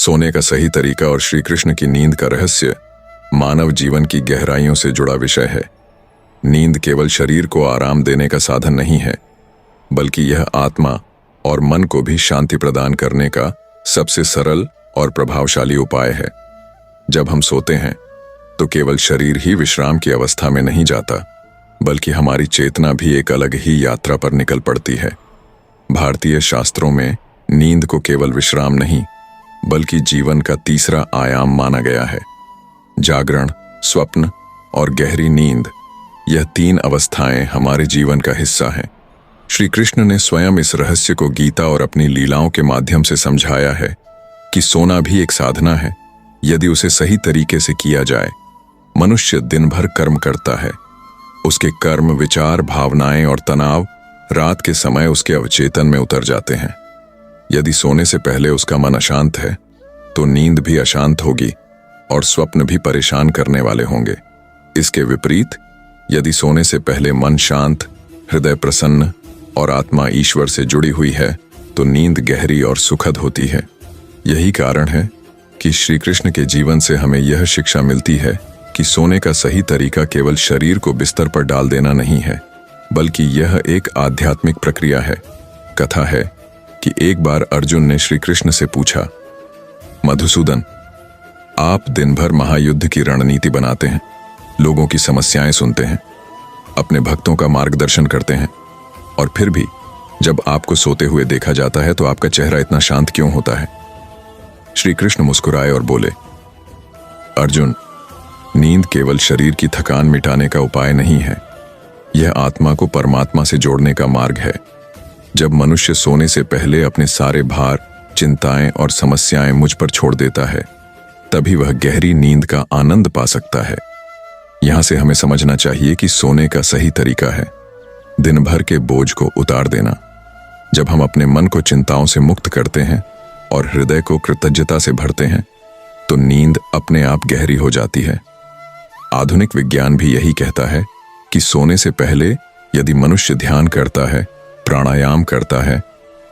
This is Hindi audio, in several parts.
सोने का सही तरीका और श्री कृष्ण की नींद का रहस्य मानव जीवन की गहराइयों से जुड़ा विषय है। नींद केवल शरीर को आराम देने का साधन नहीं है, बल्कि यह आत्मा और मन को भी शांति प्रदान करने का सबसे सरल और प्रभावशाली उपाय है। जब हम सोते हैं तो केवल शरीर ही विश्राम की अवस्था में नहीं जाता, बल्कि हमारी चेतना भी एक अलग ही यात्रा पर निकल पड़ती है। भारतीय शास्त्रों में नींद को केवल विश्राम नहीं, बल्कि जीवन का तीसरा आयाम माना गया है। जागरण, स्वप्न और गहरी नींद, यह तीन अवस्थाएं हमारे जीवन का हिस्सा हैं। श्री कृष्ण ने स्वयं इस रहस्य को गीता और अपनी लीलाओं के माध्यम से समझाया है कि सोना भी एक साधना है। यदि उसे सही तरीके से किया जाए, मनुष्य दिन भर कर्म करता है। उसके कर्म, विचार, भावनाएं और तनाव रात के समय उसके अवचेतन में उतर जाते हैं। यदि सोने से पहले उसका मन अशांत है, तो नींद भी अशांत होगी और स्वप्न भी परेशान करने वाले होंगे। इसके विपरीत, यदि सोने से पहले मन शांत, हृदय प्रसन्न और आत्मा ईश्वर से जुड़ी हुई है, तो नींद गहरी और सुखद होती है। यही कारण है कि श्री कृष्ण के जीवन से हमें यह शिक्षा मिलती है कि सोने का सही तरीका केवल शरीर को बिस्तर पर डाल देना नहीं है, बल्कि यह एक आध्यात्मिक प्रक्रिया है। कथा है कि एक बार अर्जुन ने श्री कृष्ण से पूछा, मधुसूदन, आप दिन भर महायुद्ध की रणनीति बनाते हैं, लोगों की समस्याएं सुनते हैं, अपने भक्तों का मार्गदर्शन करते हैं, और फिर भी जब आपको सोते हुए देखा जाता है तो आपका चेहरा इतना शांत क्यों होता है? श्री कृष्ण मुस्कुराए और बोले, अर्जुन, नींद केवल शरीर की थकान मिटाने का उपाय नहीं है, यह आत्मा को परमात्मा से जोड़ने का मार्ग है। जब मनुष्य सोने से पहले अपने सारे भार, चिंताएं और समस्याएं मुझ पर छोड़ देता है, तभी वह गहरी नींद का आनंद पा सकता है। यहां से हमें समझना चाहिए कि सोने का सही तरीका है दिन भर के बोझ को उतार देना। जब हम अपने मन को चिंताओं से मुक्त करते हैं और हृदय को कृतज्ञता से भरते हैं, तो नींद अपने आप गहरी हो जाती है। आधुनिक विज्ञान भी यही कहता है कि सोने से पहले यदि मनुष्य ध्यान करता है, प्राणायाम करता है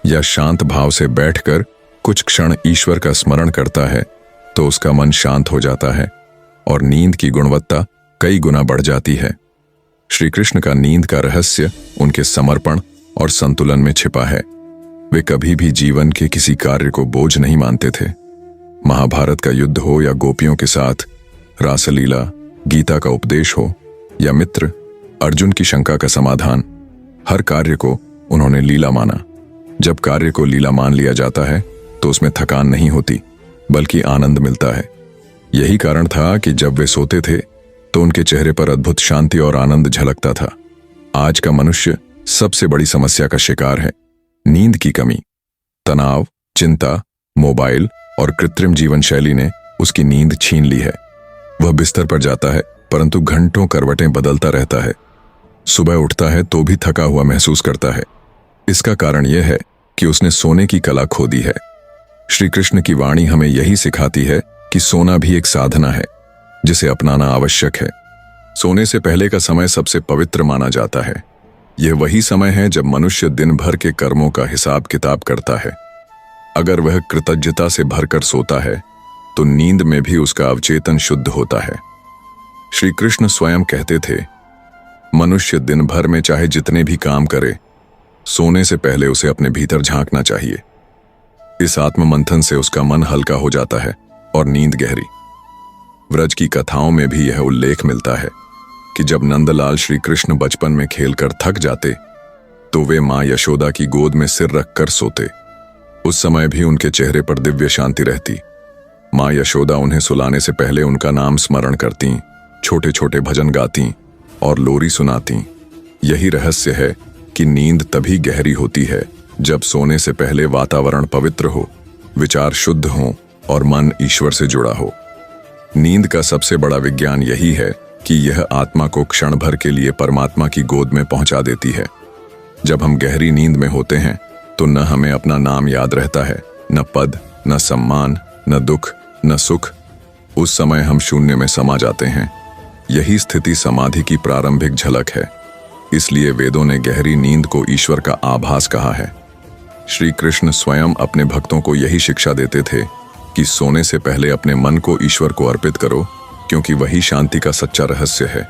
या शांत भाव से बैठकर कुछ क्षण ईश्वर का स्मरण करता है, तो उसका मन शांत हो जाता है और नींद की गुणवत्ता कई गुना बढ़ जाती है। श्री कृष्ण का नींद का रहस्य उनके समर्पण और संतुलन में छिपा है। वे कभी भी जीवन के किसी कार्य को बोझ नहीं मानते थे। महाभारत का युद्ध हो या गोपियों के साथ रासलीला, गीता का उपदेश हो या मित्र अर्जुन की शंका का समाधान, हर कार्य को उन्होंने लीला माना। जब कार्य को लीला मान लिया जाता है तो उसमें थकान नहीं होती, बल्कि आनंद मिलता है। यही कारण था कि जब वे सोते थे तो उनके चेहरे पर अद्भुत शांति और आनंद झलकता था। आज का मनुष्य सबसे बड़ी समस्या का शिकार है, नींद की कमी। तनाव, चिंता, मोबाइल और कृत्रिम जीवन शैली ने उसकी नींद छीन ली है। वह बिस्तर पर जाता है, परंतु घंटों करवटें बदलता रहता है। सुबह उठता है तो भी थका हुआ महसूस करता है। इसका कारण यह है कि उसने सोने की कला खो दी है। श्री कृष्ण की वाणी हमें यही सिखाती है कि सोना भी एक साधना है, जिसे अपनाना आवश्यक है। सोने से पहले का समय सबसे पवित्र माना जाता है। यह वही समय है जब मनुष्य दिन भर के कर्मों का हिसाब किताब करता है। अगर वह कृतज्ञता से भरकर सोता है, तो नींद में भी उसका अवचेतन शुद्ध होता है। श्री कृष्ण स्वयं कहते थे, मनुष्य दिन भर में चाहे जितने भी काम करे, सोने से पहले उसे अपने भीतर झांकना चाहिए। इस आत्ममंथन से उसका मन हल्का हो जाता है और नींद गहरी। व्रज की कथाओं में भी यह उल्लेख मिलता है कि जब नंदलाल श्री कृष्ण बचपन में खेलकर थक जाते, तो वे मां यशोदा की गोद में सिर रखकर सोते। उस समय भी उनके चेहरे पर दिव्य शांति रहती। मां यशोदा उन्हें सुलाने से पहले उनका नाम स्मरण करती, छोटे छोटे भजन गाती और लोरी सुनाती। यही रहस्य है कि नींद तभी गहरी होती है जब सोने से पहले वातावरण पवित्र हो, विचार शुद्ध हो और मन ईश्वर से जुड़ा हो। नींद का सबसे बड़ा विज्ञान यही है कि यह आत्मा को क्षण भर के लिए परमात्मा की गोद में पहुंचा देती है। जब हम गहरी नींद में होते हैं तो न हमें अपना नाम याद रहता है, न पद, न सम्मान, न दुख, न सुख। उस समय हम शून्य में समा जाते हैं। यही स्थिति समाधि की प्रारंभिक झलक है। इसलिए वेदों ने गहरी नींद को ईश्वर का आभास कहा है। श्री कृष्ण स्वयं अपने भक्तों को यही शिक्षा देते थे कि सोने से पहले अपने मन को ईश्वर को अर्पित करो, क्योंकि वही शांति का सच्चा रहस्य है।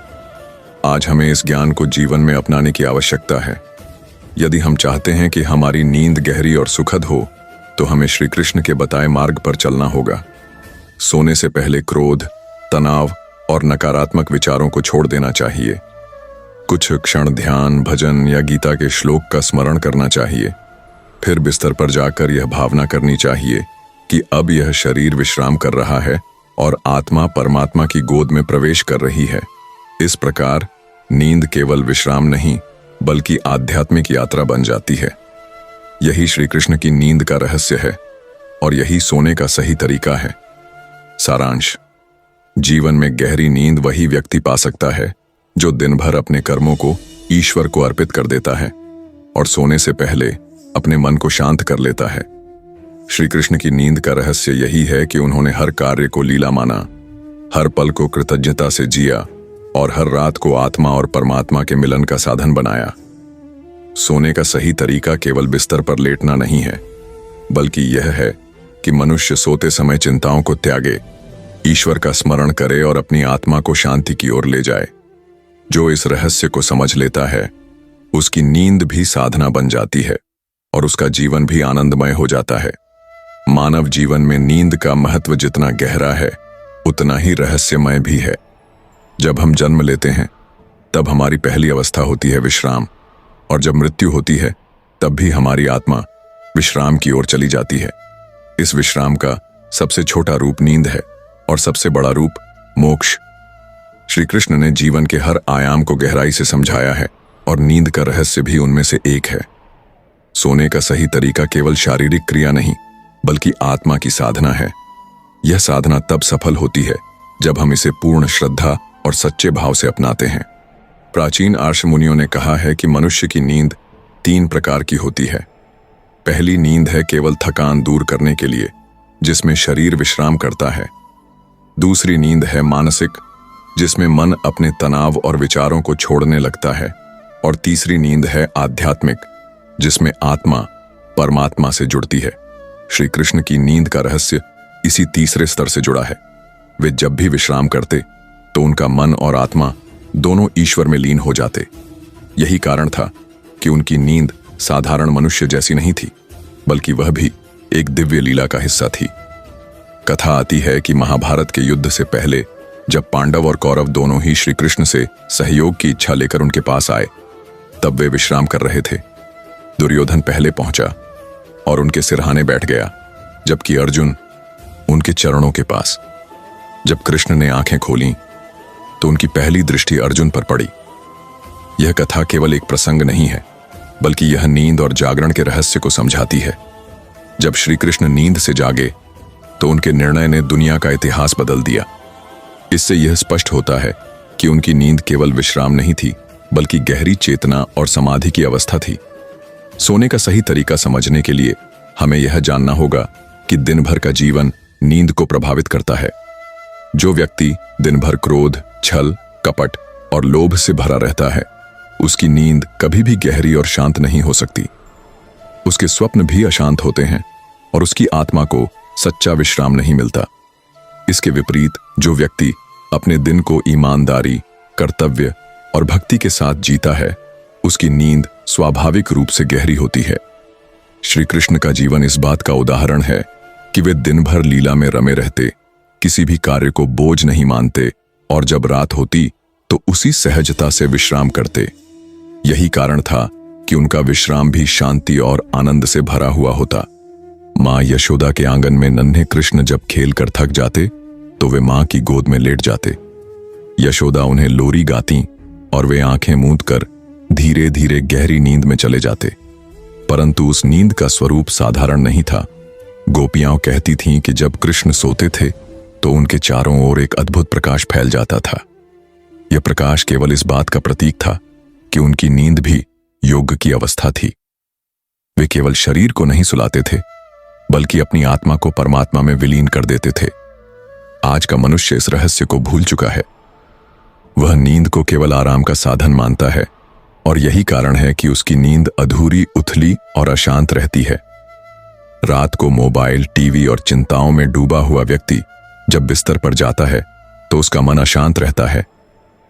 आज हमें इस ज्ञान को जीवन में अपनाने की आवश्यकता है। यदि हम चाहते हैं कि हमारी नींद गहरी और सुखद हो, तो हमें श्री कृष्ण के बताए मार्ग पर चलना होगा। सोने से पहले क्रोध, तनाव और नकारात्मक विचारों को छोड़ देना चाहिए। कुछ क्षण ध्यान, भजन या गीता के श्लोक का स्मरण करना चाहिए। फिर बिस्तर पर जाकर यह भावना करनी चाहिए कि अब यह शरीर विश्राम कर रहा है और आत्मा परमात्मा की गोद में प्रवेश कर रही है। इस प्रकार नींद केवल विश्राम नहीं, बल्कि आध्यात्मिक यात्रा बन जाती है। यही श्री कृष्ण की नींद का रहस्य है और यही सोने का सही तरीका है। सारांश: जीवन में गहरी नींद वही व्यक्ति पा सकता है जो दिन भर अपने कर्मों को ईश्वर को अर्पित कर देता है और सोने से पहले अपने मन को शांत कर लेता है। श्री कृष्ण की नींद का रहस्य यही है कि उन्होंने हर कार्य को लीला माना, हर पल को कृतज्ञता से जिया और हर रात को आत्मा और परमात्मा के मिलन का साधन बनाया। सोने का सही तरीका केवल बिस्तर पर लेटना नहीं है, बल्कि यह है कि मनुष्य सोते समय चिंताओं को त्यागे, ईश्वर का स्मरण करे और अपनी आत्मा को शांति की ओर ले जाए। जो इस रहस्य को समझ लेता है, उसकी नींद भी साधना बन जाती है और उसका जीवन भी आनंदमय हो जाता है। मानव जीवन में नींद का महत्व जितना गहरा है, उतना ही रहस्यमय भी है। जब हम जन्म लेते हैं, तब हमारी पहली अवस्था होती है विश्राम, और जब मृत्यु होती है, तब भी हमारी आत्मा विश्राम की ओर चली जाती है। इस विश्राम का सबसे छोटा रूप नींद है और सबसे बड़ा रूप मोक्ष। श्री कृष्ण ने जीवन के हर आयाम को गहराई से समझाया है और नींद का रहस्य भी उनमें से एक है। सोने का सही तरीका केवल शारीरिक क्रिया नहीं, बल्कि आत्मा की साधना है। यह साधना तब सफल होती है जब हम इसे पूर्ण श्रद्धा और सच्चे भाव से अपनाते हैं। प्राचीन आर्ष मुनियों ने कहा है कि मनुष्य की नींद 3 प्रकार की होती है। पहली नींद है केवल थकान दूर करने के लिए, जिसमें शरीर विश्राम करता है। दूसरी नींद है मानसिक, जिसमें मन अपने तनाव और विचारों को छोड़ने लगता है। और तीसरी नींद है आध्यात्मिक, जिसमें आत्मा परमात्मा से जुड़ती है। श्री कृष्ण की नींद का रहस्य इसी तीसरे स्तर से जुड़ा है। वे जब भी विश्राम करते तो उनका मन और आत्मा दोनों ईश्वर में लीन हो जाते। यही कारण था कि उनकी नींद साधारण मनुष्य जैसी नहीं थी, बल्कि वह भी एक दिव्य लीला का हिस्सा थी। कथा आती है कि महाभारत के युद्ध से पहले जब पांडव और कौरव दोनों ही श्री कृष्ण से सहयोग की इच्छा लेकर उनके पास आए, तब वे विश्राम कर रहे थे। दुर्योधन पहले पहुंचा और उनके सिरहाने बैठ गया, जबकि अर्जुन उनके चरणों के पास। जब कृष्ण ने आंखें खोलीं, तो उनकी पहली दृष्टि अर्जुन पर पड़ी। यह कथा केवल एक प्रसंग नहीं है, बल्कि यह नींद और जागरण के रहस्य को समझाती है। जब श्री कृष्ण नींद से जागे, तो उनके निर्णय ने दुनिया का इतिहास बदल दिया। इससे यह स्पष्ट होता है कि उनकी नींद केवल विश्राम नहीं थी, बल्कि गहरी चेतना और समाधि की अवस्था थी। सोने का सही तरीका समझने के लिए हमें यह जानना होगा कि दिन भर का जीवन नींद को प्रभावित करता है। जो व्यक्ति दिन भर क्रोध, छल, कपट और लोभ से भरा रहता है, उसकी नींद कभी भी गहरी और शांत नहीं हो सकती। उसके स्वप्न भी अशांत होते हैं और उसकी आत्मा को सच्चा विश्राम नहीं मिलता। इसके विपरीत जो व्यक्ति अपने दिन को ईमानदारी, कर्तव्य और भक्ति के साथ जीता है, उसकी नींद स्वाभाविक रूप से गहरी होती है। श्री कृष्ण का जीवन इस बात का उदाहरण है कि वे दिन भर लीला में रमे रहते, किसी भी कार्य को बोझ नहीं मानते और जब रात होती तो उसी सहजता से विश्राम करते। यही कारण था कि उनका विश्राम भी शांति और आनंद से भरा हुआ होता। मां यशोदा के आंगन में नन्हे कृष्ण जब खेल कर थक जाते, तो वे मां की गोद में लेट जाते। यशोदा उन्हें लोरी गाती और वे आंखें मूंद कर धीरे धीरे गहरी नींद में चले जाते। परंतु उस नींद का स्वरूप साधारण नहीं था। गोपियां कहती थीं कि जब कृष्ण सोते थे तो उनके चारों ओर एक अद्भुत प्रकाश फैल जाता था। यह प्रकाश केवल इस बात का प्रतीक था कि उनकी नींद भी योग की अवस्था थी। वे केवल शरीर को नहीं सुलाते थे, बल्कि अपनी आत्मा को परमात्मा में विलीन कर देते थे। आज का मनुष्य इस रहस्य को भूल चुका है। वह नींद को केवल आराम का साधन मानता है और यही कारण है कि उसकी नींद अधूरी, उथली और अशांत रहती है। रात को मोबाइल, टीवी और चिंताओं में डूबा हुआ व्यक्ति जब बिस्तर पर जाता है तो उसका मन अशांत रहता है।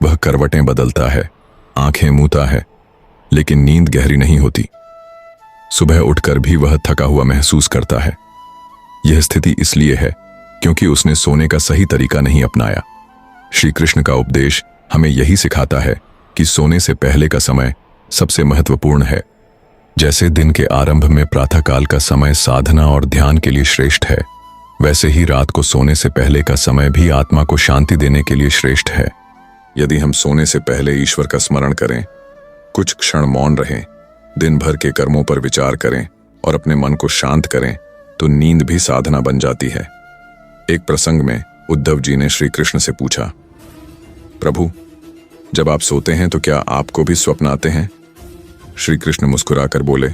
वह करवटें बदलता है, आंखें मूता है, लेकिन नींद गहरी नहीं होती। सुबह उठकर भी वह थका हुआ महसूस करता है। यह स्थिति इसलिए है क्योंकि उसने सोने का सही तरीका नहीं अपनाया। श्री कृष्ण का उपदेश हमें यही सिखाता है कि सोने से पहले का समय सबसे महत्वपूर्ण है। जैसे दिन के आरंभ में प्रातःकाल का समय साधना और ध्यान के लिए श्रेष्ठ है, वैसे ही रात को सोने से पहले का समय भी आत्मा को शांति देने के लिए श्रेष्ठ है। यदि हम सोने से पहले ईश्वर का स्मरण करें, कुछ क्षण मौन रहें, दिन भर के कर्मों पर विचार करें और अपने मन को शांत करें, तो नींद भी साधना बन जाती है। एक प्रसंग में उद्धव जी ने श्री कृष्ण से पूछा, प्रभु, जब आप सोते हैं तो क्या आपको भी स्वप्न आते हैं? श्री कृष्ण मुस्कुराकर बोले,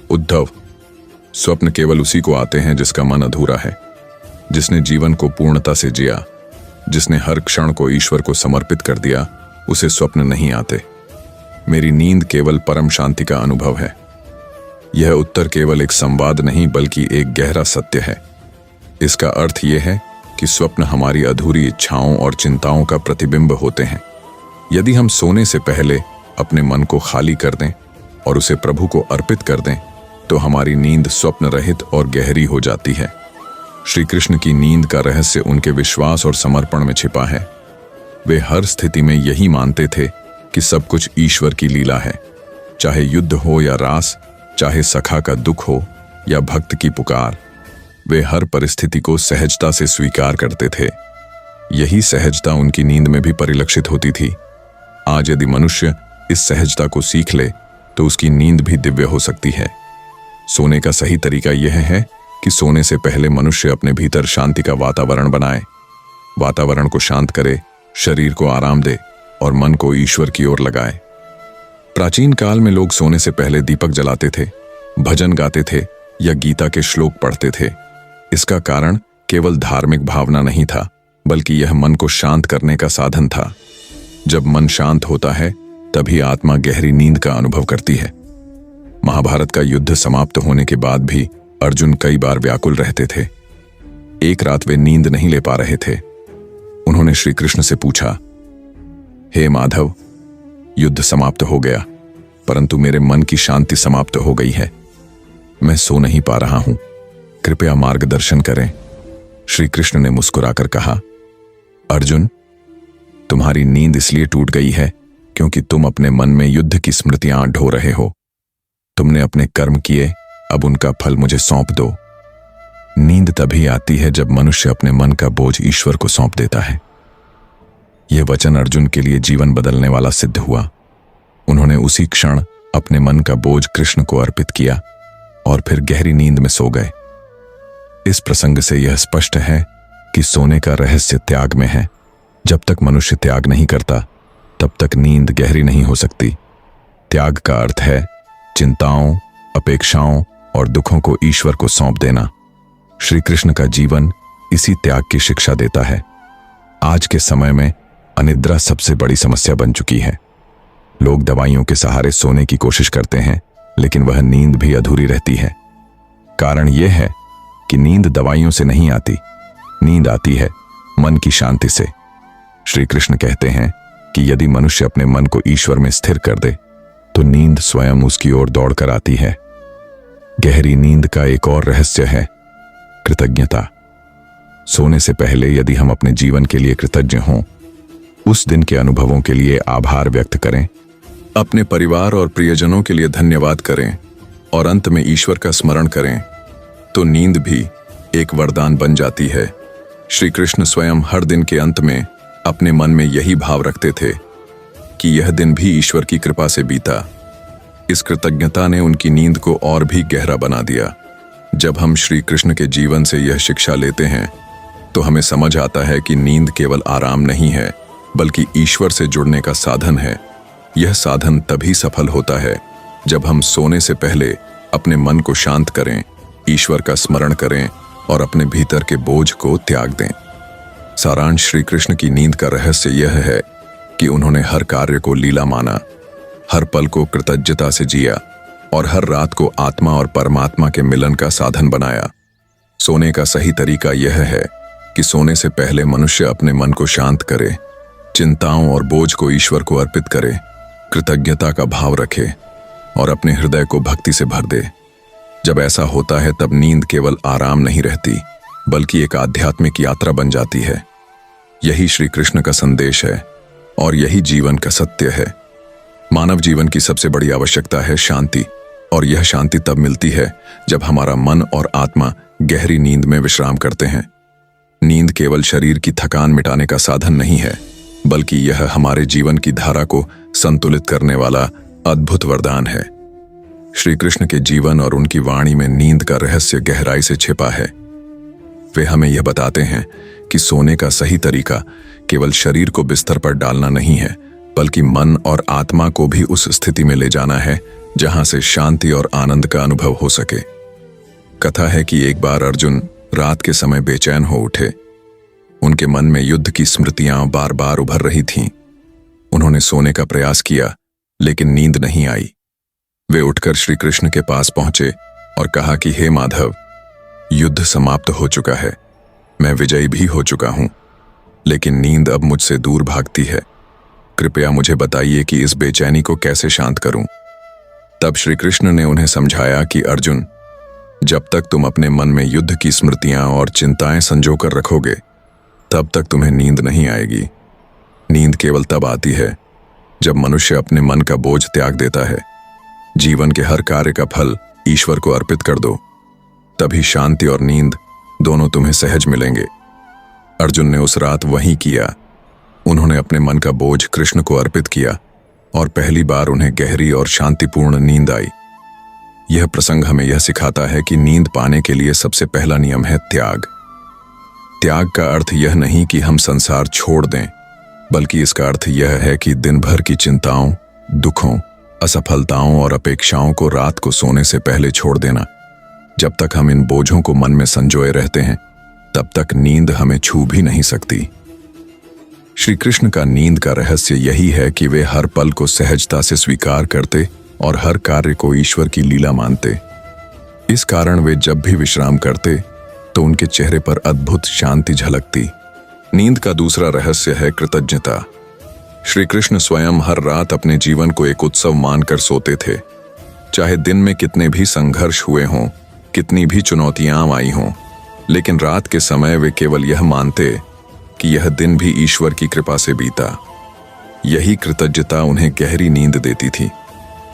उद्धव, स्वप्न केवल उसी को आते हैं जिसका मन अधूरा है, जिसने जीवन को पूर्णता से जिया, जिसने हर क्षण को ईश्वर को समर्पित कर दिया, उसे स्वप्न नहीं आते। मेरी नींद केवल परम शांति का अनुभव है। यह उत्तर केवल एक संवाद नहीं बल्कि एक गहरा सत्य है। इसका अर्थ यह है कि स्वप्न हमारी अधूरी इच्छाओं और चिंताओं का प्रतिबिंब होते हैं। यदि हम सोने से पहले अपने मन को खाली कर दें और उसे प्रभु को अर्पित कर दें, तो हमारी नींद स्वप्न रहित और गहरी हो जाती है। श्री कृष्ण की नींद का रहस्य उनके विश्वास और समर्पण में छिपा है। वे हर स्थिति में यही मानते थे कि सब कुछ ईश्वर की लीला है। चाहे युद्ध हो या रास, चाहे सखा का दुख हो या भक्त की पुकार, वे हर परिस्थिति को सहजता से स्वीकार करते थे। यही सहजता उनकी नींद में भी परिलक्षित होती थी। आज यदि मनुष्य इस सहजता को सीख ले तो उसकी नींद भी दिव्य हो सकती है। सोने का सही तरीका यह है कि सोने से पहले मनुष्य अपने भीतर शांति का वातावरण बनाए, वातावरण को शांत करे, शरीर को आराम दे और मन को ईश्वर की ओर लगाए। प्राचीन काल में लोग सोने से पहले दीपक जलाते थे, भजन गाते थे या गीता के श्लोक पढ़ते थे। इसका कारण केवल धार्मिक भावना नहीं था, बल्कि यह मन को शांत करने का साधन था। जब मन शांत होता है तभी आत्मा गहरी नींद का अनुभव करती है। महाभारत का युद्ध समाप्त होने के बाद भी अर्जुन कई बार व्याकुल रहते थे। एक रात वे नींद नहीं ले पा रहे थे। उन्होंने श्री कृष्ण से पूछा, हे माधव, युद्ध समाप्त हो गया, परंतु मेरे मन की शांति समाप्त हो गई है। मैं सो नहीं पा रहा हूं, कृपया मार्गदर्शन करें। श्री कृष्ण ने मुस्कुराकर कहा, अर्जुन, तुम्हारी नींद इसलिए टूट गई है क्योंकि तुम अपने मन में युद्ध की स्मृतियां ढो रहे हो। तुमने अपने कर्म किए, अब उनका फल मुझे सौंप दो। नींद तभी आती है जब मनुष्य अपने मन का बोझ ईश्वर को सौंप देता है। यह वचन अर्जुन के लिए जीवन बदलने वाला सिद्ध हुआ। उन्होंने उसी क्षण अपने मन का बोझ कृष्ण को अर्पित किया और फिर गहरी नींद में सो गए। इस प्रसंग से यह स्पष्ट है कि सोने का रहस्य त्याग में है। जब तक मनुष्य त्याग नहीं करता, तब तक नींद गहरी नहीं हो सकती। त्याग का अर्थ है चिंताओं, अपेक्षाओं और दुखों को ईश्वर को सौंप देना। श्री कृष्ण का जीवन इसी त्याग की शिक्षा देता है। आज के समय में अनिद्रा सबसे बड़ी समस्या बन चुकी है। लोग दवाइयों के सहारे सोने की कोशिश करते हैं, लेकिन वह नींद भी अधूरी रहती है। कारण यह है कि नींद दवाइयों से नहीं आती, नींद आती है मन की शांति से। श्री कृष्ण कहते हैं कि यदि मनुष्य अपने मन को ईश्वर में स्थिर कर दे तो नींद स्वयं उसकी ओर दौड़कर आती है। गहरी नींद का एक और रहस्य है कृतज्ञता। सोने से पहले यदि हम अपने जीवन के लिए कृतज्ञ हों, उस दिन के अनुभवों के लिए आभार व्यक्त करें, अपने परिवार और प्रियजनों के लिए धन्यवाद करें और अंत में ईश्वर का स्मरण करें, तो नींद भी एक वरदान बन जाती है। श्री कृष्ण स्वयं हर दिन के अंत में अपने मन में यही भाव रखते थे कि यह दिन भी ईश्वर की कृपा से बीता। इस कृतज्ञता ने उनकी नींद को और भी गहरा बना दिया। जब हम श्री कृष्ण के जीवन से यह शिक्षा लेते हैं तो हमें समझ आता है कि नींद केवल आराम नहीं है, बल्कि ईश्वर से जुड़ने का साधन है। यह साधन तभी सफल होता है जब हम सोने से पहले अपने मन को शांत करें, ईश्वर का स्मरण करें और अपने भीतर के बोझ को त्याग दें। सारांश श्री कृष्ण की नींद का रहस्य यह है कि उन्होंने हर कार्य को लीला माना, हर पल को कृतज्ञता से जिया और हर रात को आत्मा और परमात्मा के मिलन का साधन बनाया। सोने का सही तरीका यह है कि सोने से पहले मनुष्य अपने मन को शांत करे, चिंताओं और बोझ को ईश्वर को अर्पित करे, कृतज्ञता का भाव रखे और अपने हृदय को भक्ति से भर दे। जब ऐसा होता है तब नींद केवल आराम नहीं रहती, बल्कि एक आध्यात्मिक यात्रा बन जाती है। यही श्री कृष्ण का संदेश है और यही जीवन का सत्य है। मानव जीवन की सबसे बड़ी आवश्यकता है शांति, और यह शांति तब मिलती है जब हमारा मन और आत्मा गहरी नींद में विश्राम करते हैं। नींद केवल शरीर की थकान मिटाने का साधन नहीं है, बल्कि यह हमारे जीवन की धारा को संतुलित करने वाला अद्भुत वरदान है। श्री कृष्ण के जीवन और उनकी वाणी में नींद का रहस्य गहराई से छिपा है। वे हमें यह बताते हैं कि सोने का सही तरीका केवल शरीर को बिस्तर पर डालना नहीं है, बल्कि मन और आत्मा को भी उस स्थिति में ले जाना है जहां से शांति और आनंद का अनुभव हो सके। कथा है कि एक बार अर्जुन रात के समय बेचैन हो उठे। उनके मन में युद्ध की स्मृतियां बार बार उभर रही थीं। उन्होंने सोने का प्रयास किया, लेकिन नींद नहीं आई। वे उठकर श्री कृष्ण के पास पहुंचे और कहा कि हे माधव, युद्ध समाप्त हो चुका है, मैं विजयी भी हो चुका हूं, लेकिन नींद अब मुझसे दूर भागती है। कृपया मुझे बताइए कि इस बेचैनी को कैसे शांत करूं। तब श्री कृष्ण ने उन्हें समझाया कि अर्जुन, जब तक तुम अपने मन में युद्ध की स्मृतियां और चिंताएं संजोकर रखोगे, तब तक तुम्हें नींद नहीं आएगी। नींद केवल तब आती है जब मनुष्य अपने मन का बोझ त्याग देता है। जीवन के हर कार्य का फल ईश्वर को अर्पित कर दो, तभी शांति और नींद दोनों तुम्हें सहज मिलेंगे। अर्जुन ने उस रात वही किया। उन्होंने अपने मन का बोझ कृष्ण को अर्पित किया और पहली बार उन्हें गहरी और शांतिपूर्ण नींद आई। यह प्रसंग हमें यह सिखाता है कि नींद पाने के लिए सबसे पहला नियम है त्याग। त्याग का अर्थ यह नहीं कि हम संसार छोड़ दें, बल्कि इसका अर्थ यह है कि दिन भर की चिंताओं, दुखों, असफलताओं और अपेक्षाओं को रात को सोने से पहले छोड़ देना। जब तक हम इन बोझों को मन में संजोए रहते हैं, तब तक नींद हमें छू भी नहीं सकती। श्री कृष्ण का नींद का रहस्य यही है कि वे हर पल को सहजता से स्वीकार करते और हर कार्य को ईश्वर की लीला मानते। इस कारण वे जब भी विश्राम करते तो उनके चेहरे पर अद्भुत शांति झलकती। नींद का दूसरा रहस्य है कृतज्ञता। श्री कृष्ण स्वयं हर रात अपने जीवन को एक उत्सव मानकर सोते थे। चाहे दिन में कितने भी संघर्ष हुए हों, कितनी भी चुनौतियां आई हों, लेकिन रात के समय वे केवल यह मानते कि यह दिन भी ईश्वर की कृपा से बीता। यही कृतज्ञता उन्हें गहरी नींद देती थी।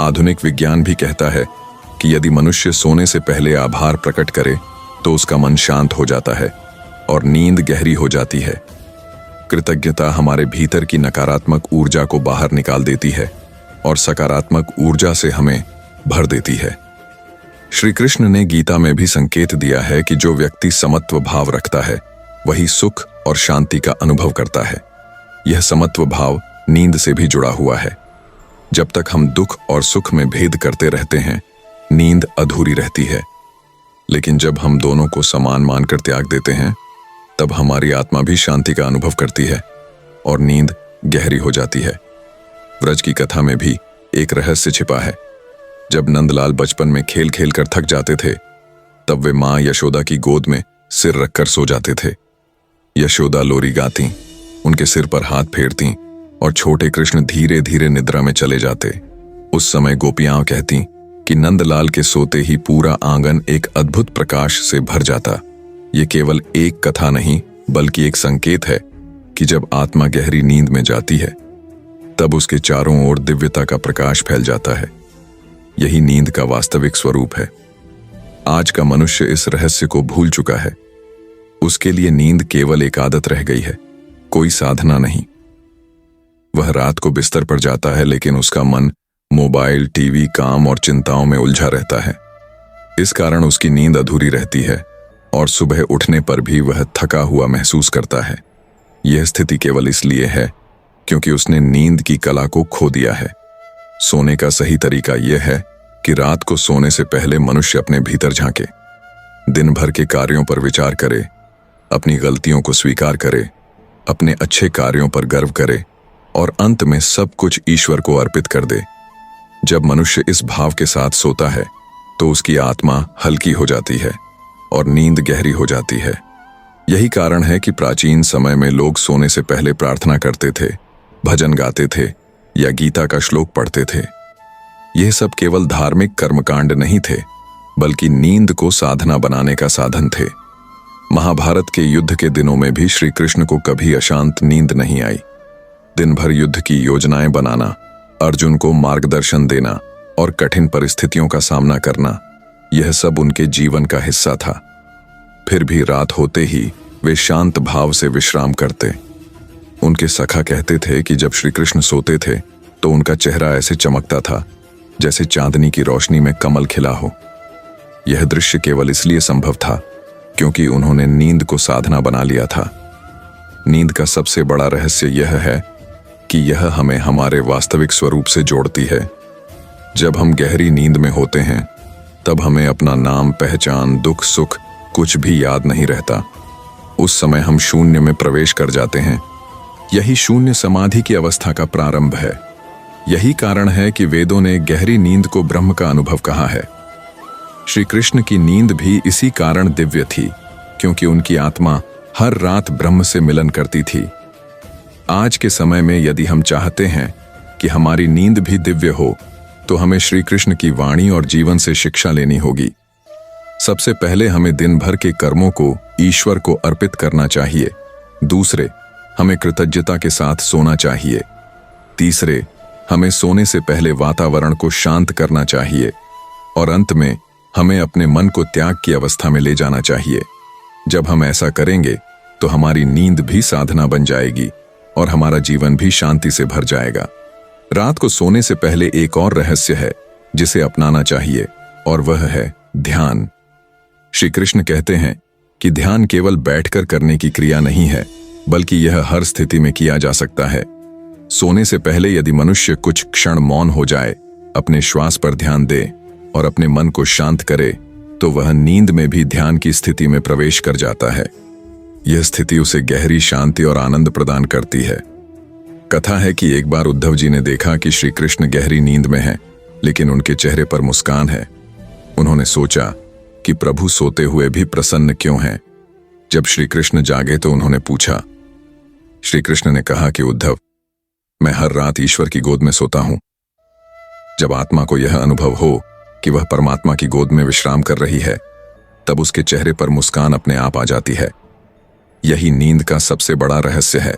आधुनिक विज्ञान भी कहता है कि यदि मनुष्य सोने से पहले आभार प्रकट करे तो उसका मन शांत हो जाता है और नींद गहरी हो जाती है। कृतज्ञता हमारे भीतर की नकारात्मक ऊर्जा को बाहर निकाल देती है और सकारात्मक ऊर्जा से हमें भर देती है। श्री कृष्ण ने गीता में भी संकेत दिया है कि जो व्यक्ति समत्व भाव रखता है वही सुख और शांति का अनुभव करता है। यह समत्व भाव नींद से भी जुड़ा हुआ है। जब तक हम दुख और सुख में भेद करते रहते हैं, नींद अधूरी रहती है। लेकिन जब हम दोनों को समान मानकर त्याग देते हैं, तब हमारी आत्मा भी शांति का अनुभव करती है और नींद गहरी हो जाती है। व्रज की कथा में भी एक रहस्य छिपा है। जब नंदलाल बचपन में खेल खेल कर थक जाते थे, तब वे मां यशोदा की गोद में सिर रखकर सो जाते थे। यशोदा लोरी गाती, उनके सिर पर हाथ फेरती और छोटे कृष्ण धीरे धीरे निद्रा में चले जाते। उस समय गोपियां कहती कि नंदलाल के सोते ही पूरा आंगन एक अद्भुत प्रकाश से भर जाता। ये केवल एक कथा नहीं, बल्कि एक संकेत है कि जब आत्मा गहरी नींद में जाती है, तब उसके चारों ओर दिव्यता का प्रकाश फैल जाता है। यही नींद का वास्तविक स्वरूप है। आज का मनुष्य इस रहस्य को भूल चुका है। उसके लिए नींद केवल एक आदत रह गई है, कोई साधना नहीं। वह रात को बिस्तर पर जाता है, लेकिन उसका मन मोबाइल, टीवी, काम और चिंताओं में उलझा रहता है। इस कारण उसकी नींद अधूरी रहती है और सुबह उठने पर भी वह थका हुआ महसूस करता है। यह स्थिति केवल इसलिए है क्योंकि उसने नींद की कला को खो दिया है। सोने का सही तरीका यह है कि रात को सोने से पहले मनुष्य अपने भीतर झांके, दिन भर के कार्यों पर विचार करे, अपनी गलतियों को स्वीकार करे, अपने अच्छे कार्यों पर गर्व करे और अंत में सब कुछ ईश्वर को अर्पित कर दे। जब मनुष्य इस भाव के साथ सोता है तो उसकी आत्मा हल्की हो जाती है और नींद गहरी हो जाती है। यही कारण है कि प्राचीन समय में लोग सोने से पहले प्रार्थना करते थे, भजन गाते थे या गीता का श्लोक पढ़ते थे। यह सब केवल धार्मिक कर्मकांड नहीं थे, बल्कि नींद को साधना बनाने का साधन थे। महाभारत के युद्ध के दिनों में भी श्री कृष्ण को कभी अशांत नींद नहीं आई। दिन भर युद्ध की योजनाएं बनाना, अर्जुन को मार्गदर्शन देना और कठिन परिस्थितियों का सामना करना, यह सब उनके जीवन का हिस्सा था। फिर भी रात होते ही वे शांत भाव से विश्राम करते। उनके सखा कहते थे कि जब श्री कृष्ण सोते थे तो उनका चेहरा ऐसे चमकता था जैसे चांदनी की रोशनी में कमल खिला हो। यह दृश्य केवल इसलिए संभव था क्योंकि उन्होंने नींद को साधना बना लिया था। नींद का सबसे बड़ा रहस्य यह है कि यह हमें हमारे वास्तविक स्वरूप से जोड़ती है। जब हम गहरी नींद में होते हैं तब हमें अपना नाम, पहचान, दुख, सुख कुछ भी याद नहीं रहता। उस समय हम शून्य में प्रवेश कर जाते हैं। यही शून्य समाधि की अवस्था का प्रारंभ है। यही कारण है कि वेदों ने गहरी नींद को ब्रह्म का अनुभव कहा है। श्री कृष्ण की नींद भी इसी कारण दिव्य थी, क्योंकि उनकी आत्मा हर रात ब्रह्म से मिलन करती थी। आज के समय में यदि हम चाहते हैं कि हमारी नींद भी दिव्य हो, तो हमें श्री कृष्ण की वाणी और जीवन से शिक्षा लेनी होगी। सबसे पहले हमें दिन भर के कर्मों को ईश्वर को अर्पित करना चाहिए। दूसरे, हमें कृतज्ञता के साथ सोना चाहिए। तीसरे, हमें सोने से पहले वातावरण को शांत करना चाहिए। और अंत में हमें अपने मन को त्याग की अवस्था में ले जाना चाहिए। जब हम ऐसा करेंगे तो हमारी नींद भी साधना बन जाएगी और हमारा जीवन भी शांति से भर जाएगा। रात को सोने से पहले एक और रहस्य है जिसे अपनाना चाहिए, और वह है ध्यान। श्री कृष्ण कहते हैं कि ध्यान केवल बैठकर करने की क्रिया नहीं है, बल्कि यह हर स्थिति में किया जा सकता है। सोने से पहले यदि मनुष्य कुछ क्षण मौन हो जाए, अपने श्वास पर ध्यान दे और अपने मन को शांत करे, तो वह नींद में भी ध्यान की स्थिति में प्रवेश कर जाता है। यह स्थिति उसे गहरी शांति और आनंद प्रदान करती है। कथा है कि एक बार उद्धव जी ने देखा कि श्री कृष्ण गहरी नींद में हैं, लेकिन उनके चेहरे पर मुस्कान है। उन्होंने सोचा कि प्रभु सोते हुए भी प्रसन्न क्यों हैं। जब श्री कृष्ण जागे तो उन्होंने पूछा। श्री कृष्ण ने कहा कि उद्धव, मैं हर रात ईश्वर की गोद में सोता हूं। जब आत्मा को यह अनुभव हो कि वह परमात्मा की गोद में विश्राम कर रही है, तब उसके चेहरे पर मुस्कान अपने आप आ जाती है। यही नींद का सबसे बड़ा रहस्य है।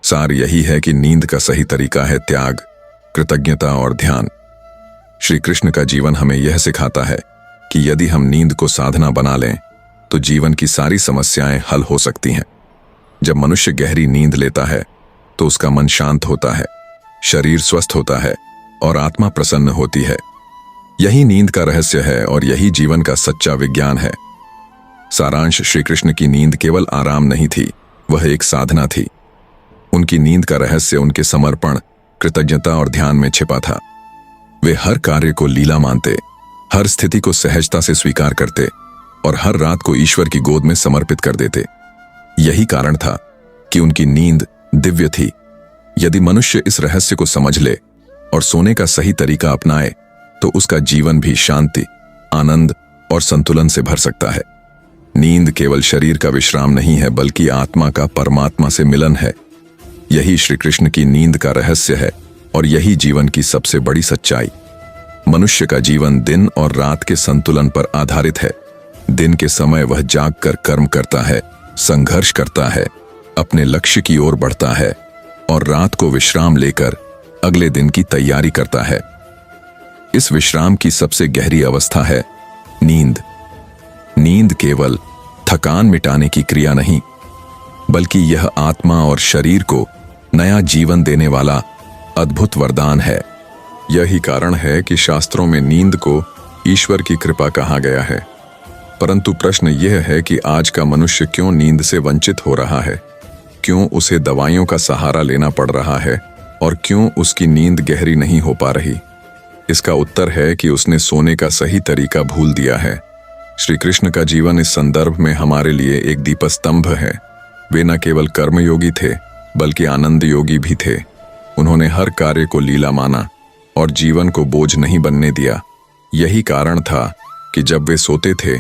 सार यही है कि नींद का सही तरीका है त्याग, कृतज्ञता और ध्यान। श्री कृष्ण का जीवन हमें यह सिखाता है कि यदि हम नींद को साधना बना लें तो जीवन की सारी समस्याएं हल हो सकती हैं। जब मनुष्य गहरी नींद लेता है तो उसका मन शांत होता है, शरीर स्वस्थ होता है और आत्मा प्रसन्न होती है। यही नींद का रहस्य है और यही जीवन का सच्चा विज्ञान है। सारांश, श्री कृष्ण की नींद केवल आराम नहीं थी, वह एक साधना थी। उनकी नींद का रहस्य उनके समर्पण, कृतज्ञता और ध्यान में छिपा था। वे हर कार्य को लीला मानते, हर स्थिति को सहजता से स्वीकार करते और हर रात को ईश्वर की गोद में समर्पित कर देते। यही कारण था कि उनकी नींद दिव्य थी। यदि मनुष्य इस रहस्य को समझ ले और सोने का सही तरीका अपनाए, तो उसका जीवन भी शांति, आनंद और संतुलन से भर सकता है। नींद केवल शरीर का विश्राम नहीं है, बल्कि आत्मा का परमात्मा से मिलन है। यही श्री कृष्ण की नींद का रहस्य है और यही जीवन की सबसे बड़ी सच्चाई। मनुष्य का जीवन दिन और रात के संतुलन पर आधारित है। दिन के समय वह जागकर कर्म करता है, संघर्ष करता है, अपने लक्ष्य की ओर बढ़ता है और रात को विश्राम लेकर अगले दिन की तैयारी करता है। इस विश्राम की सबसे गहरी अवस्था है नींद। नींद केवल थकान मिटाने की क्रिया नहीं, बल्कि यह आत्मा और शरीर को नया जीवन देने वाला अद्भुत वरदान है। यही कारण है कि शास्त्रों में नींद को ईश्वर की कृपा कहा गया है। परंतु प्रश्न यह है कि आज का मनुष्य क्यों नींद से वंचित हो रहा है, क्यों उसे दवाइयों का सहारा लेना पड़ रहा है और क्यों उसकी नींद गहरी नहीं हो पा रही। इसका उत्तर है कि उसने सोने का सही तरीका भूल दिया है। श्री कृष्ण का जीवन इस संदर्भ में हमारे लिए एक दीपस्तंभ है। वे न केवल कर्मयोगी थे, बल्कि आनंद योगी भी थे। उन्होंने हर कार्य को लीला माना और जीवन को बोझ नहीं बनने दिया। यही कारण था कि जब वे सोते थे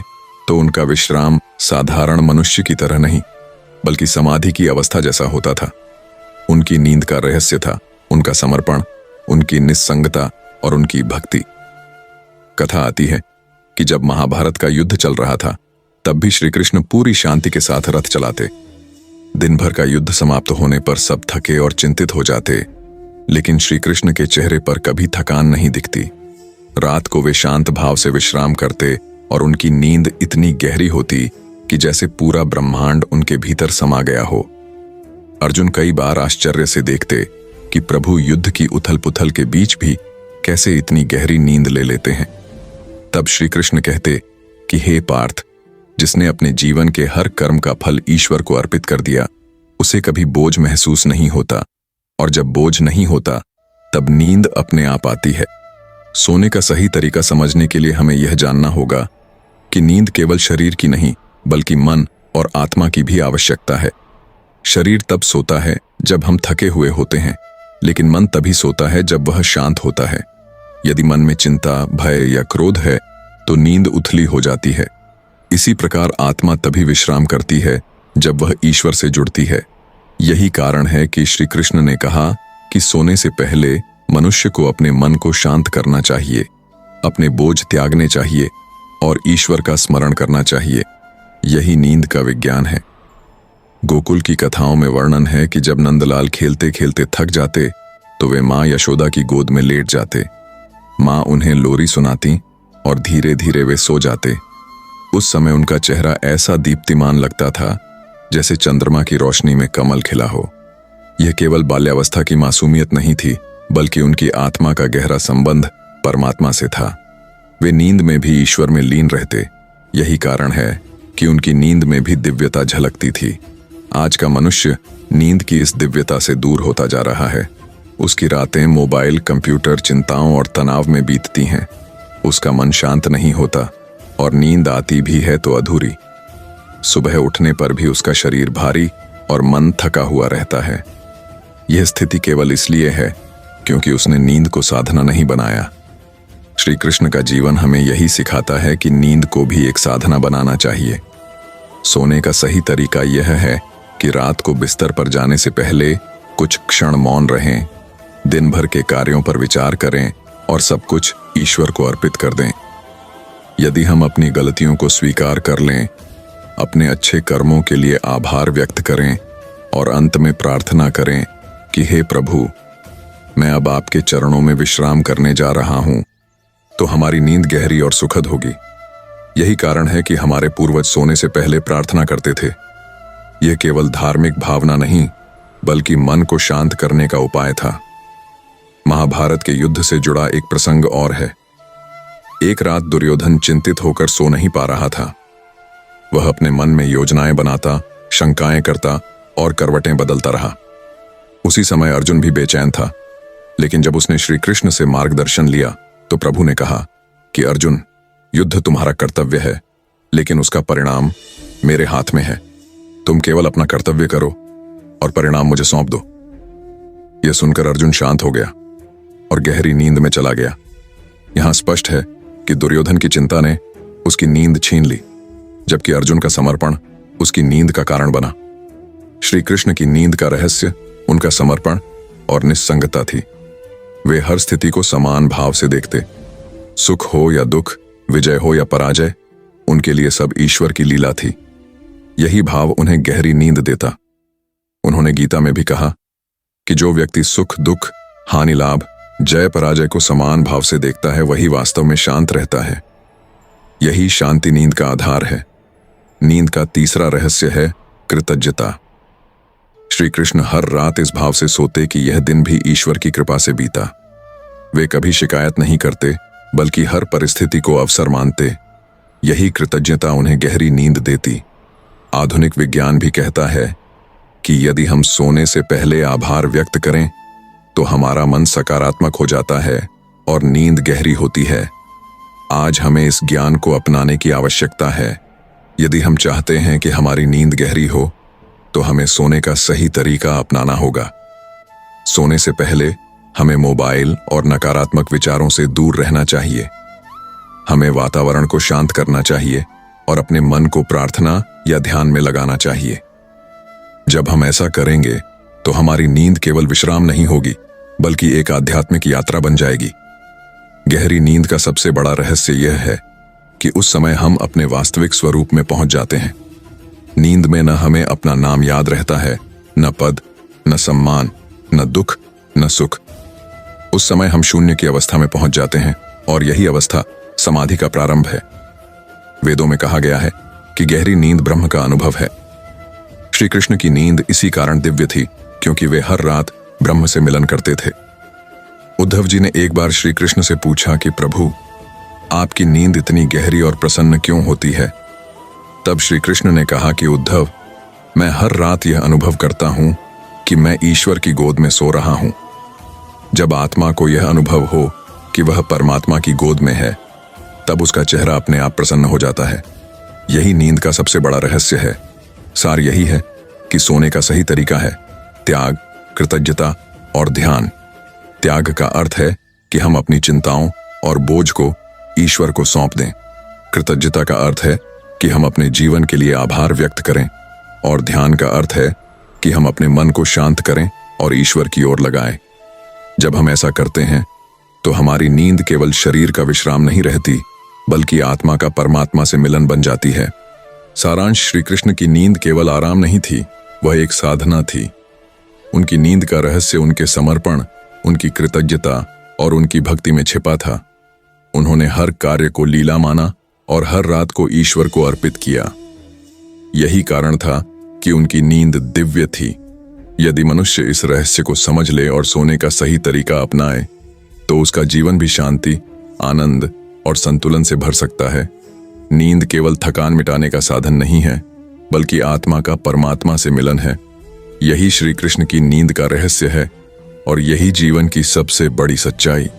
तो उनका विश्राम साधारण मनुष्य की तरह नहीं बल्कि समाधि की अवस्था जैसा होता था। उनकी नींद का रहस्य था उनका समर्पण, उनकी निस्संगता और उनकी भक्ति। कथा आती है कि जब महाभारत का युद्ध चल रहा था तब भी श्री कृष्ण पूरी शांति के साथ रथ चलाते। दिन भर का युद्ध समाप्त होने पर सब थके और चिंतित हो जाते, लेकिन श्री कृष्ण के चेहरे पर कभी थकान नहीं दिखती। रात को वे शांत भाव से विश्राम करते और उनकी नींद इतनी गहरी होती कि जैसे पूरा ब्रह्मांड उनके भीतर समा गया हो। अर्जुन कई बार आश्चर्य से देखते कि प्रभु युद्ध की उथल पुथल के बीच भी कैसे इतनी गहरी नींद ले लेते हैं। तब श्री कृष्ण कहते कि हे पार्थ, जिसने अपने जीवन के हर कर्म का फल ईश्वर को अर्पित कर दिया उसे कभी बोझ महसूस नहीं होता, और जब बोझ नहीं होता तब नींद अपने आप आती है। सोने का सही तरीका समझने के लिए हमें यह जानना होगा कि नींद केवल शरीर की नहीं बल्कि मन और आत्मा की भी आवश्यकता है। शरीर तब सोता है जब हम थके हुए होते हैं, लेकिन मन तभी सोता है जब वह शांत होता है। यदि मन में चिंता, भय या क्रोध है तो नींद उथली हो जाती है। इसी प्रकार आत्मा तभी विश्राम करती है जब वह ईश्वर से जुड़ती है। यही कारण है कि श्री कृष्ण ने कहा कि सोने से पहले मनुष्य को अपने मन को शांत करना चाहिए, अपने बोझ त्यागने चाहिए और ईश्वर का स्मरण करना चाहिए। यही नींद का विज्ञान है। गोकुल की कथाओं में वर्णन है कि जब नंदलाल खेलते खेलते थक जाते तो वे माँ यशोदा की गोद में लेट जाते। माँ उन्हें लोरी सुनाती और धीरे धीरे वे सो जाते। उस समय उनका चेहरा ऐसा दीप्तिमान लगता था जैसे चंद्रमा की रोशनी में कमल खिला हो। यह केवल बाल्यावस्था की मासूमियत नहीं थी बल्कि उनकी आत्मा का गहरा संबंध परमात्मा से था। वे नींद में भी ईश्वर में लीन रहते। यही कारण है कि उनकी नींद में भी दिव्यता झलकती थी। आज का मनुष्य नींद की इस दिव्यता से दूर होता जा रहा है। उसकी रातें मोबाइल, कंप्यूटर, चिंताओं और तनाव में बीतती हैं। उसका मन शांत नहीं होता और नींद आती भी है तो अधूरी। सुबह उठने पर भी उसका शरीर भारी और मन थका हुआ रहता है। यह स्थिति केवल इसलिए है क्योंकि उसने नींद को साधना नहीं बनाया। श्री कृष्ण का जीवन हमें यही सिखाता है कि नींद को भी एक साधना बनाना चाहिए। सोने का सही तरीका यह है कि रात को बिस्तर पर जाने से पहले कुछ क्षण मौन रहें, दिन भर के कार्यों पर विचार करें और सब कुछ ईश्वर को अर्पित कर दें। यदि हम अपनी गलतियों को स्वीकार कर लें, अपने अच्छे कर्मों के लिए आभार व्यक्त करें और अंत में प्रार्थना करें कि हे प्रभु, मैं अब आपके चरणों में विश्राम करने जा रहा हूं, तो हमारी नींद गहरी और सुखद होगी। यही कारण है कि हमारे पूर्वज सोने से पहले प्रार्थना करते थे। यह केवल धार्मिक भावना नहीं बल्कि मन को शांत करने का उपाय था। महाभारत के युद्ध से जुड़ा एक प्रसंग और है। एक रात दुर्योधन चिंतित होकर सो नहीं पा रहा था। वह अपने मन में योजनाएं बनाता, शंकाएं करता और करवटें बदलता रहा। उसी समय अर्जुन भी बेचैन था, लेकिन जब उसने श्री कृष्ण से मार्गदर्शन लिया तो प्रभु ने कहा कि अर्जुन, युद्ध तुम्हारा कर्तव्य है, लेकिन उसका परिणाम मेरे हाथ में है। तुम केवल अपना कर्तव्य करो और परिणाम मुझे सौंप दो। यह सुनकर अर्जुन शांत हो गया और गहरी नींद में चला गया। यहां स्पष्ट है कि दुर्योधन की चिंता ने उसकी नींद छीन ली, जबकि अर्जुन का समर्पण उसकी नींद का कारण बना। श्री कृष्ण की नींद का रहस्य उनका समर्पण और निस्संगता थी। वे हर स्थिति को समान भाव से देखते। सुख हो या दुख, विजय हो या पराजय, उनके लिए सब ईश्वर की लीला थी। यही भाव उन्हें गहरी नींद देता। उन्होंने गीता में भी कहा कि जो व्यक्ति सुख दुख, हानि लाभ, जय पराजय को समान भाव से देखता है वही वास्तव में शांत रहता है। यही शांति नींद का आधार है। नींद का तीसरा रहस्य है कृतज्ञता। श्री कृष्ण हर रात इस भाव से सोते कि यह दिन भी ईश्वर की कृपा से बीता। वे कभी शिकायत नहीं करते बल्कि हर परिस्थिति को अवसर मानते। यही कृतज्ञता उन्हें गहरी नींद देती। आधुनिक विज्ञान भी कहता है कि यदि हम सोने से पहले आभार व्यक्त करें तो हमारा मन सकारात्मक हो जाता है और नींद गहरी होती है। आज हमें इस ज्ञान को अपनाने की आवश्यकता है। यदि हम चाहते हैं कि हमारी नींद गहरी हो, तो हमें सोने का सही तरीका अपनाना होगा। सोने से पहले आभार व्यक्त करें और अंत में प्रार्थना करें। यही कारण है कि महाभारत के युद्ध से जुड़ा एक प्रसंग और है। एक रात दुर्योधन चिंतित होकर सो नहीं पा रहा था। वह अपने मन में योजनाएं बनाता, शंकाएं करता और करवटें बदलता रहा। उसी समय अर्जुन भी बेचैन था, लेकिन जब उसने श्री कृष्ण से मार्गदर्शन लिया तो प्रभु ने कहा कि अर्जुन, युद्ध तुम्हारा कर्तव्य है, लेकिन उसका परिणाम मेरे हाथ में है। यह सुनकर अर्जुन शांत हो गया और गहरी नींद में चला गया। यहां स्पष्ट है कि दुर्योधन की चिंता ने उसकी नींद छीन ली, जबकि अर्जुन का समर्पण उसकी नींद का कारण बना। हमें मोबाइल और नकारात्मक विचारों से दूर रहना चाहिए। हमें वातावरण को शांत करना चाहिए और अपने मन को प्रार्थना या ध्यान में लगाना चाहिए। जब हम ऐसा करेंगे तो हमारी नींद केवल विश्राम नहीं होगी, बल्कि एक आध्यात्मिक यात्रा बन जाएगी। गहरी नींद का सबसे बड़ा रहस्य यह है कि उस समय हम अपने वास्तविक स्वरूप में पहुंच जाते हैं। नींद में न हमें अपना नाम याद रहता है, न पद, न सम्मान, न दुख, न सुख। उस समय हम शून्य की अवस्था में पहुंच जाते हैं और यही अवस्था समाधि का प्रारंभ है। वेदों में कहा गया है कि गहरी नींद ब्रह्म का अनुभव है। श्री कृष्ण की नींद इसी कारण दिव्य थी, क्योंकि वे हर रात ब्रह्म से मिलन करते थे। उद्धव जी ने एक बार श्री कृष्ण से पूछा कि प्रभु, आपकी नींद इतनी गहरी और प्रसन्न क्यों होती है? तब श्री कृष्ण ने कहा कि उद्धव, मैं हर रात यह अनुभव करता हूं कि मैं ईश्वर की गोद में सो रहा हूं। जब आत्मा को यह अनुभव हो कि वह परमात्मा की गोद में है, तब उसका चेहरा अपने आप प्रसन्न हो जाता है। यही नींद का सबसे बड़ा रहस्य है। सार यही है कि सोने का सही तरीका है त्याग, कृतज्ञता और ध्यान। त्याग का अर्थ है कि हम अपनी चिंताओं और बोझ को ईश्वर को सौंप दें। कृतज्ञता का अर्थ है कि हम अपने जीवन के लिए आभार व्यक्त करें, और ध्यान का अर्थ है कि हम अपने मन को शांत करें और ईश्वर की ओर लगाएं। जब हम ऐसा करते हैं तो हमारी नींद केवल शरीर का विश्राम नहीं रहती, बल्कि आत्मा का परमात्मा से मिलन बन जाती है। सारांश, श्री कृष्ण की नींद केवल आराम नहीं थी, वह एक साधना थी। उनकी नींद का रहस्य उनके समर्पण, उनकी कृतज्ञता और उनकी भक्ति में छिपा था। उन्होंने हर कार्य को लीला माना और हर रात को ईश्वर को अर्पित किया। यही कारण था कि उनकी नींद दिव्य थी। यदि मनुष्य इस रहस्य को समझ ले और सोने का सही तरीका अपनाए, तो उसका जीवन भी शांति, आनंद और संतुलन से भर सकता है। नींद केवल थकान मिटाने का साधन नहीं है, बल्कि आत्मा का परमात्मा से मिलन है। यही श्री कृष्ण की नींद का रहस्य है और यही जीवन की सबसे बड़ी सच्चाई।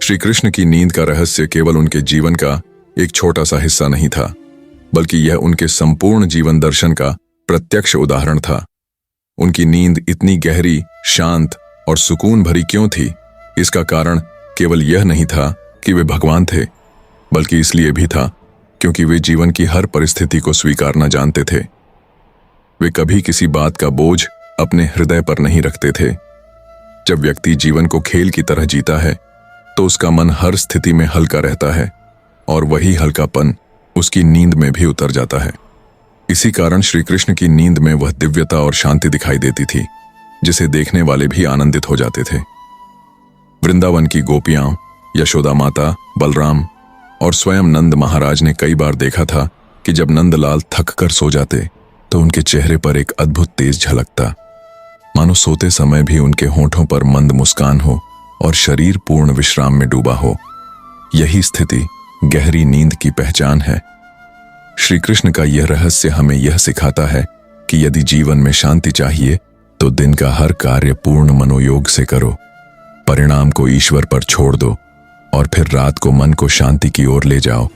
श्री कृष्ण की नींद का रहस्य केवल उनके जीवन का एक छोटा सा हिस्सा नहीं था, बल्कि यह उनके संपूर्ण जीवन दर्शन का प्रत्यक्ष उदाहरण था। उनकी नींद इतनी गहरी, शांत और सुकून भरी क्यों थी? इसका कारण केवल यह नहीं था कि वे भगवान थे, बल्कि इसलिए भी था क्योंकि वे जीवन की हर परिस्थिति को स्वीकारना जानते थे। वे कभी किसी बात का बोझ अपने हृदय पर नहीं रखते थे। जब व्यक्ति जीवन को खेल की तरह जीता है, तो उसका मन हर स्थिति में हल्का रहता है और वही हल्कापन उसकी नींद में भी उतर जाता है। इसी कारण श्री कृष्ण की नींद में वह दिव्यता और शांति दिखाई देती थी, जिसे देखने वाले भी आनंदित हो जाते थे। वृंदावन की गोपियां, यशोदा माता, बलराम और स्वयं नंद महाराज ने कई बार देखा था कि जब नंदलाल थक कर सो जाते तो उनके चेहरे पर एक अद्भुत तेज झलकता, मानो सोते समय भी उनके होठों पर मंद मुस्कान हो और शरीर पूर्ण विश्राम में डूबा हो। यही स्थिति गहरी नींद की पहचान है। श्री कृष्ण का यह रहस्य हमें यह सिखाता है कि यदि जीवन में शांति चाहिए तो दिन का हर कार्य पूर्ण मनोयोग से करो, परिणाम को ईश्वर पर छोड़ दो और फिर रात को मन को शांति की ओर ले जाओ।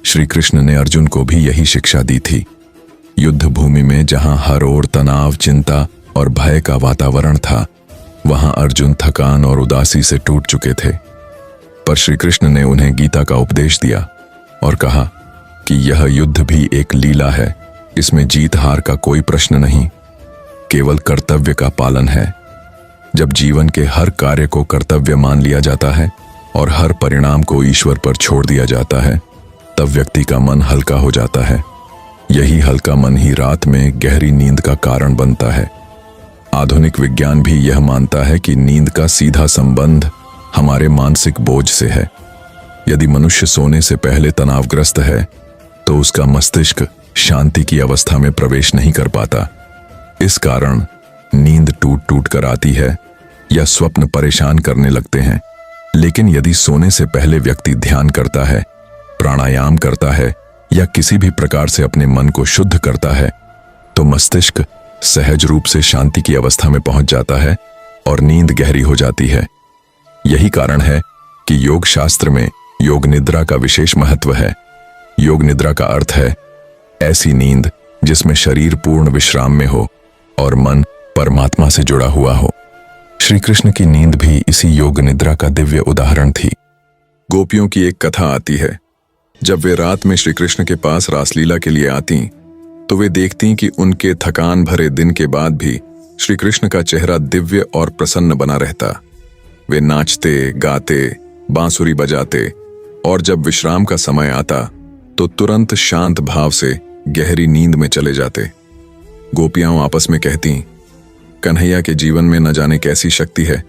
श्री कृष्ण ने अर्जुन को भी यही शिक्षा दी थी। युद्ध भूमि में जहां हर ओर तनाव, चिंता और भय का वातावरण था, वहां अर्जुन थकान और उदासी से टूट चुके थे। पर श्री कृष्ण ने उन्हें गीता का उपदेश दिया और कहा कि यह युद्ध भी एक लीला है, इसमें जीत हार का कोई प्रश्न नहीं, केवल कर्तव्य का पालन है। जब जीवन के हर कार्य को कर्तव्य मान लिया जाता है और हर परिणाम को ईश्वर पर छोड़ दिया जाता है, तब व्यक्ति का मन हल्का हो जाता है। यही हल्का मन ही रात में गहरी नींद का कारण बनता है। आधुनिक विज्ञान भी यह मानता है कि नींद का सीधा संबंध हमारे मानसिक बोझ से है। यदि मनुष्य सोने से पहले तनावग्रस्त है, तो उसका मस्तिष्क शांति की अवस्था में प्रवेश नहीं कर पाता। इस कारण नींद टूट टूट कर आती है या स्वप्न परेशान करने लगते हैं। लेकिन यदि सोने से पहले व्यक्ति ध्यान करता है, प्राणायाम करता है या किसी भी प्रकार से अपने मन को शुद्ध करता है, तो मस्तिष्क सहज रूप से शांति की अवस्था में पहुंच जाता है और नींद गहरी हो जाती है। यही कारण है कि योग शास्त्र में योग निद्रा का विशेष महत्व है। योग निद्रा का अर्थ है ऐसी नींद जिसमें शरीर पूर्ण विश्राम में हो और मन परमात्मा से जुड़ा हुआ हो। श्री कृष्ण की नींद भी इसी योग निद्रा का दिव्य उदाहरण थी। गोपियों की एक कथा आती है। जब वे रात में श्री कृष्ण के पास रासलीला के लिए आती तो वे देखती कि उनके थकान भरे दिन के बाद भी श्री कृष्ण का चेहरा दिव्य और प्रसन्न बना रहता। वे नाचते, गाते, बांसुरी बजाते और जब विश्राम का समय आता तो तुरंत शांत भाव से गहरी नींद में चले जाते। गोपियां आपस में कहती, कन्हैया के जीवन में न जाने कैसी शक्ति है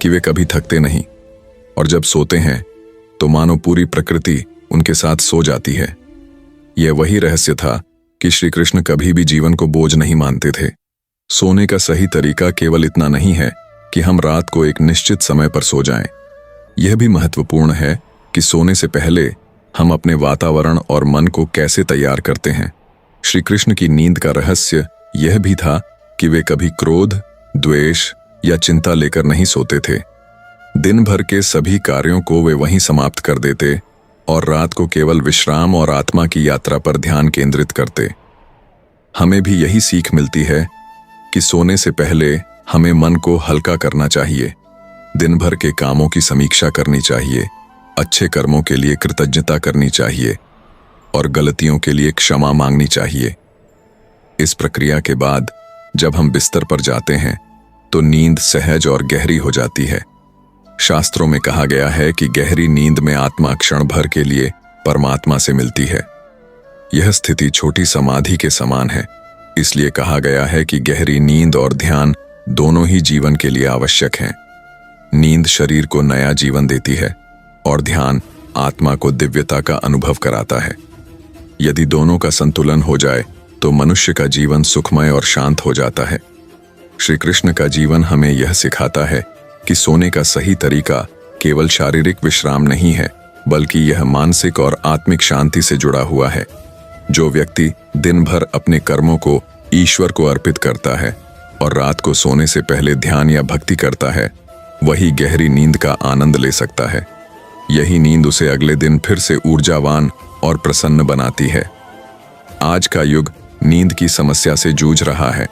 कि वे कभी थकते नहीं, और जब सोते हैं तो मानो पूरी प्रकृति उनके साथ सो जाती है। यह वही रहस्य था कि श्री कृष्ण कभी भी जीवन को बोझ नहीं मानते थे। सोने का सही तरीका केवल इतना नहीं है कि हम रात को एक निश्चित समय पर सो जाएं। यह भी महत्वपूर्ण है कि सोने से पहले हम अपने वातावरण और मन को कैसे तैयार करते हैं। श्री कृष्ण की नींद का रहस्य यह भी था कि वे कभी क्रोध, द्वेष या चिंता लेकर नहीं सोते थे। दिन भर के सभी कार्यों को वे वहीं समाप्त कर देते और रात को केवल विश्राम और आत्मा की यात्रा पर ध्यान केंद्रित करते। हमें भी यही सीख मिलती है कि सोने से पहले हमें मन को हल्का करना चाहिए, दिन भर के कामों की समीक्षा करनी चाहिए, अच्छे कर्मों के लिए कृतज्ञता करनी चाहिए और गलतियों के लिए क्षमा मांगनी चाहिए। इस प्रक्रिया के बाद जब हम बिस्तर पर जाते हैं तो नींद सहज और गहरी हो जाती है। शास्त्रों में कहा गया है कि गहरी नींद में आत्मा क्षण भर के लिए परमात्मा से मिलती है। यह स्थिति छोटी समाधि के समान है। इसलिए कहा गया है कि गहरी नींद और ध्यान दोनों ही जीवन के लिए आवश्यक हैं। नींद शरीर को नया जीवन देती है और ध्यान आत्मा को दिव्यता का अनुभव कराता है। यदि दोनों का संतुलन हो जाए तो मनुष्य का जीवन सुखमय और शांत हो जाता है। श्री कृष्ण का जीवन हमें यह सिखाता है कि सोने का सही तरीका केवल शारीरिक विश्राम नहीं है, बल्कि यह मानसिक और आत्मिक शांति से जुड़ा हुआ है। जो व्यक्ति दिन भर अपने कर्मों को ईश्वर को अर्पित करता है और रात को सोने से पहले ध्यान या भक्ति करता है, वही गहरी नींद का आनंद ले सकता है। यही नींद उसे अगले दिन फिर से ऊर्जावान और प्रसन्न बनाती है। आज का युग नींद की समस्या से जूझ रहा है।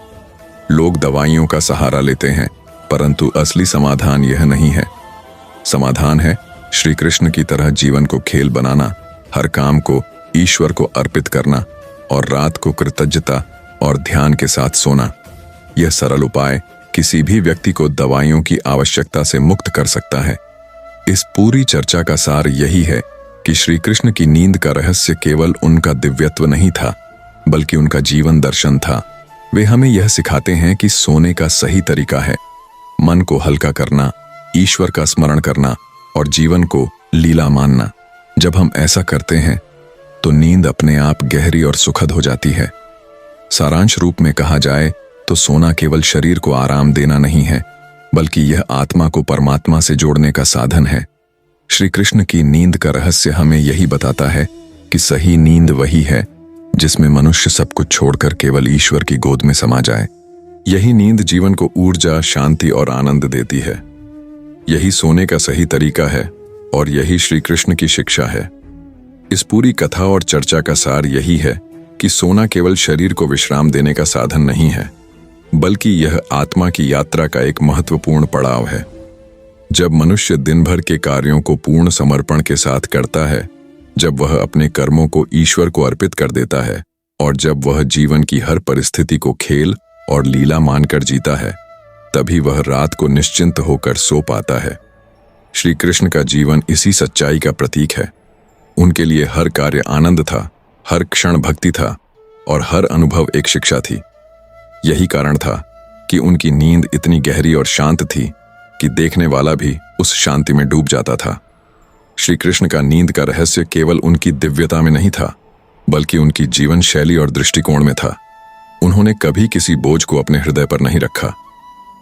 लोग दवाइयों का सहारा लेते हैं, परंतु असली समाधान यह नहीं है। समाधान है श्री कृष्ण की तरह जीवन को खेल बनाना, हर काम को ईश्वर को अर्पित करना और रात को कृतज्ञता और ध्यान के साथ सोना। यह सरल उपाय किसी भी व्यक्ति को दवाइयों की आवश्यकता से मुक्त कर सकता है। इस पूरी चर्चा का सार यही है कि श्री कृष्ण की नींद का रहस्य केवल उनका दिव्यत्व नहीं था, बल्कि उनका जीवन दर्शन था। वे हमें यह सिखाते हैं कि सोने का सही तरीका है मन को हल्का करना, ईश्वर का स्मरण करना और जीवन को लीला मानना। जब हम ऐसा करते हैं तो नींद अपने आप गहरी और सुखद हो जाती है। सारांश रूप में कहा जाए तो सोना केवल शरीर को आराम देना नहीं है, बल्कि यह आत्मा को परमात्मा से जोड़ने का साधन है। श्री कृष्ण की नींद का रहस्य हमें यही बताता है कि सही नींद वही है जिसमें मनुष्य सब कुछ छोड़कर केवल ईश्वर की गोद में समा जाए। यही नींद जीवन को ऊर्जा, शांति और आनंद देती है। यही सोने का सही तरीका है और यही श्री कृष्ण की शिक्षा है। इस पूरी कथा और चर्चा का सार यही है कि सोना केवल शरीर को विश्राम देने का साधन नहीं है, बल्कि यह आत्मा की यात्रा का एक महत्वपूर्ण पड़ाव है। जब मनुष्य दिन भर के कार्यों को पूर्ण समर्पण के साथ करता है, जब वह अपने कर्मों को ईश्वर को अर्पित कर देता है और जब वह जीवन की हर परिस्थिति को खेल और लीला मानकर जीता है, तभी वह रात को निश्चिंत होकर सो पाता है। श्री कृष्ण का जीवन इसी सच्चाई का प्रतीक है। उनके लिए हर कार्य आनंद था, हर क्षण भक्ति था और हर अनुभव एक शिक्षा थी। यही कारण था कि उनकी नींद इतनी गहरी और शांत थी कि देखने वाला भी उस शांति में डूब जाता था। श्री कृष्ण का नींद का रहस्य केवल उनकी दिव्यता में नहीं था, बल्कि उनकी जीवन शैली और दृष्टिकोण में था। उन्होंने कभी किसी बोझ को अपने हृदय पर नहीं रखा।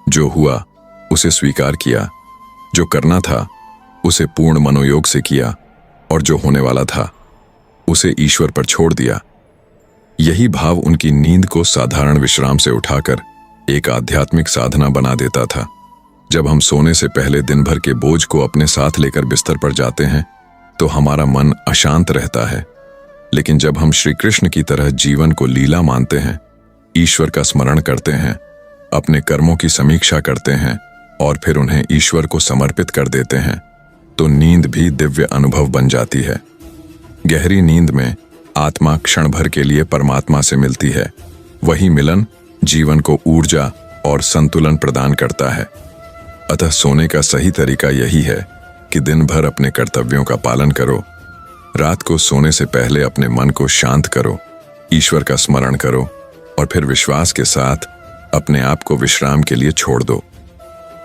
जो हुआ उसे स्वीकार किया, जो करना था उसे पूर्ण मनोयोग से किया और जो होने वाला था उसे ईश्वर पर छोड़ दिया। यही भाव उनकी नींद को साधारण विश्राम से उठाकर एक आध्यात्मिक साधना बना देता था। जब हम सोने से पहले दिन भर के बोझ को अपने साथ लेकर बिस्तर पर जाते हैं तो हमारा मन अशांत रहता है, लेकिन जब हम श्री कृष्ण की तरह जीवन को लीला मानते हैं, ईश्वर का स्मरण करते हैं, अपने कर्मों की समीक्षा करते हैं और फिर उन्हें ईश्वर को समर्पित कर देते हैं तो नींद भी दिव्य अनुभव बन जाती है। गहरी नींद में आत्मा क्षण भर के लिए परमात्मा से मिलती है। वही मिलन जीवन को ऊर्जा और संतुलन प्रदान करता है। अतः सोने का सही तरीका यही है कि दिन भर अपने कर्तव्यों का पालन करो। रात को सोने से पहले अपने मन को शांत करो, ईश्वर का स्मरण करो और फिर विश्वास के साथ अपने आप को विश्राम के लिए छोड़ दो।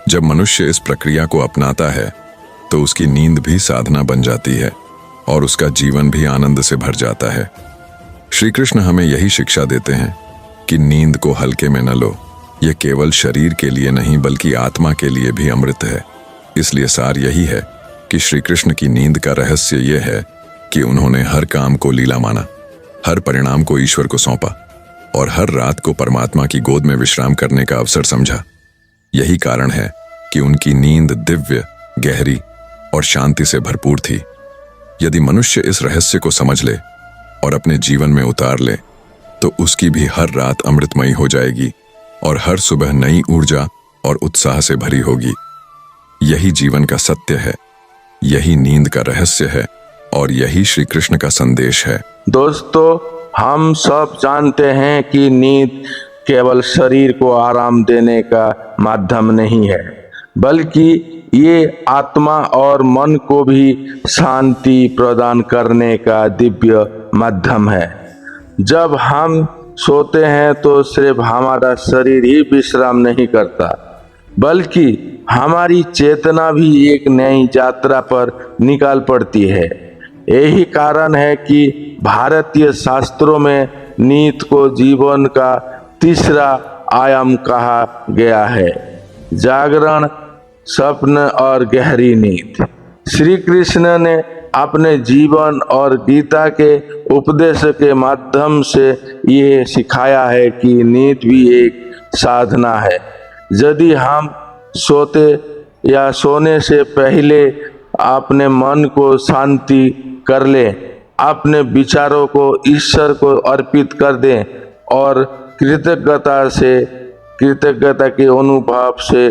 जब मनुष्य इस प्रक्रिया को अपनाता है तो उसकी नींद भी साधना बन जाती है और उसका जीवन भी आनंद से भर जाता है। श्री कृष्ण हमें यही शिक्षा देते हैं कि नींद को हल्के में न लो। यह केवल शरीर के लिए नहीं बल्कि आत्मा के लिए भी अमृत है। इसलिए सार यही है कि श्री कृष्ण की नींद का रहस्य यह है कि उन्होंने हर काम को लीला माना, हर परिणाम को ईश्वर को सौंपा और हर रात को परमात्मा की गोद में विश्राम करने का अवसर समझा। यही कारण है कि उनकी नींद दिव्य, गहरी और शांति से भरपूर थी। यदि मनुष्य इस रहस्य को समझ ले और अपने जीवन में उतार ले तो उसकी भी हर रात अमृतमयी हो जाएगी और हर सुबह नई ऊर्जा और उत्साह से भरी होगी। यही जीवन का सत्य है, यही नींद का रहस्य है और यही श्री कृष्ण का संदेश है। दोस्तों, हम सब जानते हैं कि नींद केवल शरीर को आराम देने का माध्यम नहीं है, बल्कि ये आत्मा और मन को भी शांति प्रदान करने का दिव्य माध्यम है। जब हम सोते हैं तो सिर्फ हमारा शरीर ही विश्राम नहीं करता, बल्कि हमारी चेतना भी एक नई यात्रा पर निकाल पड़ती है। यही कारण है कि भारतीय शास्त्रों में नींद को जीवन का तीसरा आयाम कहा गया है। जागरण, स्वप्न और गहरी नींद। श्री कृष्ण ने अपने जीवन और गीता के उपदेश के माध्यम से ये सिखाया है कि नींद भी एक साधना है। यदि हम सोते या सोने से पहले अपने मन को शांति कर लें, अपने विचारों को ईश्वर को अर्पित कर दें और कृतज्ञता के अनुभव से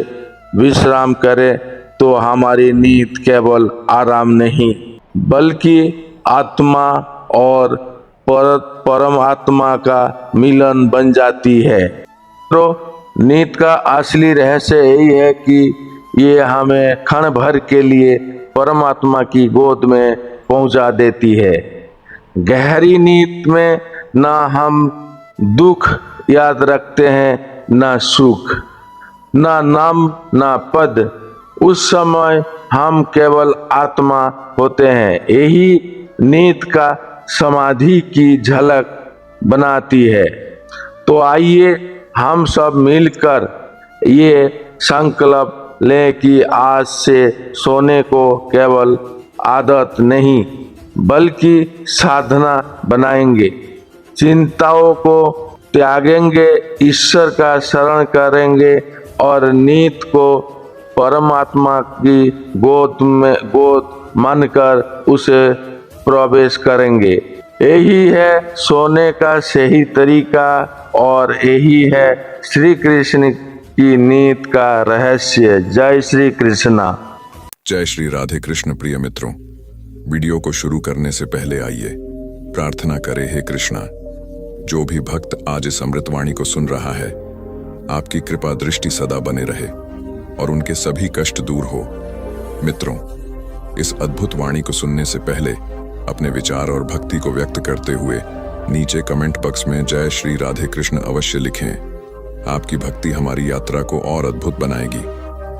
विश्राम करें तो हमारी नींद केवल आराम नहीं बल्कि आत्मा और परमात्मा का मिलन बन जाती है। तो नींद का असली रहस्य यही है कि ये हमें क्षण भर के लिए परमात्मा की गोद में पहुंचा देती है। गहरी नींद में ना हम दुख याद रखते हैं, ना सुख, ना नाम, ना पद। उस समय हम केवल आत्मा होते हैं। यही नींद का समाधि की झलक बनाती है। तो आइए हम सब मिलकर ये संकल्प लें कि आज से सोने को केवल आदत नहीं बल्कि साधना बनाएंगे। चिंताओं को त्यागेंगे, ईश्वर का शरण करेंगे और नींद को परमात्मा की गोद मानकर उसे प्रवेश करेंगे। यही है सोने का सही तरीका और यही है श्री कृष्ण की नींद का रहस्य। जय श्री कृष्णा। जय श्री राधे कृष्ण। प्रिय मित्रों, वीडियो को शुरू करने से पहले आइए प्रार्थना करें। हे कृष्णा, जो भी भक्त आज इस अमृतवाणी को सुन रहा है, आपकी कृपा दृष्टि सदा बने रहे और उनके सभी कष्ट दूर हो। मित्रों, इस अद्भुत वाणी को सुनने से पहले अपने विचार और भक्ति को व्यक्त करते हुए नीचे कमेंट बॉक्स में जय श्री राधे कृष्ण अवश्य लिखें। आपकी भक्ति हमारी यात्रा को और अद्भुत बनाएगी।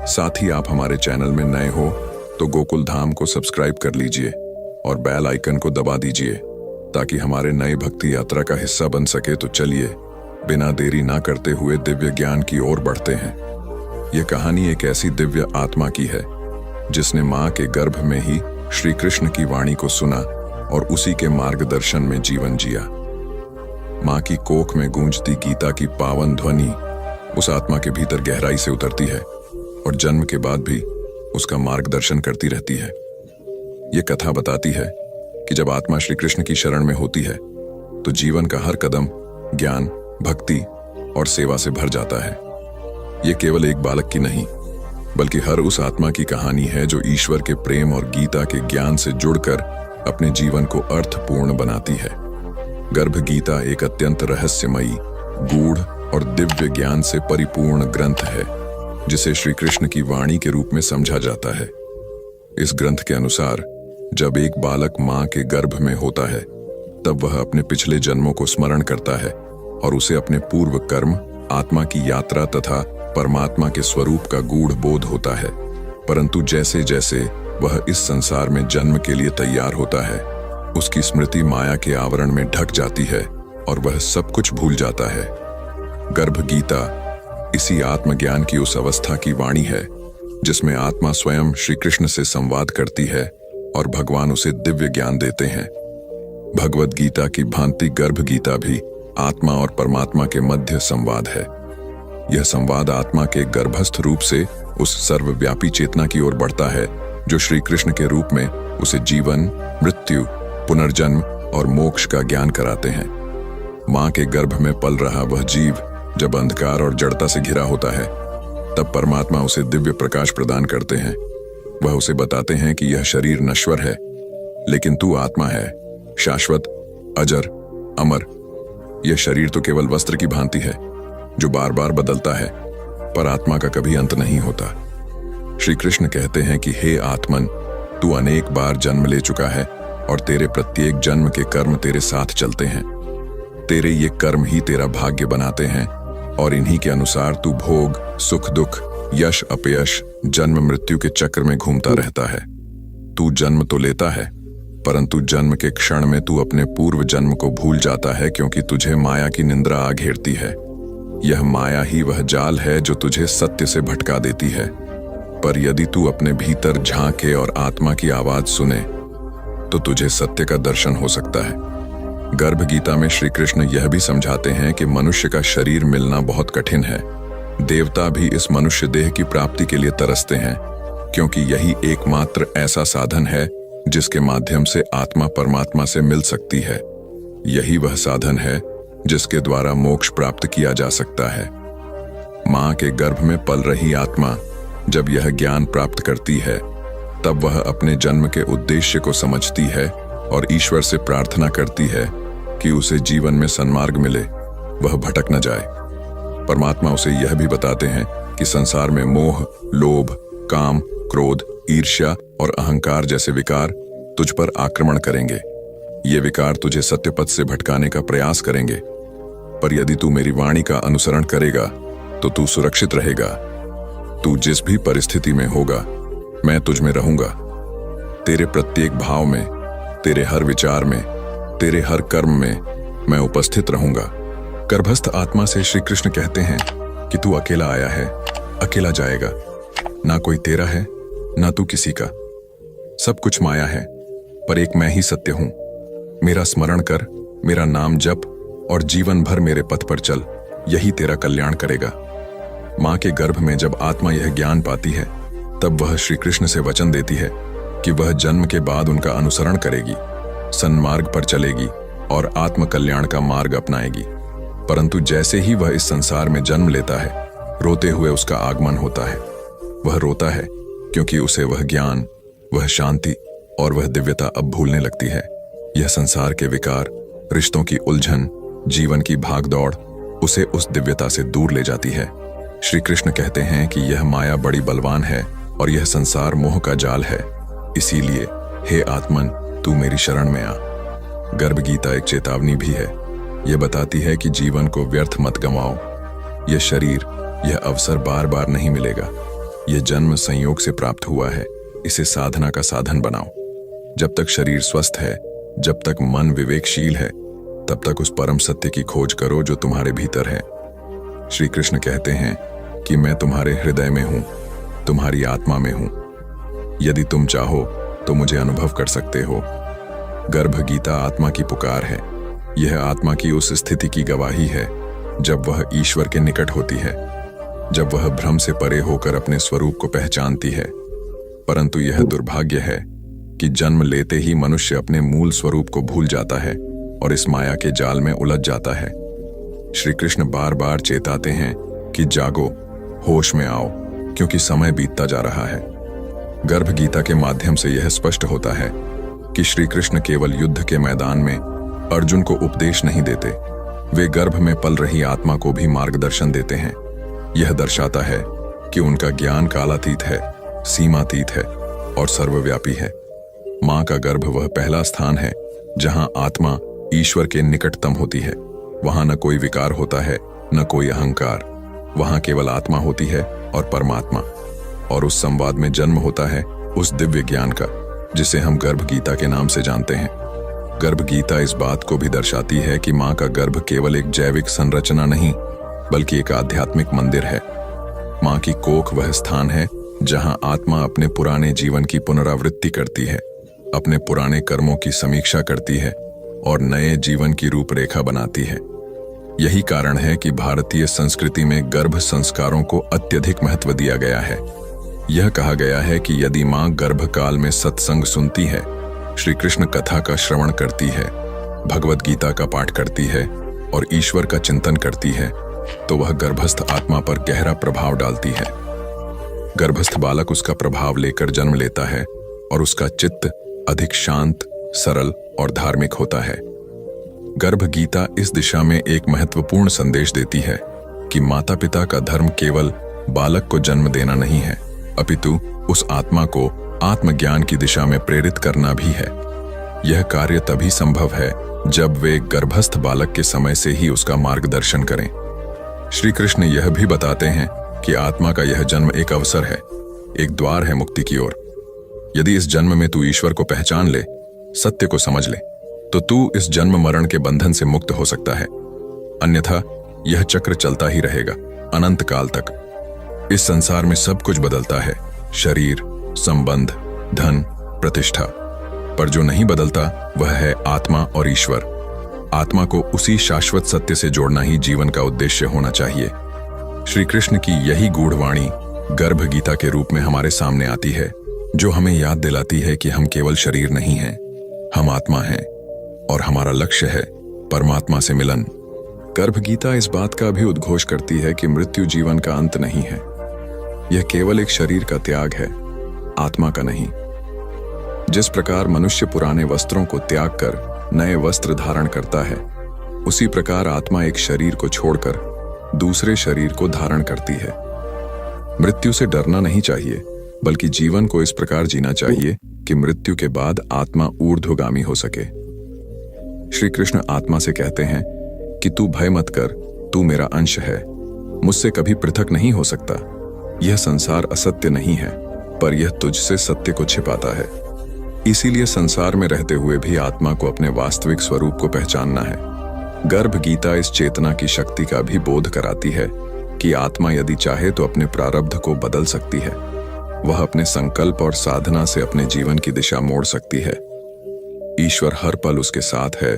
साथ ही आप हमारे चैनल में नए हो तो गोकुल धाम को सब्सक्राइब कर लीजिए और बेल आइकन को दबा दीजिए ताकि हमारे नए भक्ति यात्रा का हिस्सा बन सके। तो चलिए बिना देरी ना करते हुए दिव्य ज्ञान की ओर बढ़ते हैं। यह कहानी एक ऐसी दिव्य आत्मा की है जिसने मां के गर्भ में ही श्री कृष्ण की वाणी को सुना और उसी के मार्गदर्शन में जीवन जिया। मां की कोख में गूंजती गीता की पावन ध्वनि उस आत्मा के भीतर गहराई से उतरती है और जन्म के बाद भी उसका मार्गदर्शन करती रहती है। यह कथा बताती है कि जब आत्मा श्री कृष्ण की शरण में होती है तो जीवन का हर कदम ज्ञान, भक्ति और सेवा से भर जाता है। यह केवल एक बालक की नहीं बल्कि हर उस आत्मा की कहानी है जो ईश्वर के प्रेम और गीता के ज्ञान से जुड़कर अपने जीवन को अर्थपूर्ण बनाती है। गर्भ गीता एक अत्यंत रहस्यमयी, गूढ़ और दिव्य ज्ञान से परिपूर्ण ग्रंथ है, जिसे श्री कृष्ण की वाणी के रूप में समझा जाता है। इस ग्रंथ के अनुसार जब एक बालक मां के गर्भ में होता है, तब वह अपने पिछले जन्मों को स्मरण करता है और उसे अपने पूर्व कर्म, आत्मा की यात्रा तथा परमात्मा के स्वरूप का गूढ़ बोध होता है। परंतु जैसे जैसे वह इस संसार में जन्म के लिए तैयार होता है, उसकी स्मृति माया के आवरण में ढक जाती है और वह सब कुछ भूल जाता है। गर्भ गीता इसी आत्मज्ञान की उस अवस्था की वाणी है जिसमें आत्मा स्वयं श्री कृष्ण से संवाद करती है और भगवान उसे दिव्य ज्ञान देते हैं। भगवद गीता की भांति गर्भ गीता भी आत्मा और परमात्मा के मध्य संवाद है। यह संवाद आत्मा के गर्भस्थ रूप से उस सर्वव्यापी चेतना की ओर बढ़ता है जो श्री कृष्ण के रूप में उसे जीवन, मृत्यु, पुनर्जन्म और मोक्ष का ज्ञान कराते हैं। मां के गर्भ में पल रहा वह जीव जब अंधकार और जड़ता से घिरा होता है, तब परमात्मा उसे दिव्य प्रकाश प्रदान करते हैं। वह उसे बताते हैं कि यह शरीर नश्वर है, लेकिन तू आत्मा है, शाश्वत, अजर, अमर। यह शरीर तो केवल वस्त्र की भांति है जो बार बार बदलता है, पर आत्मा का कभी अंत नहीं होता। श्री कृष्ण कहते हैं कि हे आत्मन, तू अनेक बार जन्म ले चुका है और तेरे प्रत्येक जन्म के कर्म तेरे साथ चलते हैं। तेरे ये कर्म ही तेरा भाग्य बनाते हैं और इन्हीं के अनुसार तू भोग, सुख दुख, यश अपयश, जन्म मृत्यु के चक्र में घूमता रहता है। तू जन्म तो लेता है, परंतु जन्म के क्षण में तू अपने पूर्व जन्म को भूल जाता है, क्योंकि तुझे माया की निंद्रा आ घेरती है। यह माया ही वह जाल है जो तुझे सत्य से भटका देती है। पर यदि तू अपने भीतर झांके और आत्मा की आवाज सुने, तो तुझे सत्य का दर्शन हो सकता है। गर्भ गीता में श्री कृष्ण यह भी समझाते हैं कि मनुष्य का शरीर मिलना बहुत कठिन है। देवता भी इस मनुष्य देह की प्राप्ति के लिए तरसते हैं, क्योंकि यही एकमात्र ऐसा साधन है जिसके माध्यम से आत्मा परमात्मा से मिल सकती है। यही वह साधन है जिसके द्वारा मोक्ष प्राप्त किया जा सकता है। मां के गर्भ में पल रही आत्मा जब यह ज्ञान प्राप्त करती है, तब वह अपने जन्म के उद्देश्य को समझती है और ईश्वर से प्रार्थना करती है कि उसे जीवन में सन्मार्ग मिले, वह भटक न जाए। परमात्मा उसे यह भी बताते हैं कि संसार में मोह, लोभ, काम, क्रोध, ईर्ष्या और अहंकार जैसे विकार तुझ पर आक्रमण करेंगे। ये विकार तुझे सत्य पथ से भटकाने का प्रयास करेंगे, पर यदि तू मेरी वाणी का अनुसरण करेगा तो तू सुरक्षित रहेगा। तू जिस भी परिस्थिति में होगा, मैं तुझ में रहूंगा। तेरे प्रत्येक भाव में, तेरे हर विचार में, तेरे हर कर्म में मैं उपस्थित रहूंगा। गर्भस्थ आत्मा से श्री कृष्ण कहते हैं कि तू अकेला आया है, अकेला जाएगा। ना कोई तेरा है, ना तू किसी का। सब कुछ माया है, पर एक मैं ही सत्य हूं। मेरा स्मरण कर, मेरा नाम जप और जीवन भर मेरे पथ पर चल, यही तेरा कल्याण करेगा। मां के गर्भ में जब आत्मा यह ज्ञान पाती है, तब वह श्री कृष्ण से वचन देती है कि वह जन्म के बाद उनका अनुसरण करेगी, सन्मार्ग पर चलेगी और आत्म कल्याण का मार्ग अपनाएगी। परंतु जैसे ही वह इस संसार में जन्म लेता है, रोते हुए उसका आगमन होता है। वह रोता है क्योंकि उसे वह ज्ञान, वह शांति और वह दिव्यता अब भूलने लगती है। यह संसार के विकार, रिश्तों की उलझन, जीवन की भागदौड़ उसे उस दिव्यता से दूर ले जाती है। श्री कृष्ण कहते हैं कि यह माया बड़ी बलवान है और यह संसार मोह का जाल है। इसीलिए हे आत्मन, तू मेरी शरण में आ। गर्भ गीता एक चेतावनी भी है। यह बताती है कि जीवन को व्यर्थ मत गंवाओ। यह शरीर, यह अवसर बार बार नहीं मिलेगा। यह जन्म संयोग से प्राप्त हुआ है। इसे साधना का साधन बनाओ। जब तक शरीर स्वस्थ है, जब तक मन विवेकशील है, तब तक उस परम सत्य की खोज करो जो तुम्हारे भीतर है। श्री कृष्ण कहते हैं कि मैं तुम्हारे हृदय में हूं, तुम्हारी आत्मा में हूं। यदि तुम चाहो तो मुझे अनुभव कर सकते हो। गर्भ गीता आत्मा की पुकार है। यह आत्मा की उस स्थिति की गवाही है जब वह ईश्वर के निकट होती है, जब वह भ्रम से परे होकर अपने स्वरूप को पहचानती है। परंतु यह दुर्भाग्य है कि जन्म लेते ही मनुष्य अपने मूल स्वरूप को भूल जाता है और इस माया के जाल में उलझ जाता है। श्री कृष्ण बार बार चेताते हैं कि जागो, होश में आओ, क्योंकि समय बीतता जा रहा है। गर्भ गीता के माध्यम से यह स्पष्ट होता है कि श्री कृष्ण केवल युद्ध के मैदान में अर्जुन को उपदेश नहीं देते, वे गर्भ में पल रही आत्मा को भी मार्गदर्शन देते हैं। यह दर्शाता है कि उनका ज्ञान कालातीत है, सीमातीत है और सर्वव्यापी है। मां का गर्भ वह पहला स्थान है जहां आत्मा ईश्वर के निकटतम होती है। वहां न कोई विकार होता है, न कोई अहंकार। वहां केवल आत्मा होती है और परमात्मा, और उस संवाद में जन्म होता है उस दिव्य ज्ञान का जिसे हम गर्भ गीता के नाम से जानते हैं। गर्भ गीता इस बात को भी दर्शाती है कि मां का गर्भ केवल एक जैविक संरचना नहीं, बल्कि एक आध्यात्मिक मंदिर है। मां की कोख वह स्थान है जहां आत्मा अपने पुराने जीवन की पुनरावृत्ति करती है, अपने पुराने कर्मों की समीक्षा करती है और नए जीवन की रूपरेखा बनाती है। यही कारण है कि भारतीय संस्कृति में गर्भ संस्कारों को अत्यधिक महत्व दिया गया है। यह कहा गया है कि यदि मां गर्भकाल में सत्संग सुनती है, श्री कृष्ण कथा का श्रवण करती है, भगवत गीता का पाठ करती है और ईश्वर का चिंतन करती है, तो वह गर्भस्थ आत्मा पर गहरा प्रभाव डालती है। गर्भस्थ बालक उसका प्रभाव लेकर जन्म लेता है और उसका चित्त अधिक शांत, सरल और धार्मिक होता है। गर्भ गीता इस दिशा में एक महत्वपूर्ण संदेश देती है कि माता पिता का धर्म केवल बालक को जन्म देना नहीं है, अपितु उस आत्मा को आत्मज्ञान की दिशा में प्रेरित करना भी है। यह कार्य तभी संभव है जब वे गर्भस्थ बालक के समय से ही उसका मार्गदर्शन करें। श्री कृष्ण यह भी बताते हैं कि आत्मा का यह जन्म एक अवसर है, एक द्वार है मुक्ति की ओर। यदि इस जन्म में तू ईश्वर को पहचान ले, सत्य को समझ ले, तो तू इस जन्म मरण के बंधन से मुक्त हो सकता है। अन्यथा यह चक्र चलता ही रहेगा अनंत काल तक। इस संसार में सब कुछ बदलता है, शरीर, संबंध, धन, प्रतिष्ठा, पर जो नहीं बदलता वह है आत्मा और ईश्वर। आत्मा को उसी शाश्वत सत्य से जोड़ना ही जीवन का उद्देश्य होना चाहिए। श्री कृष्ण की यही गूढ़ वाणी गर्भ गीता के रूप में हमारे सामने आती है, जो हमें याद दिलाती है कि हम केवल शरीर नहीं हैं, हम आत्मा हैं और हमारा लक्ष्य है परमात्मा से मिलन। गर्भ गीता इस बात का भी उद्घोष करती है कि मृत्यु जीवन का अंत नहीं है, यह केवल एक शरीर का त्याग है, आत्मा का नहीं। जिस प्रकार मनुष्य पुराने वस्त्रों को त्याग कर नए वस्त्र धारण करता है, उसी प्रकार आत्मा एक शरीर को छोड़कर दूसरे शरीर को धारण करती है। मृत्यु से डरना नहीं चाहिए, बल्कि जीवन को इस प्रकार जीना चाहिए कि मृत्यु के बाद आत्मा ऊर्ध्वगामी हो सके। श्री कृष्ण आत्मा से कहते हैं कि तू भय मत कर, तू मेरा अंश है, मुझसे कभी पृथक नहीं हो सकता। यह संसार असत्य नहीं है, पर यह तुझसे सत्य को छिपाता है। इसीलिए संसार में रहते हुए भी आत्मा को अपने वास्तविक स्वरूप को पहचानना है। गर्भ गीता इस चेतना की शक्ति का भी बोध कराती है कि आत्मा यदि चाहे तो अपने प्रारब्ध को बदल सकती है। वह अपने संकल्प और साधना से अपने जीवन की दिशा मोड़ सकती है। ईश्वर हर पल उसके साथ है।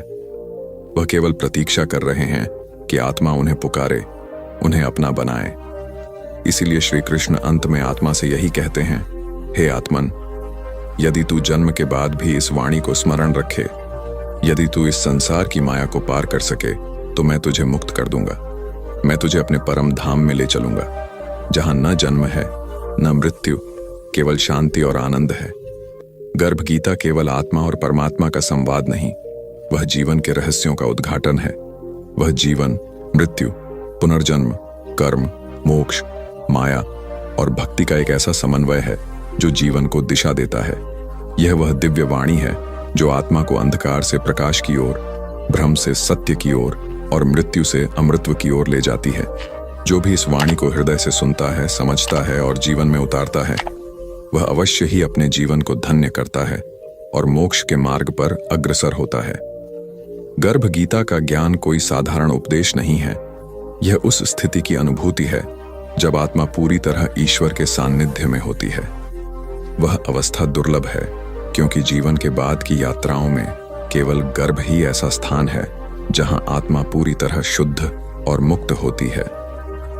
वह केवल प्रतीक्षा कर रहे हैं कि आत्मा उन्हें पुकारे, उन्हें अपना बनाए। इसीलिए श्री कृष्ण अंत में आत्मा से यही कहते हैं, हे आत्मन, यदि तू जन्म के बाद भी इस वाणी को स्मरण रखे, यदि तू इस संसार की माया को पार कर सके, तो मैं तुझे मुक्त कर दूंगा। मैं तुझे अपने परम धाम में ले चलूंगा, जहां न जन्म है न मृत्यु, केवल शांति और आनंद है। गर्भ गीता केवल आत्मा और परमात्मा का संवाद नहीं, वह जीवन के रहस्यों का उद्घाटन है। वह जीवन, मृत्यु, पुनर्जन्म, कर्म, मोक्ष, माया और भक्ति का एक ऐसा समन्वय है जो जीवन को दिशा देता है। यह वह दिव्य वाणी है जो आत्मा को अंधकार से प्रकाश की ओर, भ्रम से सत्य की ओर और मृत्यु से अमृतत्व की ओर ले जाती है। जो भी इस वाणी को हृदय से सुनता है, समझता है और जीवन में उतारता है, वह अवश्य ही अपने जीवन को धन्य करता है और मोक्ष के मार्ग पर अग्रसर होता है। गर्भ गीता का ज्ञान कोई साधारण उपदेश नहीं है। यह उस स्थिति की अनुभूति है जब आत्मा पूरी तरह ईश्वर के सान्निध्य में होती है। वह अवस्था दुर्लभ है, क्योंकि जीवन के बाद की यात्राओं में केवल गर्भ ही ऐसा स्थान है जहां आत्मा पूरी तरह शुद्ध और मुक्त होती है।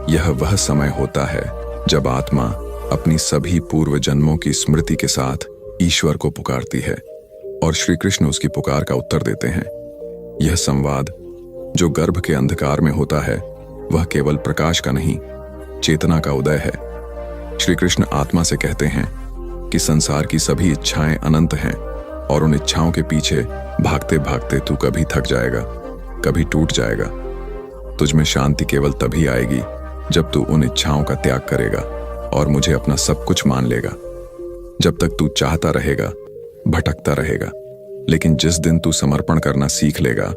यह वह समय होता है जब आत्मा अपनी सभी पूर्व जन्मों की स्मृति के साथ ईश्वर को पुकारती है और श्री कृष्ण उसकी पुकार का उत्तर देते हैं। यह संवाद जो गर्भ के अंधकार में होता है, वह केवल प्रकाश का नहीं, चेतना का उदय है। श्री कृष्ण आत्मा से कहते हैं कि संसार की सभी इच्छाएं अनंत हैं और उन इच्छाओं के पीछे भागते भागते तू कभी थक जाएगा, कभी टूट जाएगा। तुझ में शांति केवल तभी आएगी जब तू उन इच्छाओं का त्याग करेगा और मुझे अपना सब कुछ मान लेगा। जब तक तू चाहता रहेगा, भटकता रहेगा, लेकिन जिस दिन तू समर्पण करना सीख लेगा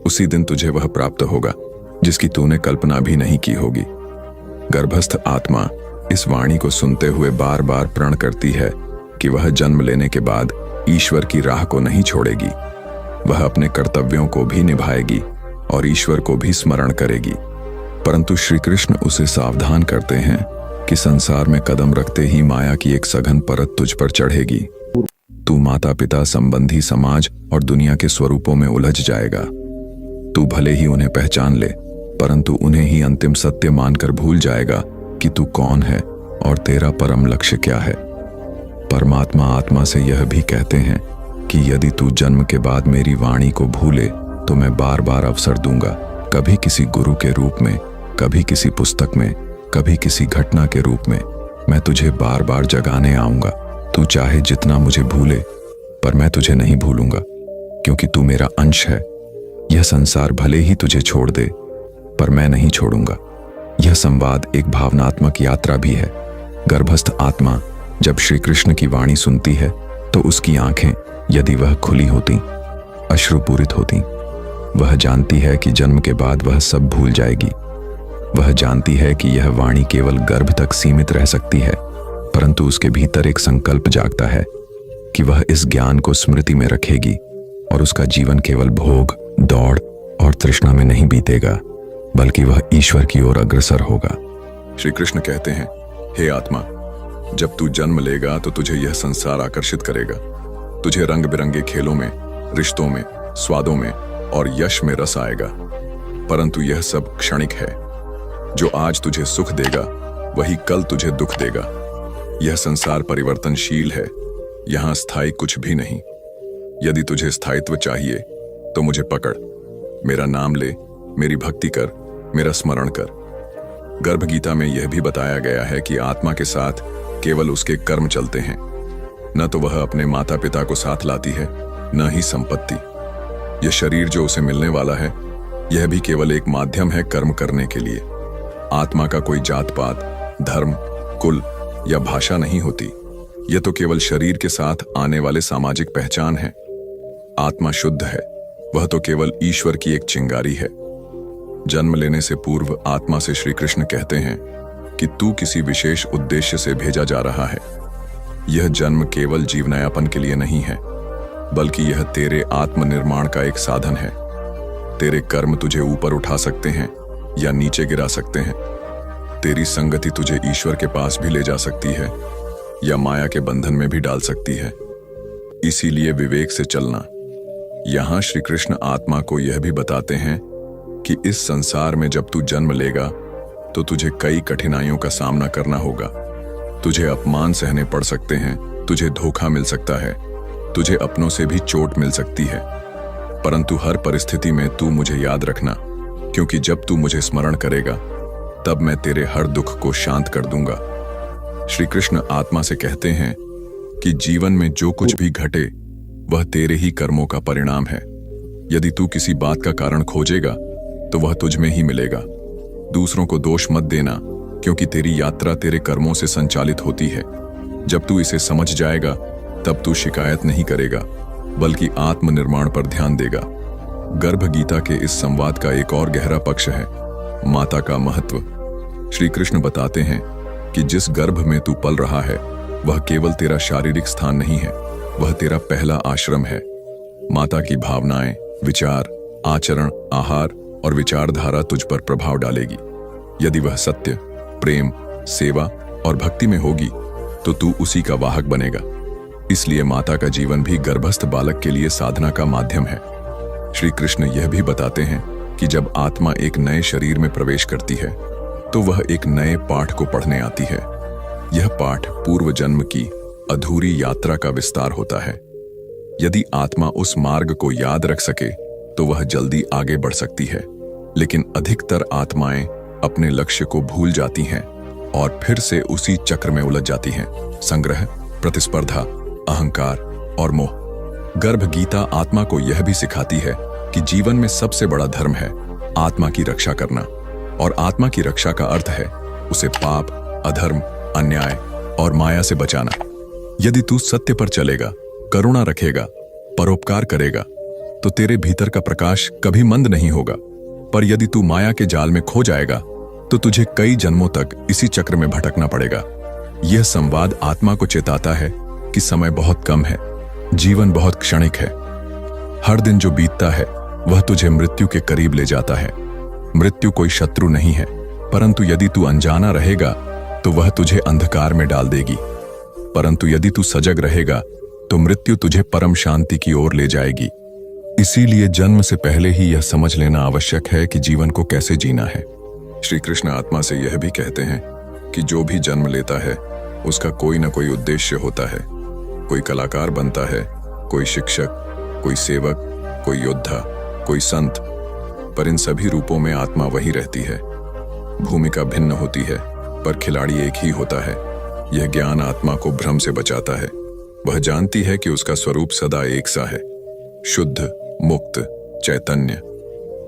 उसी दिन तुझे वह प्राप्त होगा जिसकी तूने कल्पना भी नहीं की होगी। गर्भस्थ आत्मा इस वाणी को सुनते हुए बार बार प्रण करती है कि वह जन्म लेने के बाद ईश्वर की राह को नहीं छोड़ेगी। वह अपने कर्तव्यों को भी निभाएगी और ईश्वर को भी स्मरण करेगी। परंतु श्री कृष्ण उसे सावधान करते हैं कि संसार में कदम रखते ही माया की एक सघन परत तुझ पर चढ़ेगी। तू माता पिता, संबंधी, समाज और दुनिया के स्वरूपों में उलझ जाएगा। तू भले ही उन्हें पहचान ले, परंतु उन्हें ही अंतिम सत्य मानकर भूल जाएगा कि तू कौन है और तेरा परम लक्ष्य क्या है। परमात्मा आत्मा से यह भी कहते हैं कि यदि तू जन्म के बाद मेरी वाणी को भूले तो मैं बार बार अवसर दूंगा, कभी किसी गुरु के रूप में, कभी किसी पुस्तक में, कभी किसी घटना के रूप में। मैं तुझे बार बार जगाने आऊंगा। तू चाहे जितना मुझे भूले, पर मैं तुझे नहीं भूलूंगा, क्योंकि तू मेरा अंश है। यह संसार भले ही तुझे छोड़ दे, पर मैं नहीं छोड़ूंगा। यह संवाद एक भावनात्मक यात्रा भी है। गर्भस्थ आत्मा जब श्री कृष्ण की वाणी सुनती है तो उसकी आंखें, यदि वह खुली होती, अश्रुपूरित होती। वह जानती है कि जन्म के बाद वह सब भूल जाएगी। वह जानती है कि यह वाणी केवल गर्भ तक सीमित रह सकती है, परंतु उसके भीतर एक संकल्प जागता है कि वह इस ज्ञान को स्मृति में रखेगी और उसका जीवन केवल भोग, दौड़ और तृष्णा में नहीं बीतेगा, बल्कि वह ईश्वर की ओर अग्रसर होगा। श्री कृष्ण कहते हैं, हे आत्मा, जब तू जन्म लेगा तो तुझे यह संसार आकर्षित करेगा। तुझे रंग बिरंगे खेलों में, रिश्तों में, स्वादों में और यश में रस आएगा, परंतु यह सब क्षणिक है। जो आज तुझे सुख देगा वही कल तुझे दुख देगा। यह संसार परिवर्तनशील है, यहां स्थायी कुछ भी नहीं। यदि तुझे स्थायित्व चाहिए तो मुझे पकड़, मेरा नाम ले, मेरी भक्ति कर, मेरा स्मरण कर। गर्भ गीता में यह भी बताया गया है कि आत्मा के साथ केवल उसके कर्म चलते हैं। न तो वह अपने माता पिता को साथ लाती है, न ही संपत्ति। यह शरीर जो उसे मिलने वाला है, यह भी केवल एक माध्यम है कर्म करने के लिए। आत्मा का कोई जात पात, धर्म, कुल या भाषा नहीं होती। यह तो केवल शरीर के साथ आने वाले सामाजिक पहचान है। आत्मा शुद्ध है, वह तो केवल ईश्वर की एक चिंगारी है। जन्म लेने से पूर्व आत्मा से श्री कृष्ण कहते हैं कि तू किसी विशेष उद्देश्य से भेजा जा रहा है। यह जन्म केवल जीवनयापन के लिए नहीं है, बल्कि यह तेरे आत्मनिर्माण का एक साधन है। तेरे कर्म तुझे ऊपर उठा सकते हैं या नीचे गिरा सकते हैं। तेरी संगति तुझे ईश्वर के पास भी ले जा सकती है या माया के बंधन में भी डाल सकती है। इसीलिए विवेक से चलना। यहां श्री कृष्ण आत्मा को यह भी बताते हैं कि इस संसार में जब तू जन्म लेगा तो तुझे कई कठिनाइयों का सामना करना होगा। तुझे अपमान सहने पड़ सकते हैं, तुझे धोखा मिल सकता है, तुझे अपनों से भी चोट मिल सकती है, परंतु हर परिस्थिति में तू मुझे याद रखना, क्योंकि जब तू मुझे स्मरण करेगा तब मैं तेरे हर दुख को शांत कर दूंगा। श्री कृष्ण आत्मा से कहते हैं कि जीवन में जो कुछ भी घटे वह तेरे ही कर्मों का परिणाम है। यदि तू किसी बात का कारण खोजेगा तो वह तुझ में ही मिलेगा। दूसरों को दोष मत देना, क्योंकि तेरी यात्रा तेरे कर्मों से संचालित होती है। जब तू इसे समझ जाएगा तब तू शिकायत नहीं करेगा, बल्कि आत्मनिर्माण पर ध्यान देगा। गर्भ गीता के इस संवाद का एक और गहरा पक्ष है माता का महत्व। श्री कृष्ण बताते हैं कि जिस गर्भ में तू पल रहा है वह केवल तेरा शारीरिक स्थान नहीं है, वह तेरा पहला आश्रम है। माता की भावनाएं, विचार, आचरण, आहार और विचारधारा तुझ पर प्रभाव डालेगी। यदि वह सत्य, प्रेम, सेवा और भक्ति में होगी तो तू उसी का वाहक बनेगा। इसलिए माता का जीवन भी गर्भस्थ बालक के लिए साधना का माध्यम है। श्री कृष्ण यह भी बताते हैं कि जब आत्मा एक नए शरीर में प्रवेश करती है तो वह एक नए पाठ को पढ़ने आती है। यह पाठ पूर्व जन्म की अधूरी यात्रा का विस्तार होता है। यदि आत्मा उस मार्ग को याद रख सके तो वह जल्दी आगे बढ़ सकती है, लेकिन अधिकतर आत्माएं अपने लक्ष्य को भूल जाती हैं। और फिर से उसी चक्र में उलझ जाती हैं। संग्रह, प्रतिस्पर्धा, अहंकार और मोह। गर्भ गीता आत्मा को यह भी सिखाती है कि जीवन में सबसे बड़ा धर्म है आत्मा की रक्षा करना, और आत्मा की रक्षा का अर्थ है उसे पाप, अधर्म, अन्याय और माया से बचाना। यदि तू सत्य पर चलेगा, करुणा रखेगा, परोपकार करेगा, तो तेरे भीतर का प्रकाश कभी मंद नहीं होगा। पर यदि तू माया के जाल में खो जाएगा तो तुझे कई जन्मों तक इसी चक्र में भटकना पड़ेगा। यह संवाद आत्मा को चेताता है कि समय बहुत कम है, जीवन बहुत क्षणिक है। हर दिन जो बीतता है वह तुझे मृत्यु के करीब ले जाता है। मृत्यु कोई शत्रु नहीं है, परंतु यदि तू अनजाना रहेगा तो वह तुझे अंधकार में डाल देगी। परंतु यदि तू सजग रहेगा तो मृत्यु तुझे परम शांति की ओर ले जाएगी। इसीलिए जन्म से पहले ही यह समझ लेना आवश्यक है कि जीवन को कैसे जीना है। श्री कृष्ण आत्मा से यह भी कहते हैं कि जो भी जन्म लेता है उसका कोई न कोई उद्देश्य होता है। कोई कलाकार बनता है, कोई शिक्षक, कोई सेवक, कोई योद्धा, कोई संत, पर इन सभी रूपों में आत्मा वही रहती है। भूमिका भिन्न होती है पर खिलाड़ी एक ही होता है। यह ज्ञान आत्मा को भ्रम से बचाता है। वह जानती है कि उसका स्वरूप सदा एक सा है, शुद्ध, मुक्त, चैतन्य।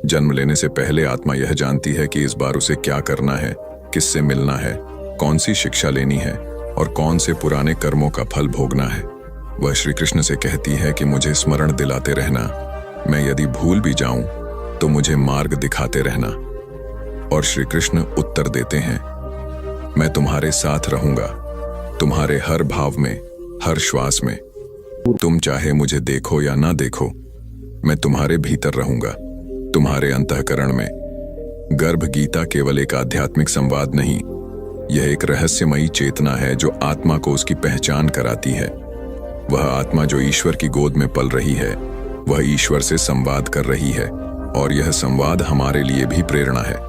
जन्म लेने से पहले आत्मा यह जानती है कि इस बार उसे क्या करना है, किससे मिलना है, कौन सी शिक्षा लेनी है और कौन से पुराने कर्मों का फल भोगना है। वह श्री कृष्ण से कहती है कि मुझे स्मरण दिलाते रहना, मैं यदि भूल भी जाऊं तो मुझे मार्ग दिखाते रहना। और श्री कृष्ण उत्तर देते हैं, मैं तुम्हारे साथ रहूंगा, तुम्हारे हर भाव में, हर श्वास में। तुम चाहे मुझे देखो या ना देखो, मैं तुम्हारे भीतर रहूंगा, तुम्हारे अंतःकरण में। गर्भ गीता केवल एक आध्यात्मिक संवाद नहीं, यह एक रहस्यमयी चेतना है जो आत्मा को उसकी पहचान कराती है। वह आत्मा जो ईश्वर की गोद में पल रही है, वह ईश्वर से संवाद कर रही है, और यह संवाद हमारे लिए भी प्रेरणा है।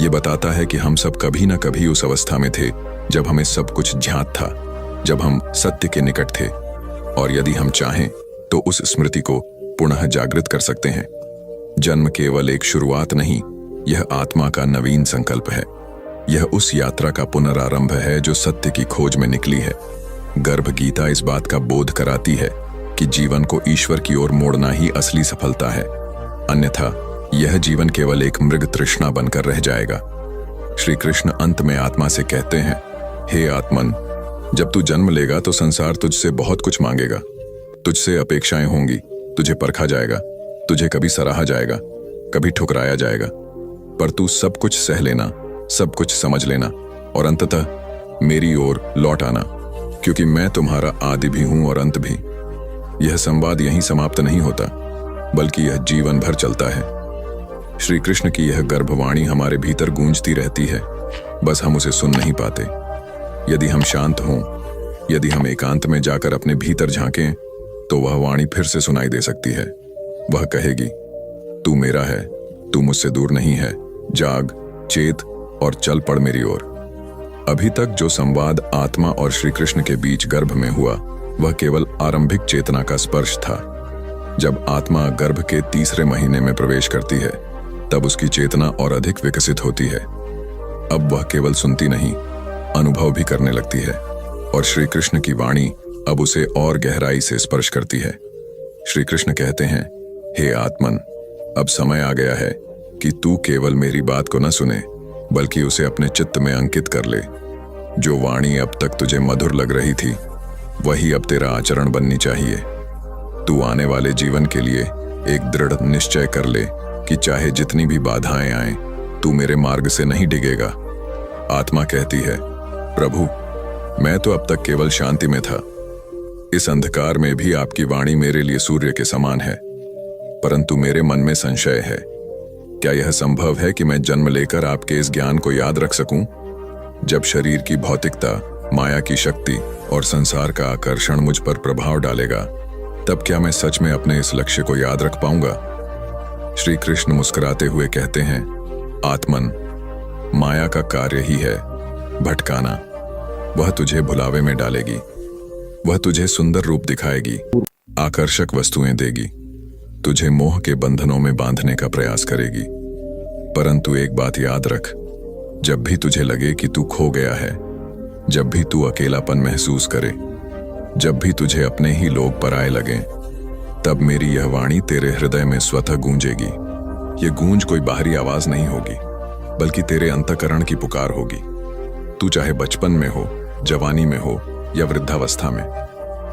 यह बताता है कि हम सब कभी न कभी उस अवस्था में थे जब हमें सब कुछ ज्ञात था, जब हम सत्य के निकट थे, और यदि हम चाहें तो उस स्मृति को पुनः जागृत कर सकते हैं। जन्म केवल एक शुरुआत नहीं, यह आत्मा का नवीन संकल्प है। यह उस यात्रा का पुनरारंभ है जो सत्य की खोज में निकली है। गर्भ गीता इस बात का बोध कराती है कि जीवन को ईश्वर की ओर मोड़ना ही असली सफलता है, अन्यथा यह जीवन केवल एक मृग तृष्णा बनकर रह जाएगा। श्री कृष्ण अंत में आत्मा से कहते हैं, हे आत्मन, जब तू जन्म लेगा तो संसार तुझसे बहुत कुछ मांगेगा, तुझसे अपेक्षाएं होंगी, तुझे परखा जाएगा, तुझे कभी सराहा जाएगा, कभी ठुकराया जाएगा, पर तू सब कुछ सह लेना, सब कुछ समझ लेना और अंततः मेरी ओर लौट आना, क्योंकि मैं तुम्हारा आदि भी हूं और अंत भी। यह संवाद यहीं समाप्त नहीं होता, बल्कि यह जीवन भर चलता है। श्री कृष्ण की यह गर्भवाणी हमारे भीतर गूंजती रहती है, बस हम उसे सुन नहीं पाते। यदि हम शांत हों, यदि हम एकांत में जाकर अपने भीतर झांकें, तो वह वाणी फिर से सुनाई दे सकती है। वह कहेगी, तू मेरा है, तू मुझसे दूर नहीं है, जाग, चेत और चल पड़ मेरी ओर। अभी तक जो संवाद आत्मा और श्री कृष्ण के बीच गर्भ में हुआ, वह केवल आरंभिक चेतना का स्पर्श था। जब आत्मा गर्भ के तीसरे महीने में प्रवेश करती है, तब उसकी चेतना और अधिक विकसित होती है। अब वह केवल सुनती नहीं, अनुभव भी करने लगती है, और श्री कृष्ण की वाणी अब उसे और गहराई से स्पर्श करती है। श्री कृष्ण कहते हैं, हे आत्मन, अब समय आ गया है कि तू केवल मेरी बात को न सुने, बल्कि उसे अपने चित्त में अंकित कर ले। जो वाणी अब तक तुझे मधुर लग रही थी, वही अब तेरा आचरण बननी चाहिए। तू आने वाले जीवन के लिए एक दृढ़ निश्चय कर ले कि चाहे जितनी भी बाधाएं आएं, तू मेरे मार्ग से नहीं डिगेगा। आत्मा कहती है, प्रभु, मैं तो अब तक केवल शांति में था। इस अंधकार में भी आपकी वाणी मेरे लिए सूर्य के समान है, परंतु मेरे मन में संशय है। क्या यह संभव है कि मैं जन्म लेकर आपके इस ज्ञान को याद रख सकूं? जब शरीर की भौतिकता, माया की शक्ति और संसार का आकर्षण मुझ पर प्रभाव डालेगा, तब क्या मैं सच में अपने इस लक्ष्य को याद रख पाऊंगा? श्री कृष्ण मुस्कुराते हुए कहते हैं, आत्मन, माया का कार्य ही है भटकाना। वह तुझे भुलावे में डालेगी, वह तुझे सुंदर रूप दिखाएगी, आकर्षक वस्तुएं देगी, तुझे मोह के बंधनों में बांधने का प्रयास करेगी। परंतु एक बात याद रख, जब भी तुझे लगे कि तू खो गया है, जब भी तू अकेलापन महसूस करे, जब भी तुझे अपने ही लोग पराए लगें, तब मेरी यह वाणी तेरे हृदय में स्वतः गूंजेगी। ये गूंज कोई बाहरी आवाज नहीं होगी, बल्कि तेरे अंतःकरण की पुकार होगी। तू चाहे बचपन में हो, जवानी में हो या वृद्धावस्था में,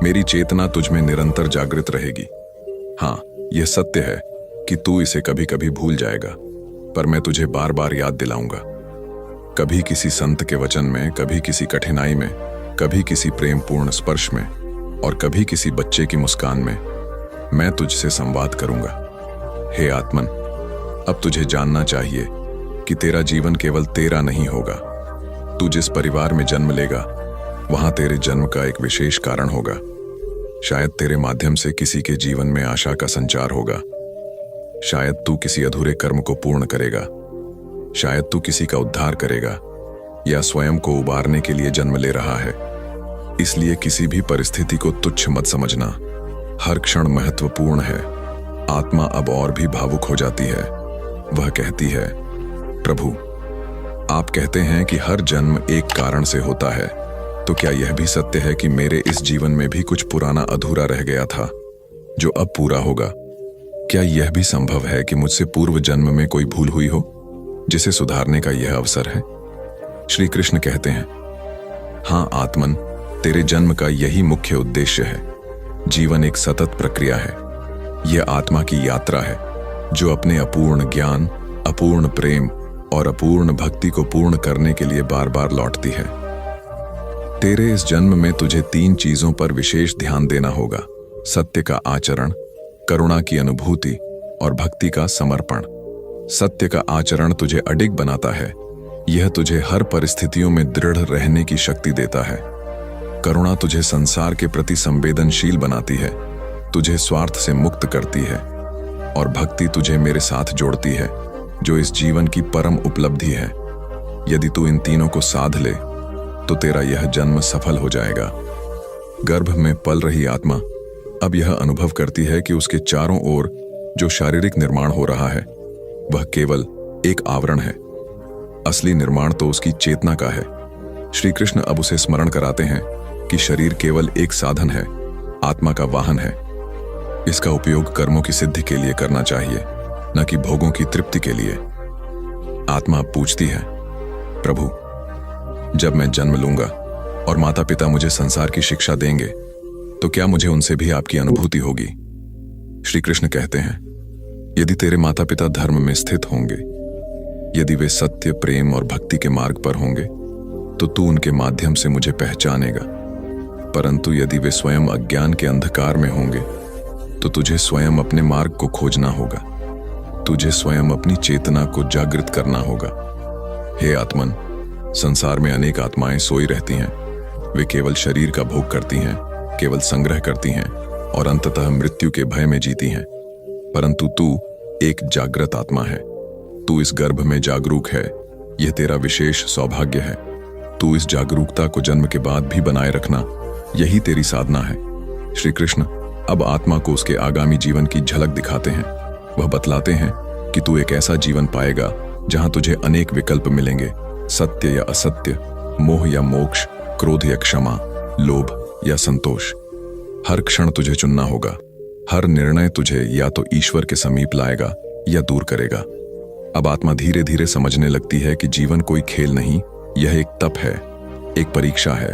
मेरी चेतना तुझ में निरंतर जागृत रहेगी। हाँ, यह सत्य है कि तू इसे कभी कभी भूल जाएगा, पर मैं तुझे बार बार याद दिलाऊंगा। कभी किसी संत के वचन में, कभी किसी कठिनाई में, कभी किसी प्रेमपूर्ण स्पर्श में और कभी किसी बच्चे की मुस्कान में मैं तुझसे संवाद करूंगा। हे आत्मन, अब तुझे जानना चाहिए कि तेरा जीवन केवल तेरा नहीं होगा। तू जिस परिवार में जन्म लेगा, वहां तेरे जन्म का एक विशेष कारण होगा। शायद तेरे माध्यम से किसी के जीवन में आशा का संचार होगा। शायद तू किसी अधूरे कर्म को पूर्ण करेगा। शायद तू किसी का उद्धार करेगा या स्वयं को उबारने के लिए जन्म ले रहा है। इसलिए किसी भी परिस्थिति को तुच्छ मत समझना। हर क्षण महत्वपूर्ण है। आत्मा अब और भी भावुक हो जाती है। वह कहती है, प्रभु, आप कहते हैं कि हर जन्म एक कारण से होता है, तो क्या यह भी सत्य है कि मेरे इस जीवन में भी कुछ पुराना अधूरा रह गया था जो अब पूरा होगा? क्या यह भी संभव है कि मुझसे पूर्व जन्म में कोई भूल हुई हो जिसे सुधारने का यह अवसर है? श्री कृष्ण कहते हैं, हाँ आत्मन, तेरे जन्म का यही मुख्य उद्देश्य है। जीवन एक सतत प्रक्रिया है। यह आत्मा की यात्रा है जो अपने अपूर्ण ज्ञान, अपूर्ण प्रेम और अपूर्ण भक्ति को पूर्ण करने के लिए बार बार लौटती है। तेरे इस जन्म में तुझे 3 चीजों पर विशेष ध्यान देना होगा: सत्य का आचरण, करुणा की अनुभूति और भक्ति का समर्पण। सत्य का आचरण तुझे अडिग बनाता है। यह तुझे हर परिस्थितियों में दृढ़ रहने की शक्ति देता है। करुणा तुझे संसार के प्रति संवेदनशील बनाती है, तुझे स्वार्थ से मुक्त करती है। और भक्ति तुझे मेरे साथ जोड़ती है, जो इस जीवन की परम उपलब्धि है। यदि तू इन तीनों को साध ले तो तेरा यह जन्म सफल हो जाएगा। गर्भ में पल रही आत्मा अब यह अनुभव करती है कि उसके चारों ओर जो शारीरिक निर्माण हो रहा है वह केवल एक आवरण है। असली निर्माण तो उसकी चेतना का है। श्री कृष्ण अब उसे स्मरण कराते हैं कि शरीर केवल एक साधन है, आत्मा का वाहन है। इसका उपयोग कर्मों की सिद्धि के लिए करना चाहिए, न कि भोगों की तृप्ति के लिए। आत्मा पूछती है, प्रभु, जब मैं जन्म लूंगा और माता पिता मुझे संसार की शिक्षा देंगे, तो क्या मुझे उनसे भी आपकी अनुभूति होगी? श्री कृष्ण कहते हैं, यदि तेरे माता पिता धर्म में स्थित होंगे, यदि वे सत्य, प्रेम और भक्ति के मार्ग पर होंगे, तो तू उनके माध्यम से मुझे पहचानेगा। परंतु यदि वे स्वयं अज्ञान के अंधकार में होंगे, तो तुझे स्वयं अपने मार्ग को खोजना होगा। तुझे स्वयं अपनी चेतना को जागृत करना होगा। हे आत्मन, संसार में अनेक आत्माएं सोई रहती हैं। वे केवल शरीर का भोग करती हैं, केवल संग्रह करती हैं और अंततः मृत्यु के भय में जीती हैं। परंतु तू एक जागृत आत्मा है। तू इस गर्भ में जागरूक है। यह तेरा विशेष सौभाग्य है। तू इस जागरूकता को जन्म के बाद भी बनाए रखना, यही तेरी साधना है। श्री कृष्ण अब आत्मा को उसके आगामी जीवन की झलक दिखाते हैं। वह बतलाते हैं कि तू एक ऐसा जीवन पाएगा जहां तुझे अनेक विकल्प मिलेंगे: सत्य या असत्य, मोह या मोक्ष, क्रोध या क्षमा, लोभ या संतोष। हर क्षण तुझे चुनना होगा। हर निर्णय तुझे या तो ईश्वर के समीप लाएगा या दूर करेगा। अब आत्मा धीरे धीरे समझने लगती है कि जीवन कोई खेल नहीं, यह एक तप है, एक परीक्षा है,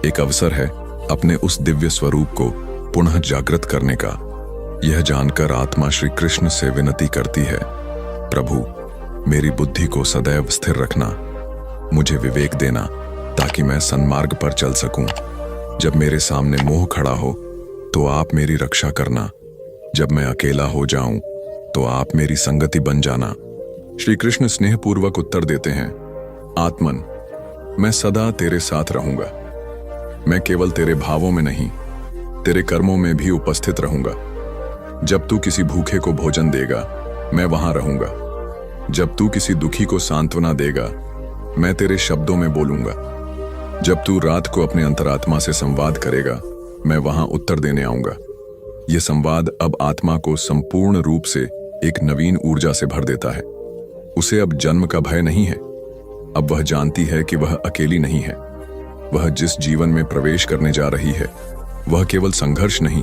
एक अवसर है अपने उस दिव्य स्वरूप को पुनः जागृत करने का। यह जानकर आत्मा श्री कृष्ण से विनती करती है, प्रभु, मेरी बुद्धि को सदैव स्थिर रखना, मुझे विवेक देना ताकि मैं सन्मार्ग पर चल सकूं। जब मेरे सामने मोह खड़ा हो तो आप मेरी रक्षा करना। जब मैं अकेला हो जाऊं तो आप मेरी संगति बन जाना। श्री कृष्ण स्नेहपूर्वक उत्तर देते हैं, आत्मन, मैं सदा तेरे साथ रहूंगा। मैं केवल तेरे भावों में नहीं, तेरे कर्मों में भी उपस्थित रहूंगा। जब तू किसी भूखे को भोजन देगा, मैं वहां रहूंगा। जब तू किसी दुखी को सांत्वना देगा, मैं तेरे शब्दों में बोलूंगा। जब तू रात को अपने अंतरात्मा से संवाद करेगा, मैं वहां उत्तर देने आऊंगा। यह संवाद अब आत्मा को संपूर्ण रूप से एक नवीन ऊर्जा से भर देता है। उसे अब जन्म का भय नहीं है। अब वह जानती है कि वह अकेली नहीं है। वह जिस जीवन में प्रवेश करने जा रही है वह केवल संघर्ष नहीं,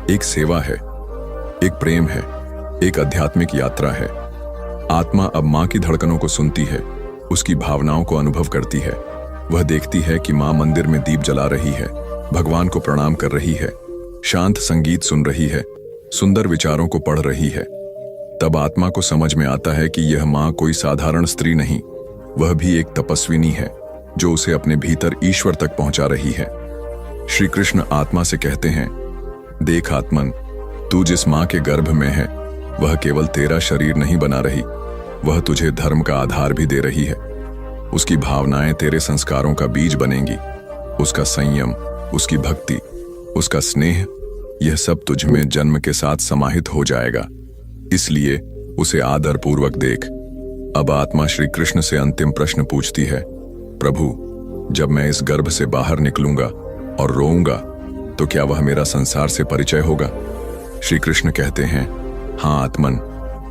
एक सेवा है, एक प्रेम है, एक आध्यात्मिक यात्रा है। आत्मा अब मां की धड़कनों को सुनती है, उसकी भावनाओं को अनुभव करती है। वह देखती है कि मां मंदिर में दीप जला रही है, भगवान को प्रणाम कर रही है, शांत संगीत सुन रही है, सुंदर विचारों को पढ़ रही है। तब आत्मा को समझ में आता है कि यह मां कोई साधारण स्त्री नहीं, वह भी एक तपस्विनी है जो उसे अपने भीतर ईश्वर तक पहुंचा रही है। श्री कृष्ण आत्मा से कहते हैं, देख आत्मन, तू जिस मां के गर्भ में है वह केवल तेरा शरीर नहीं बना रही, वह तुझे धर्म का आधार भी दे रही है। उसकी भावनाएं तेरे संस्कारों का बीज बनेंगी। उसका संयम, उसकी भक्ति, उसका स्नेह, यह सब तुझ में जन्म के साथ समाहित हो जाएगा। इसलिए उसे आदर पूर्वक देख। अब आत्मा श्री कृष्ण से अंतिम प्रश्न पूछती है, प्रभु, जब मैं इस गर्भ से बाहर निकलूंगा और रोऊंगा तो क्या वह मेरा संसार से परिचय होगा? श्री कृष्ण कहते हैं, हाँ आत्मन,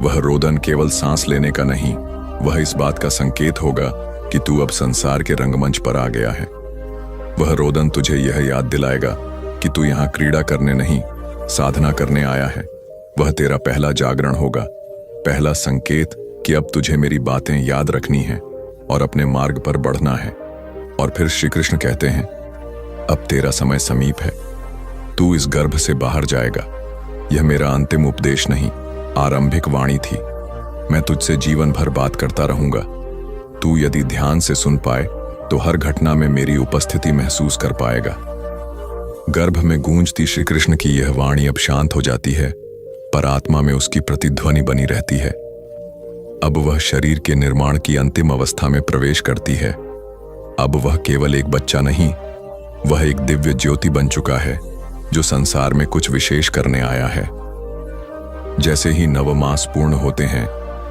वह रोदन केवल सांस लेने का नहीं, वह इस बात का संकेत होगा कि तू अब संसार के रंगमंच पर आ गया है। वह रोदन तुझे यह याद दिलाएगा कि तू यहाँ क्रीड़ा करने नहीं, साधना करने आया है। वह तेरा पहला जागरण होगा, पहला संकेत कि अब तुझे मेरी बातें याद रखनी है और अपने मार्ग पर बढ़ना है। और फिर श्री कृष्ण कहते हैं, अब तेरा समय समीप है, तू इस गर्भ से बाहर जाएगा। यह मेरा अंतिम उपदेश नहीं, आरंभिक वाणी थी। मैं तुझसे जीवन भर बात करता रहूंगा। तू यदि ध्यान से सुन पाए तो हर घटना में मेरी उपस्थिति महसूस कर पाएगा। गर्भ में गूंजती श्री कृष्ण की यह वाणी अब शांत हो जाती है, पर आत्मा में उसकी प्रतिध्वनि बनी रहती है। अब वह शरीर के निर्माण की अंतिम अवस्था में प्रवेश करती है। अब वह केवल एक बच्चा नहीं, वह एक दिव्य ज्योति बन चुका है जो संसार में कुछ विशेष करने आया है। जैसे ही नवमास पूर्ण होते हैं,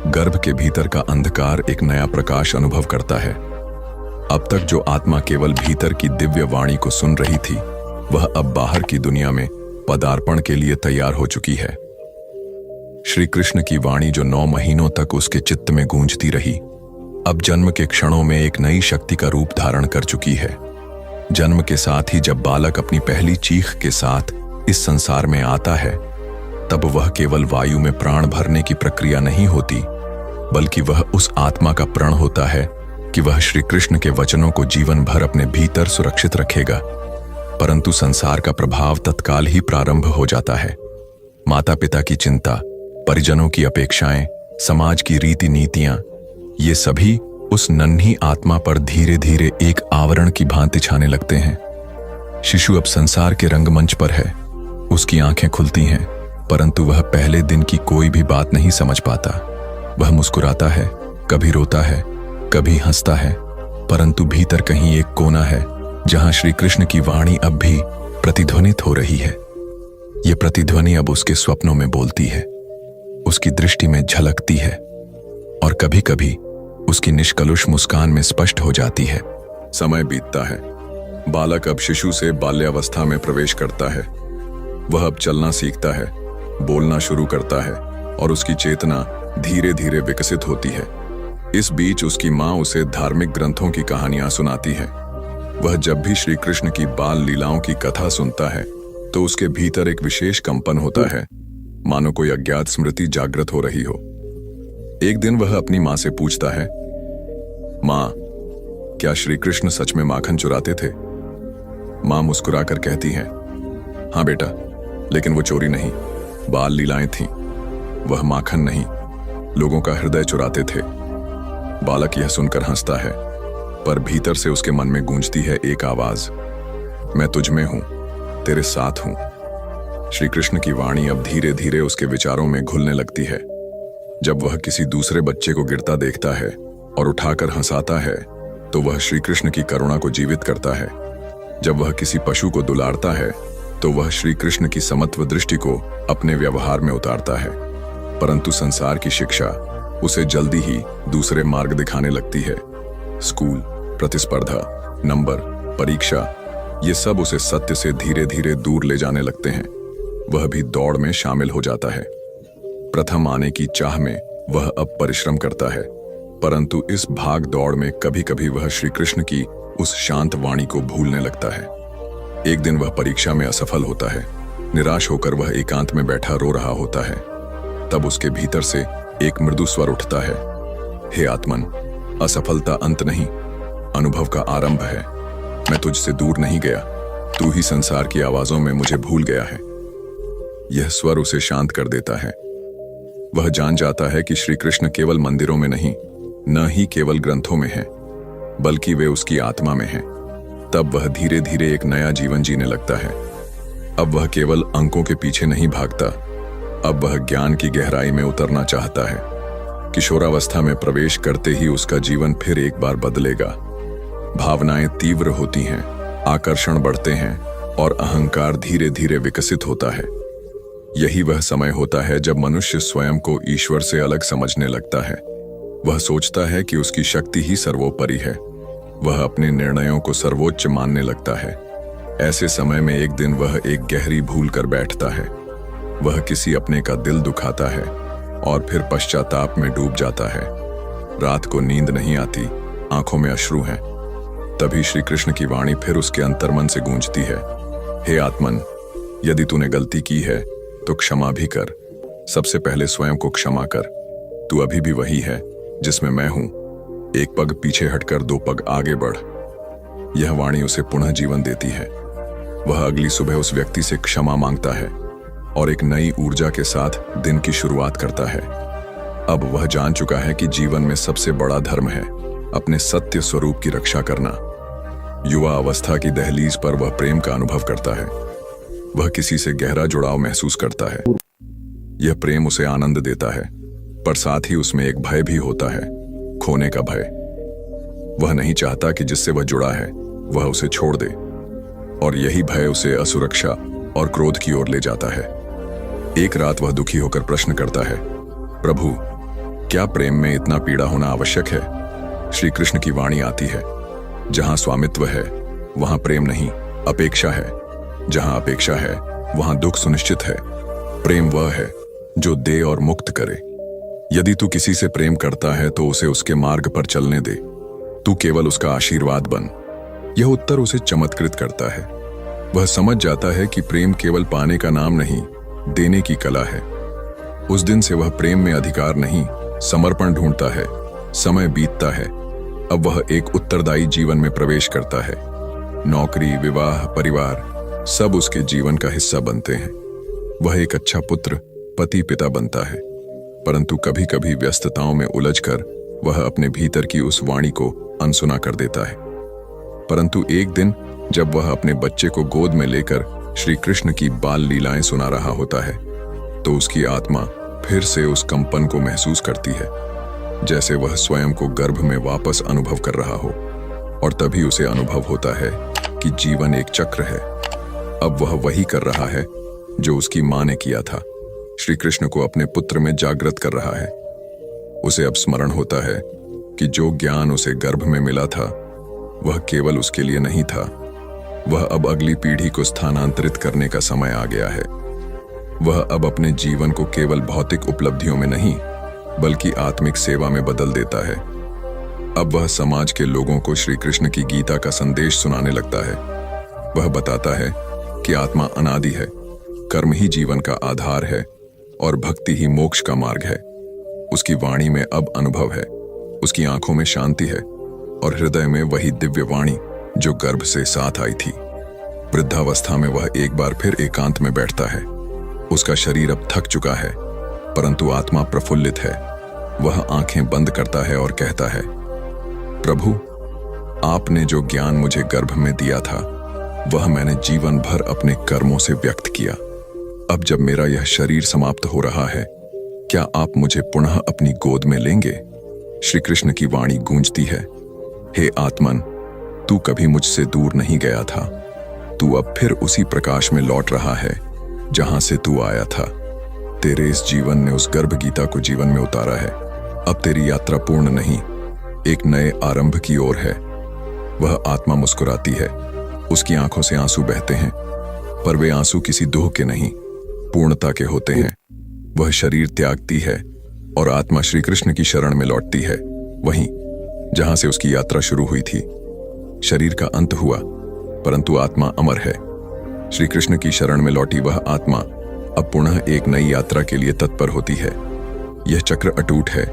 गर्भ के भीतर का अंधकार एक नया प्रकाश अनुभव करता है। अब तक जो आत्मा केवल भीतर की दिव्य वाणी को सुन रही थी, वह अब बाहर की दुनिया में पदार्पण के लिए तैयार हो चुकी है। श्री कृष्ण की वाणी जो 9 महीनों तक उसके चित्त में गूंजती रही, अब जन्म के क्षणों में एक नई शक्ति का रूप धारण कर चुकी है। जन्म के साथ ही जब बालक अपनी पहली चीख के साथ इस संसार में आता है, तब वह केवल वायु में प्राण भरने की प्रक्रिया नहीं होती, बल्कि वह उस आत्मा का प्रण होता है कि वह श्री कृष्ण के वचनों को जीवन भर अपने भीतर सुरक्षित रखेगा। परंतु संसार का प्रभाव तत्काल ही प्रारंभ हो जाता है। माता पिता की चिंता, परिजनों की अपेक्षाएं, समाज की रीति नीतियां, ये सभी उस नन्ही आत्मा पर धीरे धीरे एक आवरण की भांति छाने लगते हैं। शिशु अब संसार के रंगमंच पर है। उसकी आंखें खुलती हैं, परंतु वह पहले दिन की कोई भी बात नहीं समझ पाता। वह मुस्कुराता है, कभी रोता है, कभी हंसता है, परंतु भीतर कहीं एक कोना है जहां श्री कृष्ण की वाणी अब भी प्रतिध्वनित हो रही है। यह प्रतिध्वनि अब उसके स्वप्नों में बोलती है, उसकी दृष्टि में झलकती है और कभी कभी उसकी निष्कलुष मुस्कान में स्पष्ट हो जाती है। समय बीतता है। बालक अब शिशु से बाल्यावस्था में प्रवेश करता है। वह अब चलना सीखता है, बोलना शुरू करता है और उसकी चेतना धीरे धीरे विकसित होती है। इस बीच उसकी मां उसे धार्मिक ग्रंथों की कहानियां सुनाती है। वह जब भी श्री कृष्ण की बाल लीलाओं की कथा सुनता है तो उसके भीतर एक विशेष कंपन होता है, मानो कोई अज्ञात स्मृति जागृत हो रही हो। एक दिन वह अपनी मां से पूछता है, मां, क्या श्री कृष्ण सच में माखन चुराते थे? मां मुस्कुराकर कहती है, हाँ बेटा, लेकिन वो चोरी नहीं, बाल लीलाएं थीं। वह माखन नहीं, लोगों का हृदय चुराते थे। बालक यह सुनकर हंसता है, पर भीतर से उसके मन में गूंजती है एक आवाज, मैं तुझ में हूं, तेरे साथ हूं। श्री कृष्ण की वाणी अब धीरे धीरे उसके विचारों में घुलने लगती है। जब वह किसी दूसरे बच्चे को गिरता देखता है और उठाकर हंसाता है, तो वह श्री कृष्ण की करुणा को जीवित करता है। जब वह किसी पशु को दुलारता है, तो वह श्री कृष्ण की समत्व दृष्टि को अपने व्यवहार में उतारता है। परंतु संसार की शिक्षा उसे जल्दी ही दूसरे मार्ग दिखाने लगती है। स्कूल, प्रतिस्पर्धा, नंबर, परीक्षा, ये सब उसे सत्य से धीरे धीरे दूर ले जाने लगते हैं। वह भी दौड़ में शामिल हो जाता है। प्रथम आने की चाह में वह अब परिश्रम करता है, परंतु इस भाग दौड़ में कभी कभी वह श्री कृष्ण की उस शांत वाणी को भूलने लगता है। एक दिन वह परीक्षा में असफल होता है। निराश होकर वह एकांत में बैठा रो रहा होता है। तब उसके भीतर से एक मृदु स्वर उठता है, हे आत्मन, असफलता अंत नहीं, अनुभव का आरंभ है। मैं तुझसे दूर नहीं गया, तू ही संसार की आवाजों में मुझे भूल गया है। यह स्वर उसे शांत कर देता है। वह जान जाता है कि श्री कृष्ण केवल मंदिरों में नहीं, न ही केवल ग्रंथों में हैं, बल्कि वे उसकी आत्मा में हैं। तब वह धीरे धीरे एक नया जीवन जीने लगता है। अब वह केवल अंकों के पीछे नहीं भागता, अब वह ज्ञान की गहराई में उतरना चाहता है। किशोरावस्था में प्रवेश करते ही उसका जीवन फिर एक बार बदलेगा। भावनाएं तीव्र होती हैं, आकर्षण बढ़ते हैं और अहंकार धीरे धीरे विकसित होता है। यही वह समय होता है जब मनुष्य स्वयं को ईश्वर से अलग समझने लगता है। वह सोचता है कि उसकी शक्ति ही सर्वोपरि है। वह अपने निर्णयों को सर्वोच्च मानने लगता है। ऐसे समय में एक दिन वह एक गहरी भूल कर बैठता है। वह किसी अपने का दिल दुखाता है और फिर पश्चाताप में डूब जाता है। रात को नींद नहीं आती, आंखों में अश्रु हैं। तभी श्री कृष्ण की वाणी फिर उसके अंतर्मन से गूंजती है, हे आत्मन, यदि तूने गलती की है तो क्षमा भी कर। सबसे पहले स्वयं को क्षमा कर। तू अभी भी वही है जिसमें मैं हूं। एक पग पीछे हटकर 2 पग आगे बढ़। यह वाणी उसे पुनः जीवन देती है। वह अगली सुबह उस व्यक्ति से क्षमा मांगता है और एक नई ऊर्जा के साथ दिन की शुरुआत करता है। अब वह जान चुका है कि जीवन में सबसे बड़ा धर्म है अपने सत्य स्वरूप की रक्षा करना। युवा अवस्था की दहलीज पर वह प्रेम का अनुभव करता है। वह किसी से गहरा जुड़ाव महसूस करता है। यह प्रेम उसे आनंद देता है, पर साथ ही उसमें एक भय भी होता है, खोने का भय। वह नहीं चाहता कि जिससे वह जुड़ा है वह उसे छोड़ दे, और यही भय उसे असुरक्षा और क्रोध की ओर ले जाता है। एक रात वह दुखी होकर प्रश्न करता है, प्रभु, क्या प्रेम में इतना पीड़ा होना आवश्यक है? श्री कृष्ण की वाणी आती है, जहां स्वामित्व है वहां प्रेम नहीं, अपेक्षा है। जहां अपेक्षा है वहां दुख सुनिश्चित है। प्रेम वह है जो दे और मुक्त करे। यदि तू किसी से प्रेम करता है तो उसे उसके मार्ग पर चलने दे। तू केवल उसका आशीर्वाद बन। यह उत्तर उसे चमत्कृत करता है। वह समझ जाता है कि प्रेम केवल पाने का नाम नहीं, देने की कला है। उस दिन से वह प्रेम में अधिकार नहीं, समर्पण ढूंढता है। समय बीतता है। अब वह एक उत्तरदायी जीवन में प्रवेश करता है। नौकरी, विवाह, परिवार सब उसके जीवन का हिस्सा बनते हैं। वह एक अच्छा पुत्र, पति, पिता बनता है। परंतु कभी कभी व्यस्तताओं में उलझकर वह अपने भीतर की उस वाणी को अनसुना कर देता है। परंतु एक दिन जब वह अपने बच्चे को गोद में लेकर श्री कृष्ण की बाल लीलाएं सुना रहा होता है, तो उसकी आत्मा फिर से उस कंपन को महसूस करती है, जैसे वह स्वयं को गर्भ में वापस अनुभव कर रहा हो। और तभी उसे अनुभव होता है कि जीवन एक चक्र है। अब वह वही कर रहा है जो उसकी मां ने किया था, श्री कृष्ण को अपने पुत्र में जागृत कर रहा है। उसे अब स्मरण होता है कि जो ज्ञान उसे गर्भ में मिला था वह केवल उसके लिए नहीं था। वह अब अगली पीढ़ी को स्थानांतरित करने का समय आ गया है। वह अब अपने जीवन को केवल भौतिक उपलब्धियों में नहीं बल्कि आत्मिक सेवा में बदल देता है। अब वह समाज के लोगों को श्री कृष्ण की गीता का संदेश सुनाने लगता है। वह बताता है कि आत्मा अनादि है, कर्म ही जीवन का आधार है और भक्ति ही मोक्ष का मार्ग है। उसकी वाणी में अब अनुभव है, उसकी आंखों में शांति है और हृदय में वही दिव्य वाणी जो गर्भ से साथ आई थी। वृद्धावस्था में वह एक बार फिर एकांत में बैठता है। उसका शरीर अब थक चुका है, परंतु आत्मा प्रफुल्लित है। वह आंखें बंद करता है और कहता है, प्रभु, आपने जो ज्ञान मुझे गर्भ में दिया था वह मैंने जीवन भर अपने कर्मों से व्यक्त किया। अब जब मेरा यह शरीर समाप्त हो रहा है, क्या आप मुझे पुनः अपनी गोद में लेंगे? श्री कृष्ण की वाणी गूंजती है, हे आत्मन, तू कभी मुझसे दूर नहीं गया था। तू अब फिर उसी प्रकाश में लौट रहा है जहां से तू आया था। तेरे इस जीवन ने उस गर्भ गीता को जीवन में उतारा है। अब तेरी यात्रा पूर्ण नहीं, एक नए आरंभ की ओर है। वह आत्मा मुस्कुराती है। उसकी आंखों से आंसू बहते हैं, पर वे आंसू किसी दुख के नहीं, पूर्णता के होते हैं। वह शरीर त्यागती है और आत्मा श्री कृष्ण की शरण में लौटती है। वहीं जहां से उसकी यात्रा शुरू हुई थी। शरीर का अंत हुआ, परंतु आत्मा अमर है। श्री कृष्ण की शरण में लौटी वह आत्मा अब पुनः एक नई यात्रा के लिए तत्पर होती है। यह चक्र अटूट है।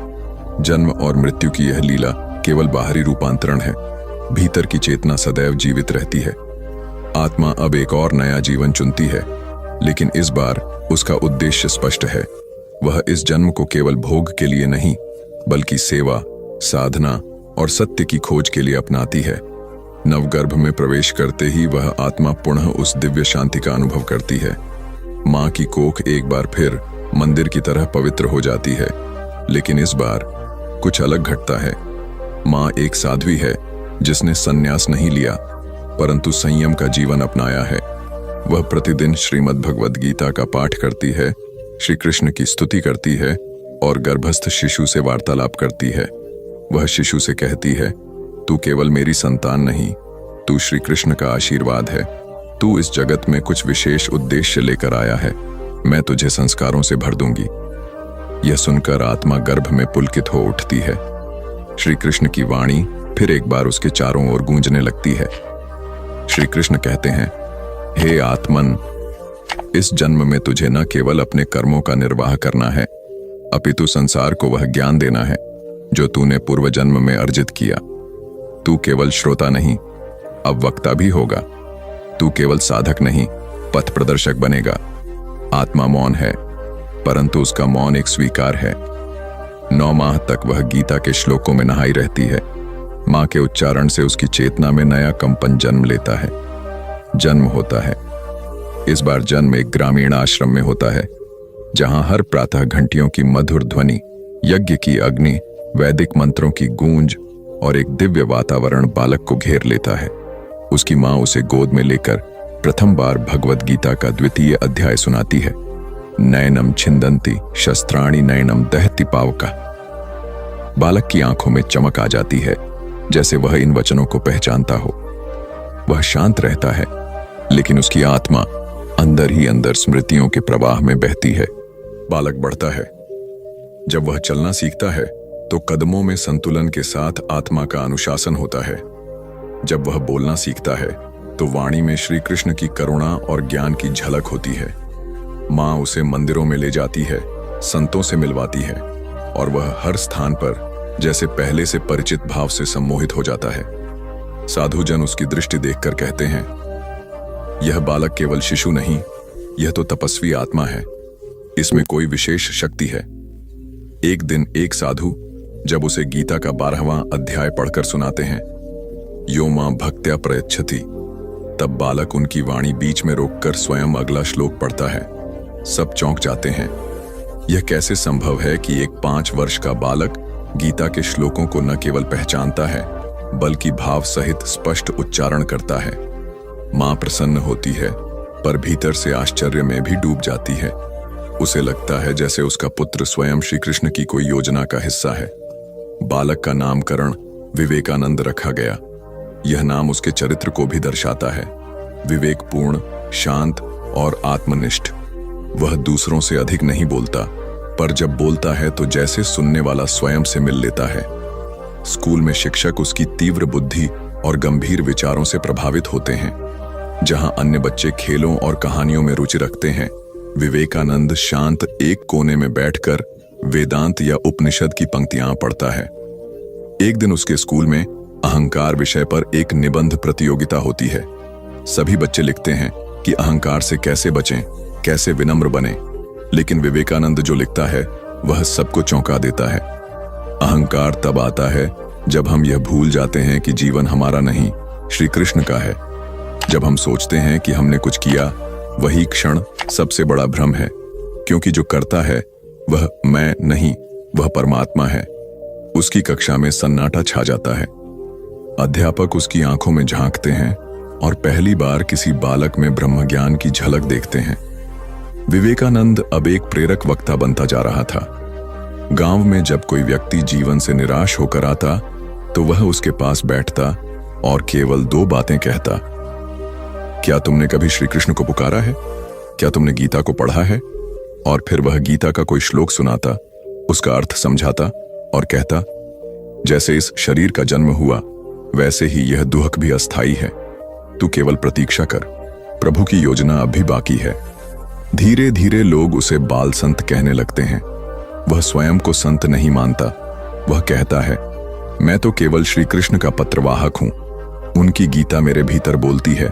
जन्म और मृत्यु की यह लीला केवल बाहरी रूपांतरण है, भीतर की चेतना सदैव जीवित रहती है। आत्मा अब एक और नया जीवन चुनती है, लेकिन इस बार उसका उद्देश्य स्पष्ट है। वह इस जन्म को केवल भोग के लिए नहीं, बल्कि सेवा, साधना और सत्य की खोज के लिए अपनाती है। नवगर्भ में प्रवेश करते ही वह आत्मा पुनः उस दिव्य शांति का अनुभव करती है। मां की कोख एक बार फिर मंदिर की तरह पवित्र हो जाती है, लेकिन इस बार कुछ अलग घटता है। मां एक साध्वी है जिसने संन्यास नहीं लिया, परंतु संयम का जीवन अपनाया है। वह प्रतिदिन श्रीमद् भगवद गीता का पाठ करती है, श्री कृष्ण की स्तुति करती है और गर्भस्थ शिशु से वार्तालाप करती है। वह शिशु से कहती है, तू केवल मेरी संतान नहीं, तू श्री कृष्ण का आशीर्वाद है। तू इस जगत में कुछ विशेष उद्देश्य लेकर आया है। मैं तुझे संस्कारों से भर दूंगी। यह सुनकर आत्मा गर्भ में पुलकित हो उठती है। श्री कृष्ण की वाणी फिर एक बार उसके चारों ओर गूंजने लगती है। श्री कृष्ण कहते हैं, हे आत्मन, इस जन्म में तुझे न केवल अपने कर्मों का निर्वाह करना है, अपितु संसार को वह ज्ञान देना है जो तूने पूर्व जन्म में अर्जित किया। तू केवल श्रोता नहीं, अब वक्ता भी होगा। तू केवल साधक नहीं, पथ प्रदर्शक बनेगा। आत्मा मौन है, परंतु उसका मौन एक स्वीकार है। 9 माह तक वह गीता के श्लोकों में नहाई रहती है। मां के उच्चारण से उसकी चेतना में नया कंपन जन्म लेता है। जन्म होता है। इस बार जन्म एक ग्रामीण आश्रम में होता है, जहां हर प्रातः घंटियों की मधुर ध्वनि, यज्ञ की अग्नि, वैदिक मंत्रों की गूंज और एक दिव्य वातावरण बालक को घेर लेता है। उसकी मां उसे गोद में लेकर प्रथम बार भगवद गीता का 2वां अध्याय सुनाती है। नयनम छिंदंती शस्त्राणि नयनम दहति पावका। बालक की आंखों में चमक आ जाती है, जैसे वह इन वचनों को पहचानता हो। वह शांत रहता है, लेकिन उसकी आत्मा अंदर ही अंदर स्मृतियों के प्रवाह में बहती है। बालक बढ़ता है। जब वह चलना सीखता है तो कदमों में संतुलन के साथ आत्मा का अनुशासन होता है। जब वह बोलना सीखता है तो वाणी में श्री कृष्ण की करुणा और ज्ञान की झलक होती है। मां उसे मंदिरों में ले जाती है, संतों से मिलवाती है और वह हर स्थान पर जैसे पहले से परिचित भाव से सम्मोहित हो जाता है। साधुजन उसकी दृष्टि देखकर कहते हैं, यह बालक केवल शिशु नहीं, यह तो तपस्वी आत्मा है। इसमें कोई विशेष शक्ति है। एक दिन एक साधु जब उसे गीता का 12वां अध्याय पढ़कर सुनाते हैं, यो मां भक्त्या प्रयच्छति, तब बालक उनकी वाणी बीच में रोककर स्वयं अगला श्लोक पढ़ता है। सब चौंक जाते हैं। यह कैसे संभव है कि एक 5 वर्ष का बालक गीता के श्लोकों को न केवल पहचानता है, बल्कि भाव सहित स्पष्ट उच्चारण करता है। मां प्रसन्न होती है, पर भीतर से आश्चर्य में भी डूब जाती है। उसे लगता है जैसे उसका पुत्र स्वयं श्री कृष्ण की कोई योजना का हिस्सा है। बालक का नामकरण विवेकानंद रखा गया। यह नाम उसके चरित्र को भी दर्शाता है। विवेकपूर्ण, शांत और आत्मनिष्ठ। वह दूसरों से अधिक नहीं बोलता, पर जब बोलता है तो जैसे सुनने वाला स्वयं से मिल लेता है। स्कूल में शिक्षक उसकी तीव्र बुद्धि और गंभीर विचारों से प्रभावित होते हैं। जहां अन्य बच्चे खेलों और कहानियों में रुचि रखते हैं, विवेकानंद शांत एक कोने में बैठकर वेदांत या उपनिषद की पंक्तियां पढ़ता है। एक दिन उसके स्कूल में अहंकार विषय पर एक निबंध प्रतियोगिता होती है। सभी बच्चे लिखते हैं कि अहंकार से कैसे बचें, कैसे विनम्र बने, लेकिन विवेकानंद जो लिखता है वह सबको चौंका देता है। अहंकार तब आता है जब हम यह भूल जाते हैं कि जीवन हमारा नहीं, श्री कृष्ण का है। जब हम सोचते हैं कि हमने कुछ किया, वही क्षण सबसे बड़ा भ्रम है, क्योंकि जो करता है वह मैं नहीं, वह परमात्मा है। उसकी कक्षा में सन्नाटा छा जाता है। अध्यापक उसकी आंखों में झांकते हैं और पहली बार किसी बालक में ब्रह्मज्ञान की झलक देखते हैं। विवेकानंद अब एक प्रेरक वक्ता बनता जा रहा था। गांव में जब कोई व्यक्ति जीवन से निराश होकर आता तो वह उसके पास बैठता और केवल 2 बातें कहता। क्या तुमने कभी श्री कृष्ण को पुकारा है? क्या तुमने गीता को पढ़ा है? और फिर वह गीता का कोई श्लोक सुनाता, उसका अर्थ समझाता और कहता, जैसे इस शरीर का जन्म हुआ वैसे ही यह दुख भी अस्थाई है। तू केवल प्रतीक्षा कर, प्रभु की योजना अब भी बाकी है। धीरे धीरे लोग उसे बाल संत कहने लगते हैं। वह स्वयं को संत नहीं मानता। वह कहता है, मैं तो केवल श्री कृष्ण का पत्रवाहक हूं। उनकी गीता मेरे भीतर बोलती है,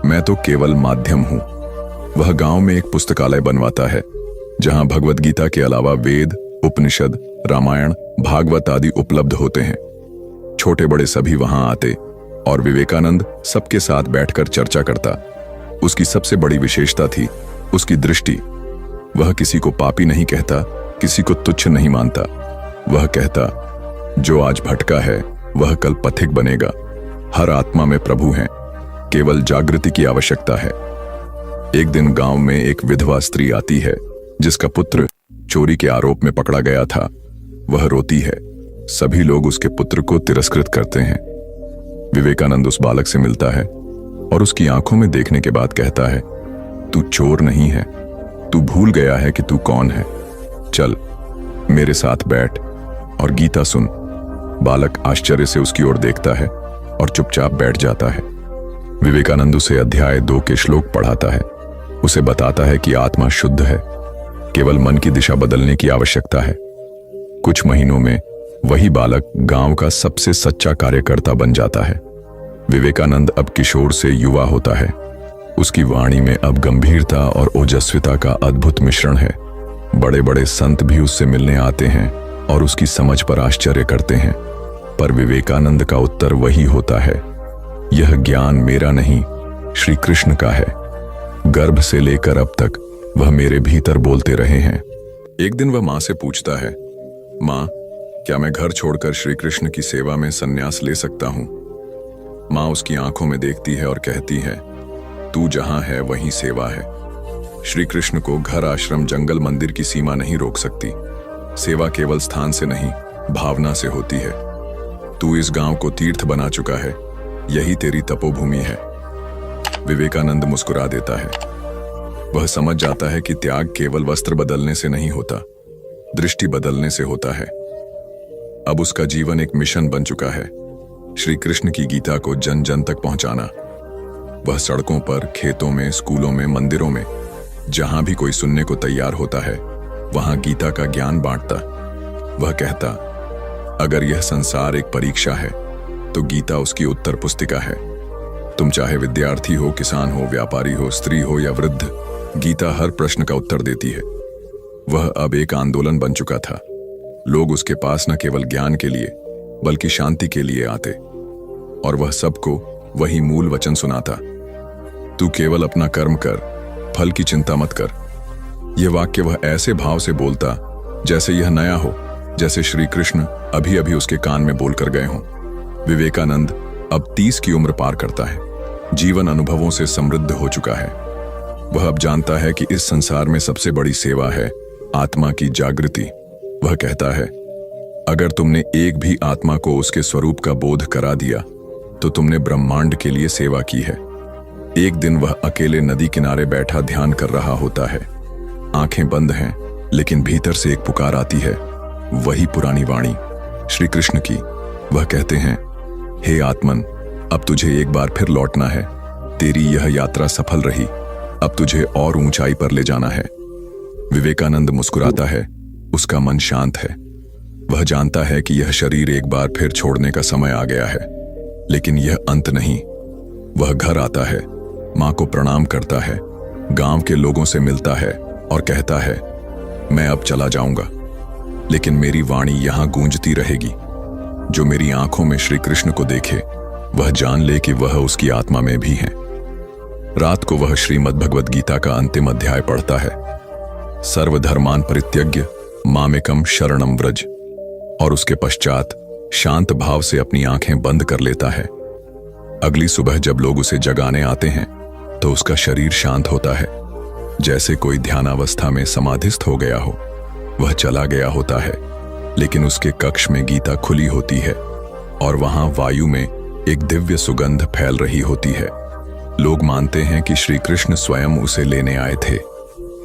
मैं तो केवल माध्यम हूं। वह गांव में एक पुस्तकालय बनवाता है जहां भगवद गीता के अलावा वेद, उपनिषद, रामायण, भागवत आदि उपलब्ध होते हैं। छोटे बड़े सभी वहां आते और विवेकानंद सबके साथ बैठकर चर्चा करता। उसकी सबसे बड़ी विशेषता थी उसकी दृष्टि। वह किसी को पापी नहीं कहता, किसी को तुच्छ नहीं मानता। वह कहता, जो आज भटका है वह कल पथिक बनेगा। हर आत्मा में प्रभु हैं, केवल जागृति की आवश्यकता है। एक दिन गांव में एक विधवा स्त्री आती है जिसका पुत्र चोरी के आरोप में पकड़ा गया था। वह रोती है। सभी लोग उसके पुत्र को तिरस्कृत करते हैं। विवेकानंद उस बालक से मिलता है और उसकी आंखों में देखने के बाद कहता है, तू चोर नहीं है, तू भूल गया है कि तू कौन है। चल मेरे साथ बैठ और गीता सुन। बालक आश्चर्य से उसकी ओर देखता है और चुपचाप बैठ जाता है। विवेकानंद उसे अध्याय 2 के श्लोक पढ़ाता है। उसे बताता है कि आत्मा शुद्ध है, केवल मन की दिशा बदलने की आवश्यकता है। कुछ महीनों में वही बालक गांव का सबसे सच्चा कार्यकर्ता बन जाता है। विवेकानंद अब किशोर से युवा होता है। उसकी वाणी में अब गंभीरता और ओजस्विता का अद्भुत मिश्रण है। बड़े बड़े संत भी उससे मिलने आते हैं और उसकी समझ पर आश्चर्य करते हैं। पर विवेकानंद का उत्तर वही होता है, यह ज्ञान मेरा नहीं, श्री कृष्ण का है। गर्भ से लेकर अब तक वह मेरे भीतर बोलते रहे हैं। एक दिन वह मां से पूछता है, मां, क्या मैं घर छोड़कर श्री कृष्ण की सेवा में संन्यास ले सकता हूं? मां उसकी आंखों में देखती है और कहती है, तू जहां है वहीं सेवा है। श्री कृष्ण को घर, आश्रम, जंगल, मंदिर की सीमा नहीं रोक सकती। सेवा केवल स्थान से नहीं, भावना से होती है। तू इस गांव को तीर्थ बना चुका है, यही तेरी तपोभूमि है। विवेकानंद मुस्कुरा देता है। वह समझ जाता है कि त्याग केवल वस्त्र बदलने से नहीं होता, दृष्टि बदलने से होता है। अब उसका जीवन एक मिशन बन चुका है, श्री कृष्ण की गीता को जन जन तक पहुंचाना। वह सड़कों पर, खेतों में, स्कूलों में, मंदिरों में, जहां भी कोई सुनने को तैयार होता है वहां गीता का ज्ञान बांटता। वह कहता, अगर यह संसार एक परीक्षा है तो गीता उसकी उत्तर पुस्तिका है। तुम चाहे विद्यार्थी हो, किसान हो, व्यापारी हो, स्त्री हो या वृद्ध, गीता हर प्रश्न का उत्तर देती है। वह अब एक आंदोलन बन चुका था। लोग उसके पास न केवल ज्ञान के लिए बल्कि शांति के लिए आते और वह सबको वही मूल वचन सुनाता, तू केवल अपना कर्म कर, फल की चिंता मत कर। यह वाक्य वह ऐसे भाव से बोलता जैसे यह नया हो, जैसे श्री कृष्ण अभी अभी उसके कान में बोलकर गए हों। विवेकानंद अब 30 की उम्र पार करता है, जीवन अनुभवों से समृद्ध हो चुका है। वह अब जानता है कि इस संसार में सबसे बड़ी सेवा है आत्मा की जागृति। वह कहता है, अगर तुमने एक भी आत्मा को उसके स्वरूप का बोध करा दिया तो तुमने ब्रह्मांड के लिए सेवा की है। एक दिन वह अकेले नदी किनारे बैठा ध्यान कर रहा होता है। आंखें बंद हैं, लेकिन भीतर से एक पुकार आती है, वही पुरानी वाणी श्री कृष्ण की। वह कहते हैं, हे आत्मन, अब तुझे एक बार फिर लौटना है। तेरी यह यात्रा सफल रही, अब तुझे और ऊंचाई पर ले जाना है। विवेकानंद मुस्कुराता है, उसका मन शांत है। वह जानता है कि यह शरीर एक बार फिर छोड़ने का समय आ गया है, लेकिन यह अंत नहीं। वह घर आता है, मां को प्रणाम करता है, गांव के लोगों से मिलता है और कहता है, मैं अब चला जाऊंगा, लेकिन मेरी वाणी यहां गूंजती रहेगी। जो मेरी आंखों में श्री कृष्ण को देखे वह जान ले कि वह उसकी आत्मा में भी है। रात को वह श्रीमद् भगवद गीता का अंतिम अध्याय पढ़ता है, सर्वधर्मान परित्यज्य मामेकम शरणम व्रज, और उसके पश्चात शांत भाव से अपनी आंखें बंद कर लेता है। अगली सुबह जब लोग उसे जगाने आते हैं तो उसका शरीर शांत होता है, जैसे कोई ध्यानावस्था में समाधिस्थ हो गया हो। वह चला गया होता है, लेकिन उसके कक्ष में गीता खुली होती है और वहां वायु में एक दिव्य सुगंध फैल रही होती है। लोग मानते हैं कि श्री कृष्ण स्वयं उसे लेने आए थे।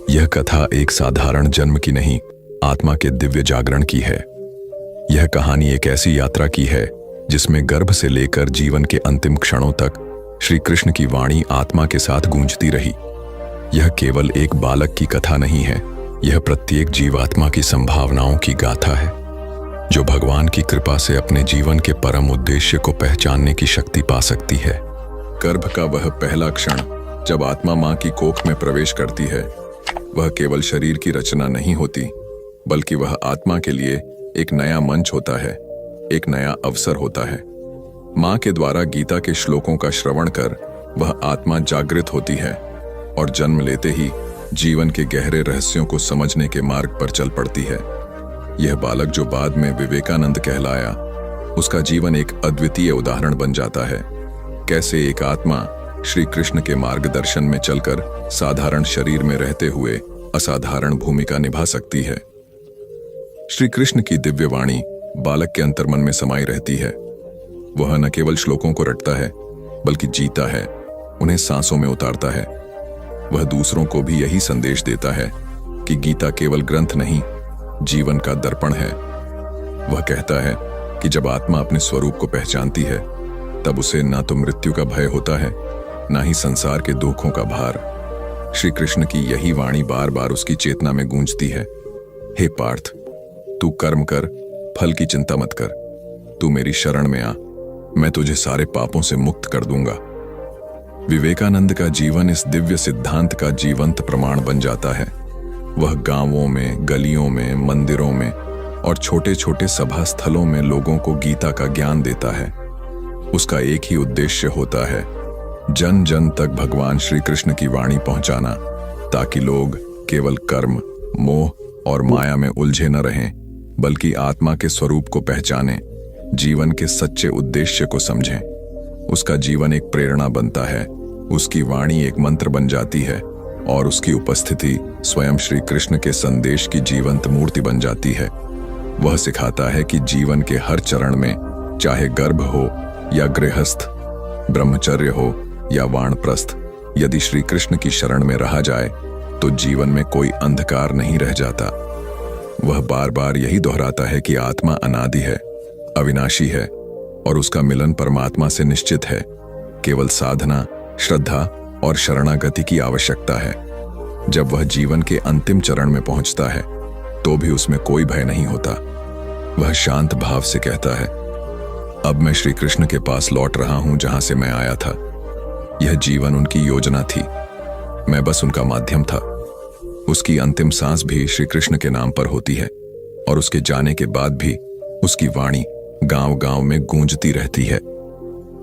यह कथा एक साधारण जन्म की नहीं, आत्मा के दिव्य जागरण की है। यह कहानी एक ऐसी यात्रा की है जिसमें गर्भ से लेकर जीवन के अंतिम क्षणों तक श्री कृष्ण की वाणी आत्मा के साथ गूंजती रही। यह केवल एक बालक की कथा नहीं है, यह प्रत्येक जीवात्मा की संभावनाओं की गाथा है, जो भगवान की कृपा से अपने जीवन के परम उद्देश्य को पहचानने की शक्ति पा सकती है। गर्भ का वह पहला क्षण जब आत्मा मां की कोख में प्रवेश करती है, वह केवल शरीर की रचना नहीं होती, बल्कि वह आत्मा के लिए एक नया मंच होता है, एक नया अवसर होता है। मां के द्वारा गीता के श्लोकों का श्रवण कर वह आत्मा जागृत होती है और जन्म लेते ही जीवन के गहरे रहस्यों को समझने के मार्ग पर चल पड़ती है। यह बालक जो बाद में विवेकानंद कहलाया, उसका जीवन एक अद्वितीय उदाहरण बन जाता है। कैसे एक आत्मा श्री कृष्ण के मार्गदर्शन में चलकर साधारण शरीर में रहते हुए असाधारण भूमिका निभा सकती है। श्री कृष्ण की दिव्य वाणी बालक के अंतर्मन में समाई रहती है। वह न केवल श्लोकों को रटता है, बल्कि जीता है, उन्हें सांसों में उतारता है। वह दूसरों को भी यही संदेश देता है कि गीता केवल ग्रंथ नहीं, जीवन का दर्पण है। वह कहता है कि जब आत्मा अपने स्वरूप को पहचानती है, तब उसे ना तो मृत्यु का भय होता है, ना ही संसार के दुखों का भार। श्री कृष्ण की यही वाणी बार बार उसकी चेतना में गूंजती है। हे पार्थ, तू कर्म कर, फल की चिंता मत कर। तू मेरी शरण में आ, मैं तुझे सारे पापों से मुक्त कर दूंगा। विवेकानंद का जीवन इस दिव्य सिद्धांत का जीवंत प्रमाण बन जाता है। वह गांवों में, गलियों में, मंदिरों में और छोटे छोटे सभा स्थलों में लोगों को गीता का ज्ञान देता है। उसका एक ही उद्देश्य होता है, जन जन तक भगवान श्री कृष्ण की वाणी पहुंचाना, ताकि लोग केवल कर्म, मोह और माया में उलझे न रहें, बल्कि आत्मा के स्वरूप को पहचानें, जीवन के सच्चे उद्देश्य को समझें। उसका जीवन एक प्रेरणा बनता है, उसकी वाणी एक मंत्र बन जाती है और उसकी उपस्थिति स्वयं श्री कृष्ण के संदेश की जीवंत मूर्ति बन जाती है। वह सिखाता है कि जीवन के हर चरण में, चाहे गर्भ हो या गृहस्थ, ब्रह्मचर्य हो या वानप्रस्थ, यदि श्री कृष्ण की शरण में रहा जाए तो जीवन में कोई अंधकार नहीं रह जाता। वह बार बार यही दोहराता है कि आत्मा अनादि है, अविनाशी है और उसका मिलन परमात्मा से निश्चित है। केवल साधना, श्रद्धा और शरणागति की आवश्यकता है। जब वह जीवन के अंतिम चरण में पहुंचता है, तो भी उसमें कोई भय नहीं होता। वह शांत भाव से कहता है, अब मैं श्री कृष्ण के पास लौट रहा हूं जहां से मैं आया था। यह जीवन उनकी योजना थी, मैं बस उनका माध्यम था। उसकी अंतिम सांस भी श्री कृष्ण के नाम पर होती है और उसके जाने के बाद भी उसकी वाणी गांव गांव में गूंजती रहती है।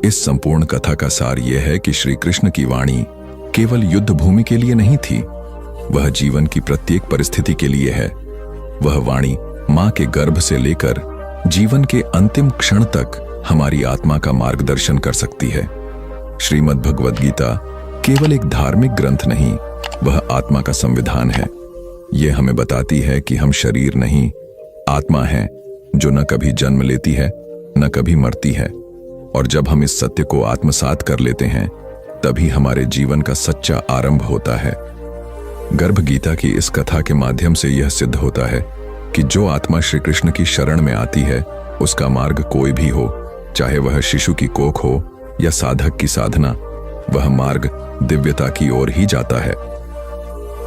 इस संपूर्ण कथा का सार यह है कि श्री कृष्ण की वाणी केवल युद्ध भूमि के लिए नहीं थी, वह जीवन की प्रत्येक परिस्थिति के लिए है। वह वाणी मां के गर्भ से लेकर जीवन के अंतिम क्षण तक हमारी आत्मा का मार्गदर्शन कर सकती है। श्रीमद् भगवद गीता केवल एक धार्मिक ग्रंथ नहीं, वह आत्मा का संविधान है। यह हमें बताती है कि हम शरीर नहीं, आत्मा है, जो न कभी जन्म लेती है, न कभी मरती है। और जब हम इस सत्य को आत्मसात कर लेते हैं, तभी हमारे जीवन का सच्चा आरंभ होता है। गर्भ गीता की इस कथा के माध्यम से यह सिद्ध होता है कि जो आत्मा श्री कृष्ण की शरण में आती है, उसका मार्ग कोई भी हो, चाहे वह शिशु की कोख हो या साधक की साधना, वह मार्ग दिव्यता की ओर ही जाता है।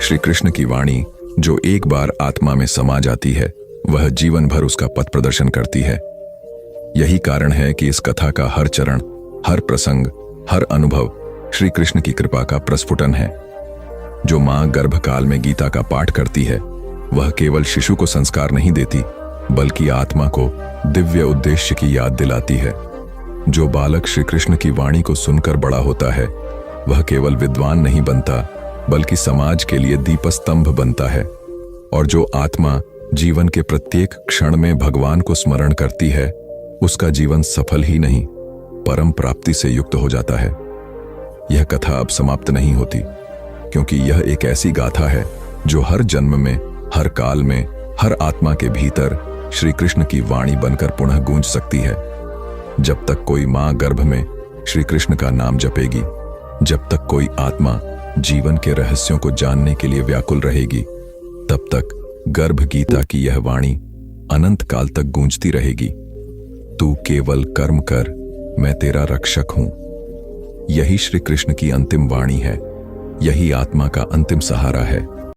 श्री कृष्ण की वाणी जो एक बार आत्मा में समा जाती है, वह जीवन भर उसका पथ प्रदर्शन करती है। यही कारण है कि इस कथा का हर चरण, हर प्रसंग, हर अनुभव श्री कृष्ण की कृपा का प्रस्फुटन है। जो मां गर्भकाल में गीता का पाठ करती है, वह केवल शिशु को संस्कार नहीं देती, बल्कि आत्मा को दिव्य उद्देश्य की याद दिलाती है। जो बालक श्री कृष्ण की वाणी को सुनकर बड़ा होता है, वह केवल विद्वान नहीं बनता, बल्कि समाज के लिए दीपस्तंभ बनता है। और जो आत्मा जीवन के प्रत्येक क्षण में भगवान को स्मरण करती है, उसका जीवन सफल ही नहीं, परम प्राप्ति से युक्त हो जाता है। यह कथा अब समाप्त नहीं होती, क्योंकि यह एक ऐसी गाथा है जो हर जन्म में, हर काल में, हर आत्मा के भीतर श्री कृष्ण की वाणी बनकर पुनः गूंज सकती है। जब तक कोई मां गर्भ में श्री कृष्ण का नाम जपेगी, जब तक कोई आत्मा जीवन के रहस्यों को जानने के लिए व्याकुल रहेगी, तब तक गर्भ गीता की यह वाणी अनंत काल तक गूंजती रहेगी। तू केवल कर्म कर, मैं तेरा रक्षक हूं। यही श्री कृष्ण की अंतिम वाणी है, यही आत्मा का अंतिम सहारा है।